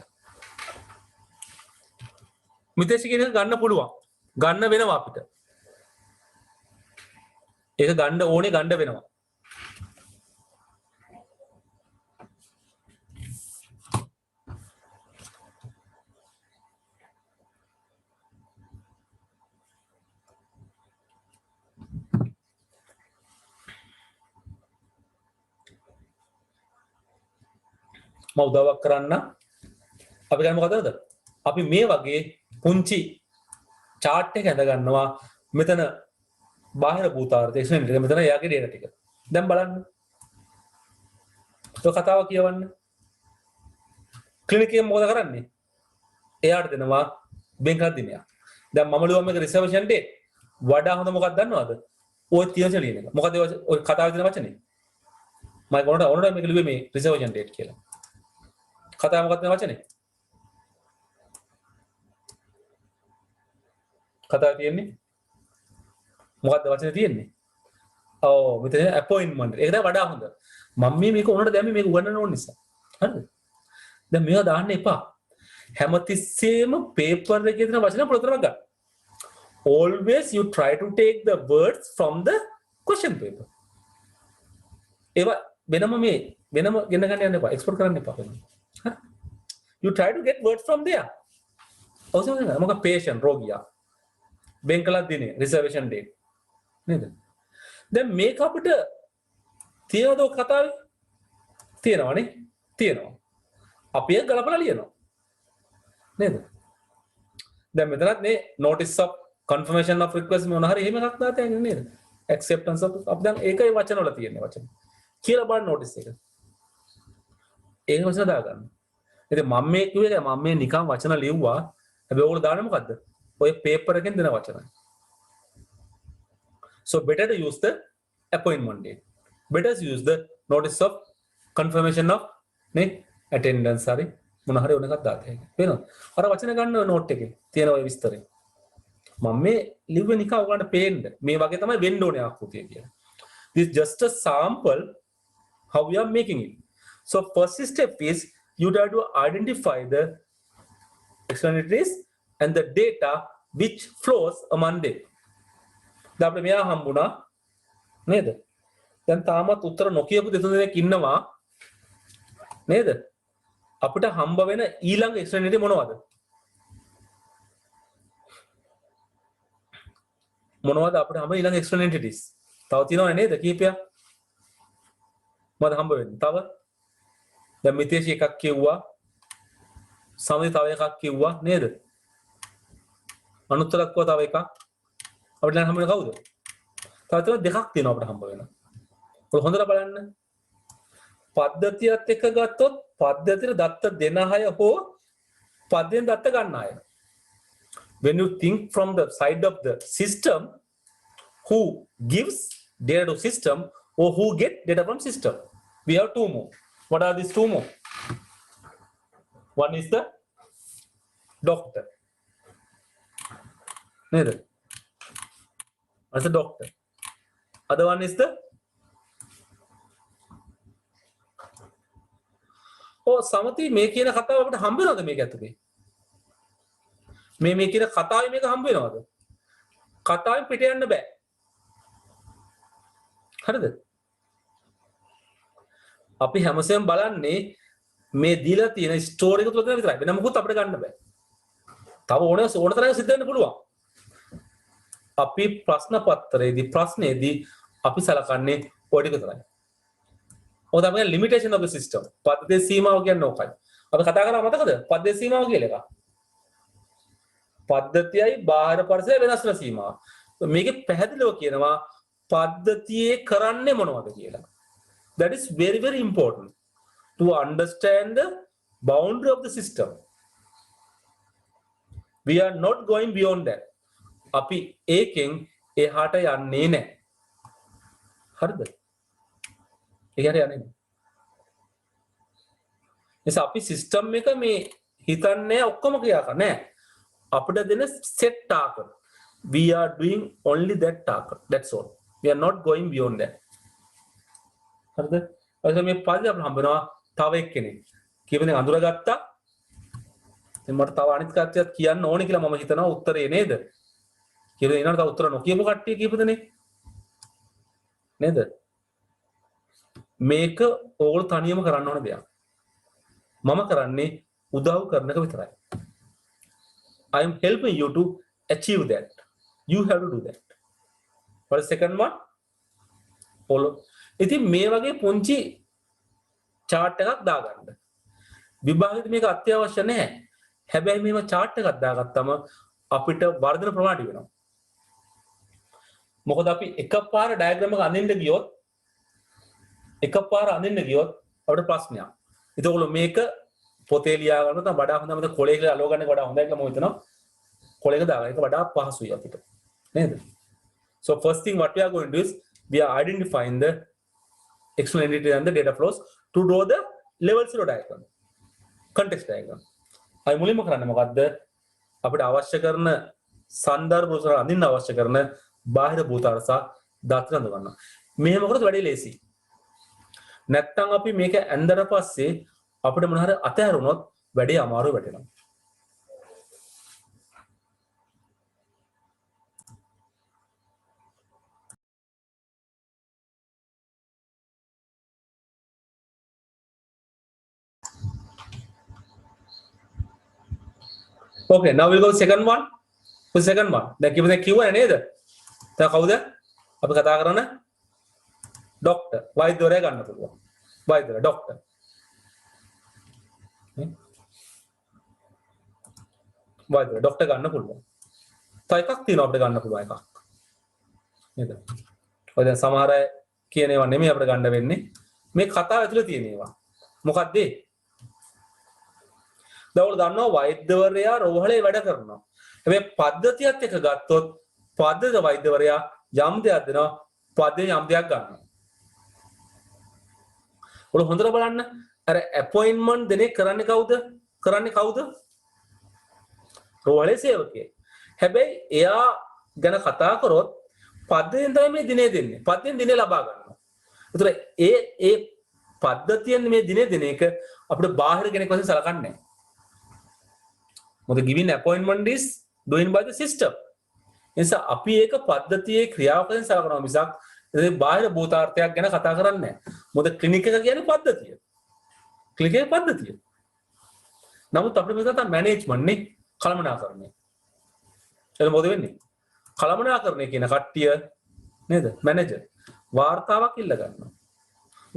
මිතේෂි කියන එක ගන්න පුළුවන්. ගන්න වෙනවා අපිට. ඒක ගන්න ඕනේ ගන්න වෙනවා. මම උදව්වක් කරන්න අපි ගන්න මොකදද? අපි මේ වගේ පුංචි chart එක ඇඳ ගන්නවා. මෙතන බාහිර භූතාර්ථය එක්ස්ප්ලේන් එක මෙතන එයාගේ data ටික. දැන් බලන්න. ඔය කතාව කියවන්න. ක්ලිනික් එකේ මොකද කරන්නේ? එයාට දෙනවා බෙන්කක් දිනයක්. දැන් මම ලියුවා මේක රිසර්වේෂන් ඩේට්. වඩා හොඳ මොකක්ද දන්නවද? ඔය තියන ලියන එක. මොකද ඔය කතාවේ තියෙන වචනේ? මම ඔන්නට මේක ලිව්වේ මේ රිසර්වේෂන් ඩේට් කියලා. කතාව මොකක්ද මේ වචනේ? කතාව තියෙන්නේ මොකක්ද වචනේ තියෙන්නේ? ඔව් මෙතන අපොයින්ට්මන්ට්. ඒක තමයි වඩා හොඳ. මම මේක උනට දැම්මේ මේක උගන්නන්න ඕන නිසා. හරිද? දැන් මේවා දාන්න එපා. හැමතිස්සෙම පේපර් එකේ තියෙන වචන පොළතරම ගන්න. Always you try to take the words from the question paper. ඒවා වෙනම ගෙන ගන්න යන්න එපා. එක්ස්පෝර්ට් කරන්න එපා. හරි? You try to get words from there. ඔසම මොකක් patient රෝගියා. බෙන්කලක් දිනේ reservation date. නේද? දැන් මේක අපිට තියනද කතාවේ? තියෙනවනේ. තියෙනවා. අපි ඒක ගලපලා ලියනවා. නේද? දැන් මෙතනත් මේ notice of confirmation of request මොන හරි එහෙම එකක් දාත යන්නේ නේද? acceptance of අපි දැන් ඒකයි වචන වල තියෙන වචන. කියලා බලන්න notice එක. ඒක වචන දාගන්න. ඉතින් මම මේ කිව්වේ මම මේ නිකන් වචන ලිව්වා. හැබැයි ඕගොල්ලෝ දාන්නේ මොකද්ද? ඔය paper එකෙන් දෙන වචන. So better to use the appointment date. Better to use the notice of confirmation of attendance හරි මොන හරි ඕන එකක් දාත හැකියි. වෙනවද? අර වචන ගන්න note එකේ තියෙන ඔය විස්තරේ. මම මේ ලිව්වේ නිකන් ඔයගලන්ට පේන්න. මේ වගේ තමයි වෙන්න ඕනේ ආකෘතිය කියලා. This is just a sample how we are making it. So first step is you have to identify the externalities and the data which flows among them. දැන් අපිට මෙයා හම්බුණා නේද? දැන් තාමත් උත්තර නොකියපු දෙතුන් දෙනෙක් ඉන්නවා නේද? අපිට හම්බ වෙන ඊළඟ externality මොනවද? මොනවද අපිට හම්බ ඊළඟ externalities? තව තියෙනවනේ නේද කීපයක්? මොකද හම්බ වෙන්නේ? තව දැන් මිතේෂි එකක් කිව්වා. සමදි තව එකක් කිව්වා නේද? අනුත්තරක් කව තව එකක්. අපිට දැන් හම්බ වෙන කවුද? තව දෙකක් තියෙනවා අපිට හම්බ වෙන. ඔය හොඳට බලන්න. පද්ධතියත් එක්ක ගත්තොත් පද්ධතියට දත්ත දෙන අය හෝ පද්ධතියෙන් දත්ත ගන්න අය. When you think from the side of the system, who gives data to system or who get data from system? We have two more. What are these two more? One is the doctor. Neither. As a doctor. Other one is the සමති මේ කියන කතාව අපිට හම්බ වෙනවද මේක ඇතුලේ? මේ කියන කතාවේ මේක හම්බ වෙනවද? කතාවෙන් පිට යන්න බෑ. හරිද? අපි හැමසෙම බලන්නේ මේ දීලා තියෙන ස්ටෝරි එක තුල තියෙන විතරයි. වෙන මොකුත් අපිට ගන්න බෑ. තව ඕන තරම් සිද්ධ වෙන්න පුළුවන්. අපි ප්‍රශ්න පත්‍රයේදී ප්‍රශ්නේදී අපි සලකන්නේ ඔය ටික විතරයි. මොකද අපේ limitation of the system. පද්ධතියේ සීමාව කියන්නේ ඕකයි. අපි කතා කරා මතකද? පද්ධතියේ සීමාව කියලා එකක්. පද්ධතියයි බාහිර පරිසරය වෙනස් වෙන සීමාව. මේකේ පැහැදිලිව කියනවා පද්ධතියේ කරන්නේ මොනවද කියලා. That is very very important to understand the boundary of the system. We are not going beyond that. අපි ඒකෙන් එහාට යන්නේ නැහැ. හරිද? ඒකට යන්නේ නැහැ. එස අපි සිස්ටම් එක මේ හිතන්නේ ඔක්කොම ක්‍රියා කරන්නේ නැහැ. අපිට දෙන set target. We are doing only that target. That's all. We are not going beyond that. හරිද? ඒ මේ පස්සේ අපිට හම්බ වෙනවා තව එක්කෙනෙක්. කීප දෙනෙක් අඳුරගත්තා. මට තව අනිත් කට්ටියත් කියන්න ඕනේ කියලා මම හිතනවා උත්තරේ නේද? කියලා ඊනකට තව උත්තර නොකියපු කට්ටිය කීප දෙනෙක් නේද? මේක ඕගොල්ලෝ තනියම කරන්න ඕන දෙයක්. මම කරන්නේ උදව් කරන එක විතරයි. I am helping you to achieve that. You have to do that. For the second one, follow. ඉතින් මේ වගේ පුංචි chart එකක් දාගන්න. විභාගෙදි මේක අත්‍යවශ්‍ය නැහැ. හැබැයි මේව chart එකක් දාගත්තම අපිට වර්ධන ප්‍රමාණය වෙනවා. මොකද අපි එකපාර diagram එක අඳින්න ගියොත් අපිට ප්‍රශ්නයක්. ඒක ඔයගොල්ලෝ මේක පොතේ ලියා ගන්න තමයි වඩා හොඳ මත කොලේ කියලා අලෝ ගන්න එක වඩා හොඳයි කියලා මම හිතනවා. කොලේක දාගන්න එක වඩා පහසුයි අපිට. නේද? So first thing what we are going to do is we are identifying the external entity and the data flows to draw the level 0 diagram. Context diagram. අය මුලින්ම කරන්නේ මොකද්ද? අපිට අවශ්‍ය කරන සන්දර්භ උසර අඳින්න අවශ්‍ය කරන බාහිර භූතාර සහ දත් රඳ ගන්නවා. මෙහෙම කරොත් වැඩි ලේසි. නැත්තම් අපි මේක ඇඳලා පස්සේ අපිට මොන හරි අතහැරුණොත් වැඩි අමාරු වෙටෙනවා. Okay, now we'll go second one. The second one. දැන් කිව්ව දැන් කිව්වනේ නේද? දැන් කවුද? අපි කතා කරන ડોක්ටර්. වෛද්‍යවරයා ගන්න පුළුවන්. වෛද්‍යවරයා ડોක්ටර්. වෛද්‍යවරයා ડોක්ටර් ගන්න පුළුවන්. තව එකක් තියෙනවා අපිට ගන්න පුළුවන් එකක්. නේද? ඔය දැන් සමහර අය කියන ඒවා නෙමෙයි අපිට ගන්න වෙන්නේ. මේ කතාව ඇතුලේ තියෙන ඒවා. මොකක්ද ඒ? දවල් දන්නවා වෛද්‍යවරයා රෝහලේ වැඩ කරනවා. හැබැයි පද්ධතියත් එක ගත්තොත් පද්ධතිය වෛද්‍යවරයා යම් දෙයක් දෙනවා පද්ධතිය යම් දෙයක් ගන්නවා. ඔය හොඳට බලන්න අර අපොයින්ට්මන්ට් දෙන්නේ කරන්නේ කවුද? රෝහලේ සේවකයෙක්. හැබැයි එයා ගැන කතා කරොත් පද්ධතියෙන් තමයි මේ දිනේ දෙන්නේ. පද්ධතියෙන් දිනේ ලබා ගන්නවා. ඒතර ඒ පද්ධතියෙන් මේ දිනේ දෙන එක අපිට බාහිර කෙනෙක් වශයෙන් සලකන්නේ නැහැ. මොකද giving appointment is doing by the system. එනිසා අපි ඒක පද්ධතියේ ක්‍රියාවකෙන් සලකනවා මිසක් ඒ බාහිර භූතාර්ථයක් ගැන කතා කරන්නේ නැහැ. මොකද ක්ලිනික් එක කියන්නේ පද්ධතිය. ක්ලිනික් එකේ පද්ධතිය. නමුත් අපිට මේක තමයි මැනේජ්මන්ට් නේ කළමනාකරණය. ඒක මොකද වෙන්නේ? කළමනාකරණය කියන කට්ටිය නේද? මැනේජර් වාර්තාවක් ඉල්ල ගන්නවා.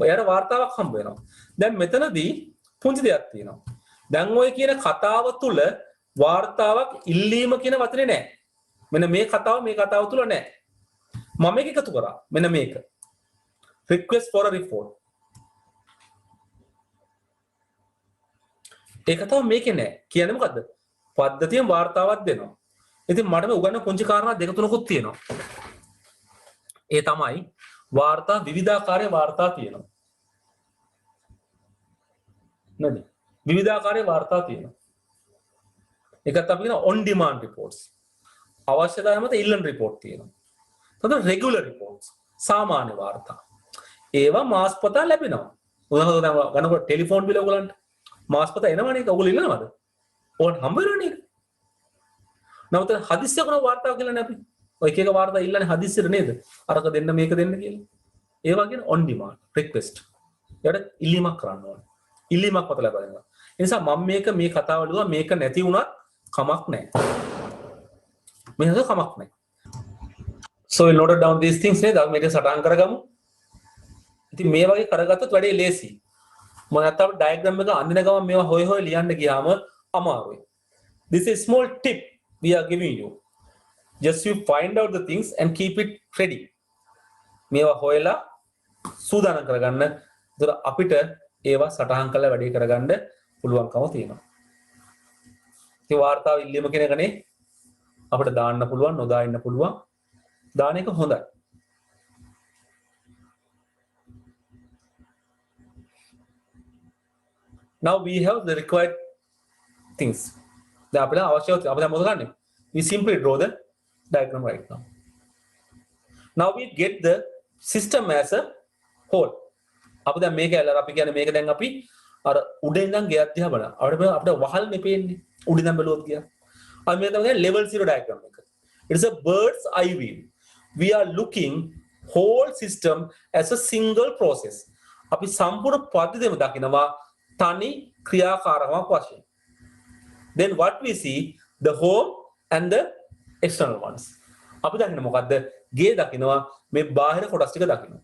ඔයාට වාර්තාවක් හම්බ වෙනවා. දැන් මෙතනදී පුංචි දෙයක් තියෙනවා. දැන් ඔය කියන කතාව තුල වාර්තාවක් ඉල්ලීම කියන වචනේ නැහැ. මෙන්න මේ කතාව තුල නැහැ. මම මේක එකතු කරා. මෙන්න මේක. request for a report. ඒ කතාව මේකේ නැහැ. කියන්නේ මොකද්ද? පද්ධතියෙන් වාර්තාවක් දෙනවා. ඉතින් මට මේ උගන්න පුංචි කාරණා දෙක තුනකුත් තියෙනවා. ඒ තමයි වාර්තා විවිධාකාරයේ වාර්තා තියෙනවා. නේද? විවිධාකාරයේ වාර්තා තියෙනවා. එකත් අපි කියන on demand reports. අවශ්‍යතාවය මත ඉල්ලන report තියෙනවා. තව regular reports. සාමාන්‍ය වාර්තා. ඒවා මාස්පතා ලැබෙනවා. උදාහරණයක් ගන්නකොට ටෙලිෆෝන් බිල ඔයගලන්ට මාස්පතා එනවනේ. ඔයගොල්ලෝ ඉල්ලනවද? ඕන් හම්බ වෙනවනේ. නමුත් හදිස්සිය කරන වාර්තාව කියලානේ අපි. ඔය එක එක වාර්තා ඉල්ලන්නේ හදිස්සියට නේද? අරක දෙන්න මේක දෙන්න කියලා. ඒ වගේ on demand request. ඒකට ඉල්ලීමක් කරන්න ඕනේ. ඉල්ලීමක් මත ලැබෙනවා. ඒ නිසා මම මේ කතාව ලියුවා මේක නැති වුණත් කමක් නැහැ. මේක කමක් නැහැ. So we'll note down these things නේද? මේක සටහන් කරගමු. ඉතින් මේ වගේ කරගත්තොත් වැඩේ ලේසි. මම නැත්තම් ඩයග්‍රෑම් එක අඳින ගමන් මේවා හොය ලියන්න ගියාම අමාරුයි. This is small tip we are giving you. Just you find out the things and keep it ready. මේවා හොයලා සූදානම් කරගන්න. ඒතර අපිට ඒවා සටහන් කරලා වැඩේ කරගන්න පුළුවන්කම තියෙනවා. ඉතින් වාර්තාව ඉල්ලීම කියන එකනේ අපිට දාන්න පුළුවන් නොදා ඉන්න පුළුවන්. දාන එක හොඳයි. Now we have the required things. දැන් අපිට අවශ්‍ය අපි දැන් මොකද කරන්නේ? We simply draw the diagram right now. Now we get the system as a whole. අපි දැන් මේක ඇල්ලලා අපි කියන්නේ මේක දැන් අපි අර උඩින් ඉඳන් ගෙයක් දිහා බලන. අපිට වහල්නේ පේන්නේ. උඩින් නම් බැලුවොත් ගියා. අර මේ තමයි level 0 diagram එක. It is a bird's eye view. We are looking whole system as a single process. අපි සම්පූර්ණ පද්ධතියම දකිනවා තනි ක්‍රියාකාරකමක් වශයෙන්. Then what we see the home and the external ones. අපි දකින්නේ මොකද්ද? ගේ දකිනවා මේ බාහිර කොටස් ටික දකිනවා.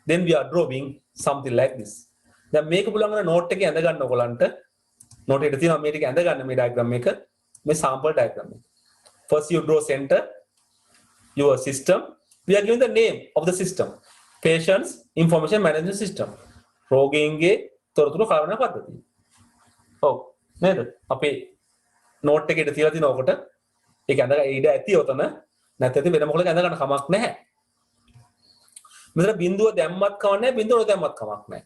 Then we are drawing something like this. දැන් මේක පුළුවන් කරන note එකේ ඇඳ ගන්න ඔයගලන්ට note එකට තියෙනවා මේ ටික ඇඳ ගන්න මේ diagram එක මේ sample diagram එක. First you draw center your system. We are giving the name of the system. Patients information management system. රෝගීන්ගේ තොරතුරු කළමනා පද්ධතිය. ඔව් නේද? අපේ note එකේ තියලා තියෙන ඔකට ඒක ඇඳ ඉඩ ඇති ඔතන නැත්නම් වෙන මොකලක ඇඳ ගන්න කමක් නැහැ. මෙතන බිඳුව දැම්මත් කමක් නැහැ බිඳුව නොදැම්මත් කමක් නැහැ.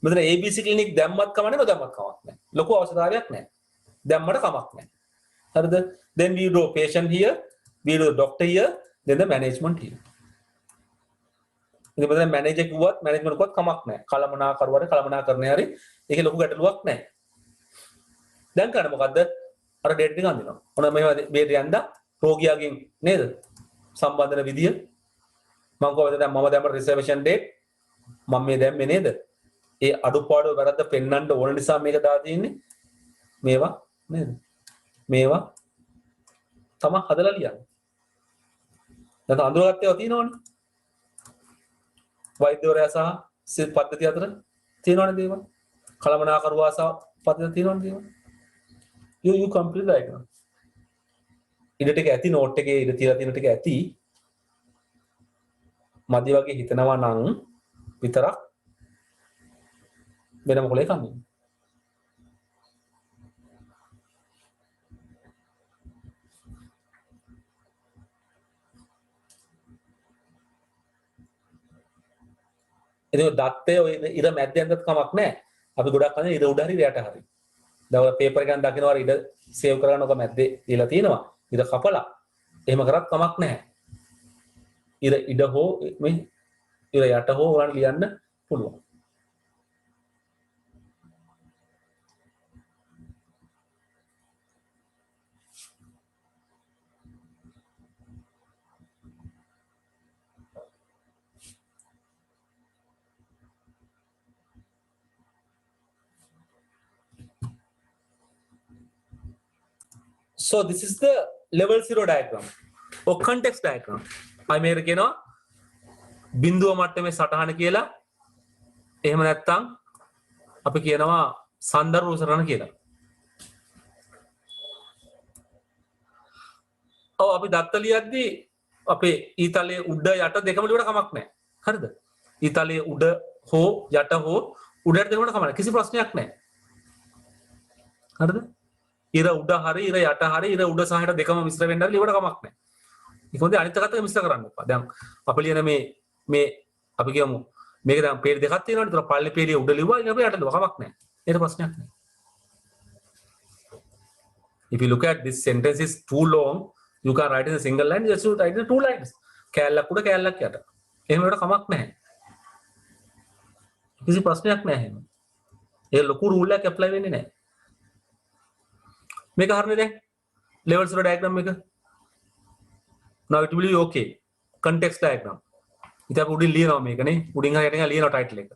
මෙතන ABC clinic දැම්මත් කමක් නැහැ නොදැම්මත් කමක් නැහැ. ලොකු අවශ්‍යතාවයක් නැහැ. දැම්මට කමක් නැහැ. හරිද? Then we do patient here, we do doctor here, then the management here. ඉතින් මෙතන manager කිව්වත් management කිව්වත් කමක් නැහැ. කළමනාකරුවාට කළමනාකරණේ හරි ඒකේ ලොකු ගැටලුවක් නැහැ. දැන් කරන්නේ මොකද්ද? අර ඩේට් එක අඳිනවා. ඔන්න මේවා මේ යන්දා රෝගියාගෙන් නේද? සම්බන්ධන විදිය මම කොහොමද දැන් මම දැම්ම රිසර්වේෂන් ඩේට් මම මේ දැම්මේ නේද? ඒ අඩුපාඩු වැරද්ද පෙන්වන්න ඕන නිසා මේක දාලා තියෙන්නේ. මේවා නේද? මේවා තමයි හදලා ලියන්නේ. දැන් අඳුරගත්තේ තියෙනවනේ. වෛද්‍යවරයා සහ පද්ධතිය අතර තියෙනවනේ දේවල්. කළමනාකරුවා සහ පද්ධතිය තියෙනවනේ දේවල්. you complete diagram. ඉඩ ටික ඇති නෝට් එකේ ඉඩ තියලා තියෙන ටික ඇති. මදි වගේ හිතනවා නම් විතරක් වෙන මොකලේ කන්නේ. ඉතින් දත්තේ ඔය ඉර මැද්දේ යන්නත් කමක් නැහැ. අපි ගොඩක් අනේ ඉර උඩ හරි යට හරි. දැන් පේපර් එකෙන් දකින්නවා ඉර සේව් කරගන්න ඔක මැද්දේ දීලා තියෙනවා. ඉර කපලා. එහෙම කරත් කමක් නැහැ. ඉර ඉඩ හෝ මේ ඉර යට හෝ ඔයාලට ලියන්න පුළුවන්. So this is the level 0 diagram or context diagram. I මේක කියනවා බිඳුව මට්ටමේ සටහන කියලා. එහෙම නැත්නම් අපි කියනවා සන්දර්භ සටහන කියලා. ඔව් අපි දත්ත ලියද්දී අපේ ඊතලයේ උඩ යට දෙකම ලියවට කමක් නැහැ. හරිද? ඊතලයේ උඩ හෝ යට හෝ උඩට දෙකම කමක් නැහැ. කිසි ප්‍රශ්නයක් නැහැ. හරිද? ඉර උඩ හරි ඉර යට හරි ඉර උඩ සහ යට දෙකම මිශ්‍ර වෙන්න හරි ලියවට කමක් නැහැ. ඒක හොඳයි අනිත් එකත් මිශ්‍ර කරන්න එපා. දැන් අපි ලියන මේ අපි කියමු මේක දැන් පේජ් දෙකක් තියෙනවනේ. ඒතර පල්ලි පේජේ උඩ ලිව්වා ඊට පස්සේ යට ලිව්වා කමක් නැහැ. ඒක ප්‍රශ්නයක් නැහැ. If you look at this sentence is too long, you can write in a single line, just write in two lines. කෑල්ලක් උඩ කෑල්ලක් යට. එහෙම වලට කමක් නැහැ. කිසි ප්‍රශ්නයක් නැහැ එහෙම. ඒ ලොකු රූල් එකක් ඇප්ලයි වෙන්නේ නැහැ. මේක හරිනේ දැන් level 0 diagram එක. Now it will be okay. Context diagram. ඉතින් අපි උඩින් ලියනවා මේකනේ. උඩින් හරියට ලියනවා title එක.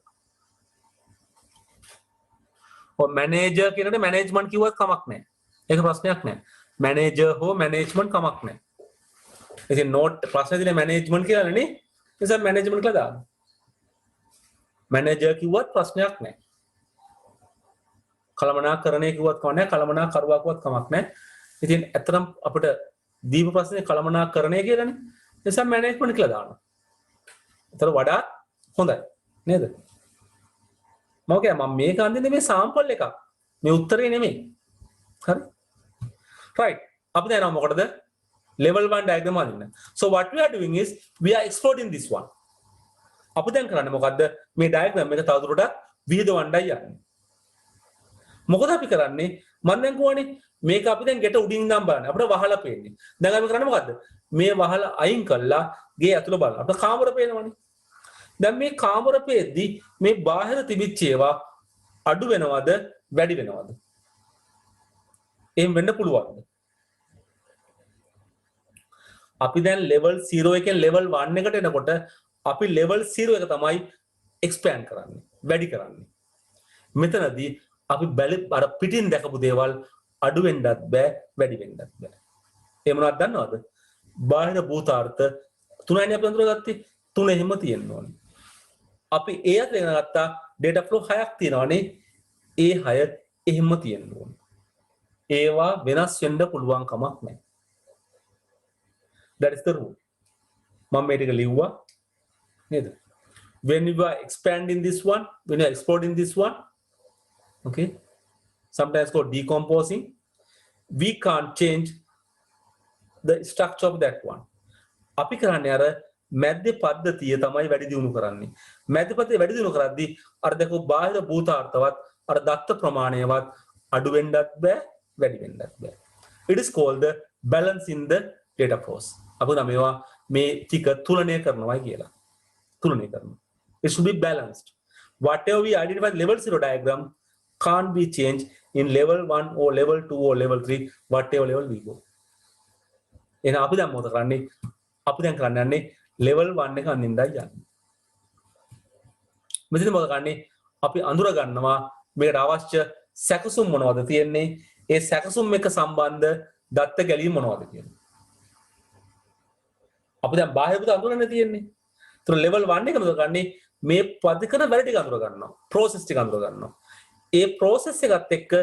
ඔය manager කියනකොට management කිව්වත් කමක් නැහැ. ඒක ප්‍රශ්නයක් නැහැ. manager හෝ management කමක් නැහැ. ඉතින් note ප්‍රශ්නේ දිනේ management කියලානේ නේ. ඒ නිසා management කියලා දාන්න. manager කිව්වත් ප්‍රශ්නයක් නැහැ. කළමනාකරණය කිව්වත් කමක් නැහැ. කළමනාකරුවා කිව්වත් කමක් නැහැ. ඉතින් ඇත්තටම අපිට දීප ප්‍රශ්නේ කළමනාකරණය කියලානේ. ඒ නිසා management කියලා දාන්න. ඒතර වඩා හොඳයි නේද? මම මේක අඳින්නේ මේ sample එකක්. මේ උත්තරේ නෙමෙයි. හරි? Right. අපි දැන් මොකටද? level 1 diagram අඳින්න. So what we are doing is we are exploiting this one. අපි දැන් කරන්නේ මොකද්ද? මේ diagram එක තවදුරටත් විහිදවන්නයි යන්නේ. මොකද අපි කරන්නේ? මම දැන් කියවනේ මේක අපි දැන් ගෙට උඩින් ඉඳන් බලන්න. අපිට වහලා පේන්නේ. දැන් අපි කරන්නේ මොකද්ද? මේ වහලා අයින් කළා ගේ ඇතුළ බලන්න. අපිට කාමර පේනවනේ. දැන් මේ කාමර පේද්දි මේ බාහිර තිබිච්ච ඒවා අඩු වෙනවද වැඩි වෙනවද? එහෙම වෙන්න පුළුවන්ද? අපි දැන් level 0 එකෙන් level 1 එකට එනකොට අපි level 0 එක තමයි expand කරන්නේ, වැඩි කරන්නේ. මෙතනදී අපි අර පිටින් දැකපු දේවල් අඩු වෙන්නත් බෑ, වැඩි වෙන්නත් බෑ. ඒ මොනවද දන්නවද? බාහිර භූතාර්ථ තුනයිනේ අපි අඳුරගත්තේ. තුන එහෙම තියෙන්න ඕනේ. අපි ඒ අතර ඉගෙන ගත්තා data flow 6ක් තියෙනවානේ. ඒ 6 එහෙම තියෙන්න ඕනේ. ඒවා වෙනස් වෙන්න පුළුවන් කමක් නැහැ. That is the rule. මම මේ ටික ලිව්වා නේද? When you are expanding this one, when you are exporting this one, okay, sometimes called decomposing, we can't change the structure of that one. අපි කරන්නේ අර මැද්දේ පද්ධතිය තමයි වැඩි දියුණු කරන්නේ. මැද්දේ පද්ධතිය වැඩි දියුණු කරද්දී අර දැකෝ බාහිර භූතාර්ථවත් අර දත්ත ප්‍රමාණයවත් අඩු වෙන්නත් බෑ, වැඩි වෙන්නත් බෑ. It is called the balance in the data flows. අපි මේවා මේ ටික තුලනය කරනවායි කියලා. තුලනය කරනවා. It should be balanced. Whatever we identify level 0 diagram can't be changed in level 1 or level 2 or level 3, whatever level we go. එහෙනම් අපි දැන් මොකද කරන්නේ? අපි දැන් කරන්න යන්නේ level 1 එක අඳින්නයි යන්නේ. මෙතන මොකද කරන්නේ? අපි අඳුර ගන්නවා මේකට අවශ්‍ය සැකසුම් මොනවද තියෙන්නේ? ඒ සැකසුම් එක සම්බන්ධ දත්ත ගැලීම් මොනවද කියන්නේ? අපි දැන් බාහිර පුත අඳුරන්නේ තියෙන්නේ. ඒතර level 1 එක මොකද කරන්නේ? මේ පදිකන වැඩ ටික අඳුර ගන්නවා. process ටික අඳුර ගන්නවා. ඒ process එකත් එක්ක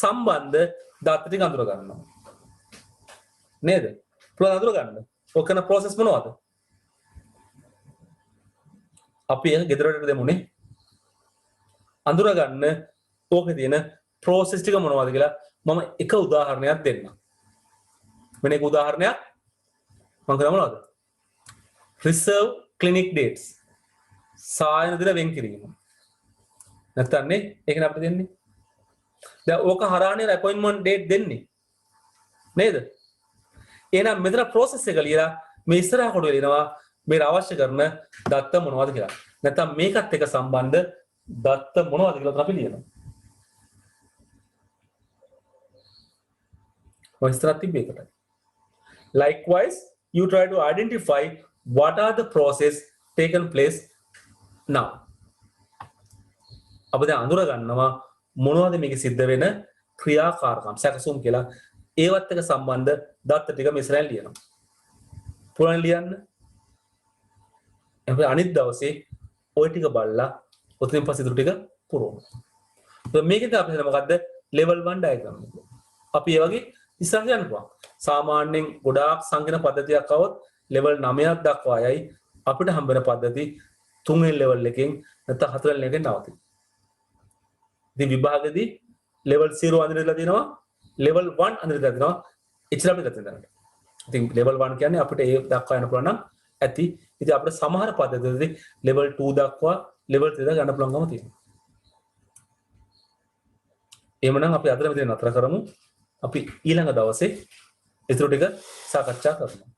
සම්බන්ධ දත්ත ටික අඳුර ගන්නවා. නේද? පුළුවන් අඳුර ගන්න. ඔය කරන process මොනවද? අපි ඒක ගෙදරට දෙමුනේ. අඳුර ගන්න ඕකේ තියෙන process ටික මොනවද කියලා මම එක උදාහරණයක් දෙන්නම්. මෙන්න එක උදාහරණයක් මම කරා මොනවද? Reserve clinic dates. සායන දින වෙන් කිරීම. නැත්නම් නේ ඒකනේ අපිට දෙන්නේ. දැන් ඕක හරහානේ appointment date දෙන්නේ. නේද? එහෙනම් මෙතන process එක ලියලා මේ ඉස්සරහ කොටුවේ ලියනවා මේ අවශ්‍ය කරන දත්ත මොනවද කියලා. නැත්නම් මේකත් එක්ක සම්බන්ධ දත්ත මොනවද කියලා අපි ලියනවා. ඔය ඉස්සරහ තිබ්බේකට. Likewise, you try to identify what are the process taken place now. අපි දැන් අඳුර ගන්නවා මොනවද මේක සිද්ධ වෙන ක්‍රියාකාරකම් සැකසුම් කියලා. ඒවත් එක්ක සම්බන්ධ දත්ත ටික මෙසරෙන් ලියනවා. පුරාණ ලියන්න. අපි අනිත් දවසේ ওই ටික බලලා ඔතනින් පස්සේ ඉතුරු ටික පුරවමු. මේකෙන් අපි හිතන මොකද්ද? level 1 diagram එක. අපි ඒ වගේ ඉස්සරහට යන්න පුළුවන්. සාමාන්‍යයෙන් ගොඩාක් සංකීර්ණ පද්ධතියක් આવොත් level 9ක් දක්වා යයි අපිට හම්බෙන පද්ධති 3 වෙනි level එකෙන් නැත්නම් 4 වෙනි එකෙන් නවතින. ඉතින් විභාගෙදී level 0 අඳිනලා තියෙනවා level 1 අඳිනලා තියෙනවා එච්චර අපිට ගන්න දැනට. ඉතින් level 1 කියන්නේ අපිට ඒ දක්වා යන්න පුළුවන් නම් ඇති. ඉතින් අපිට සමහර පද්ධතිවලදී level 2 දක්වා level 3 දක්වා යන්න පුළුවන්කම තියෙනවා. එහෙමනම් අපි අද මෙතන නතර කරමු. අපි ඊළඟ දවසේ ඊටු ටික සාකච්ඡා කරමු.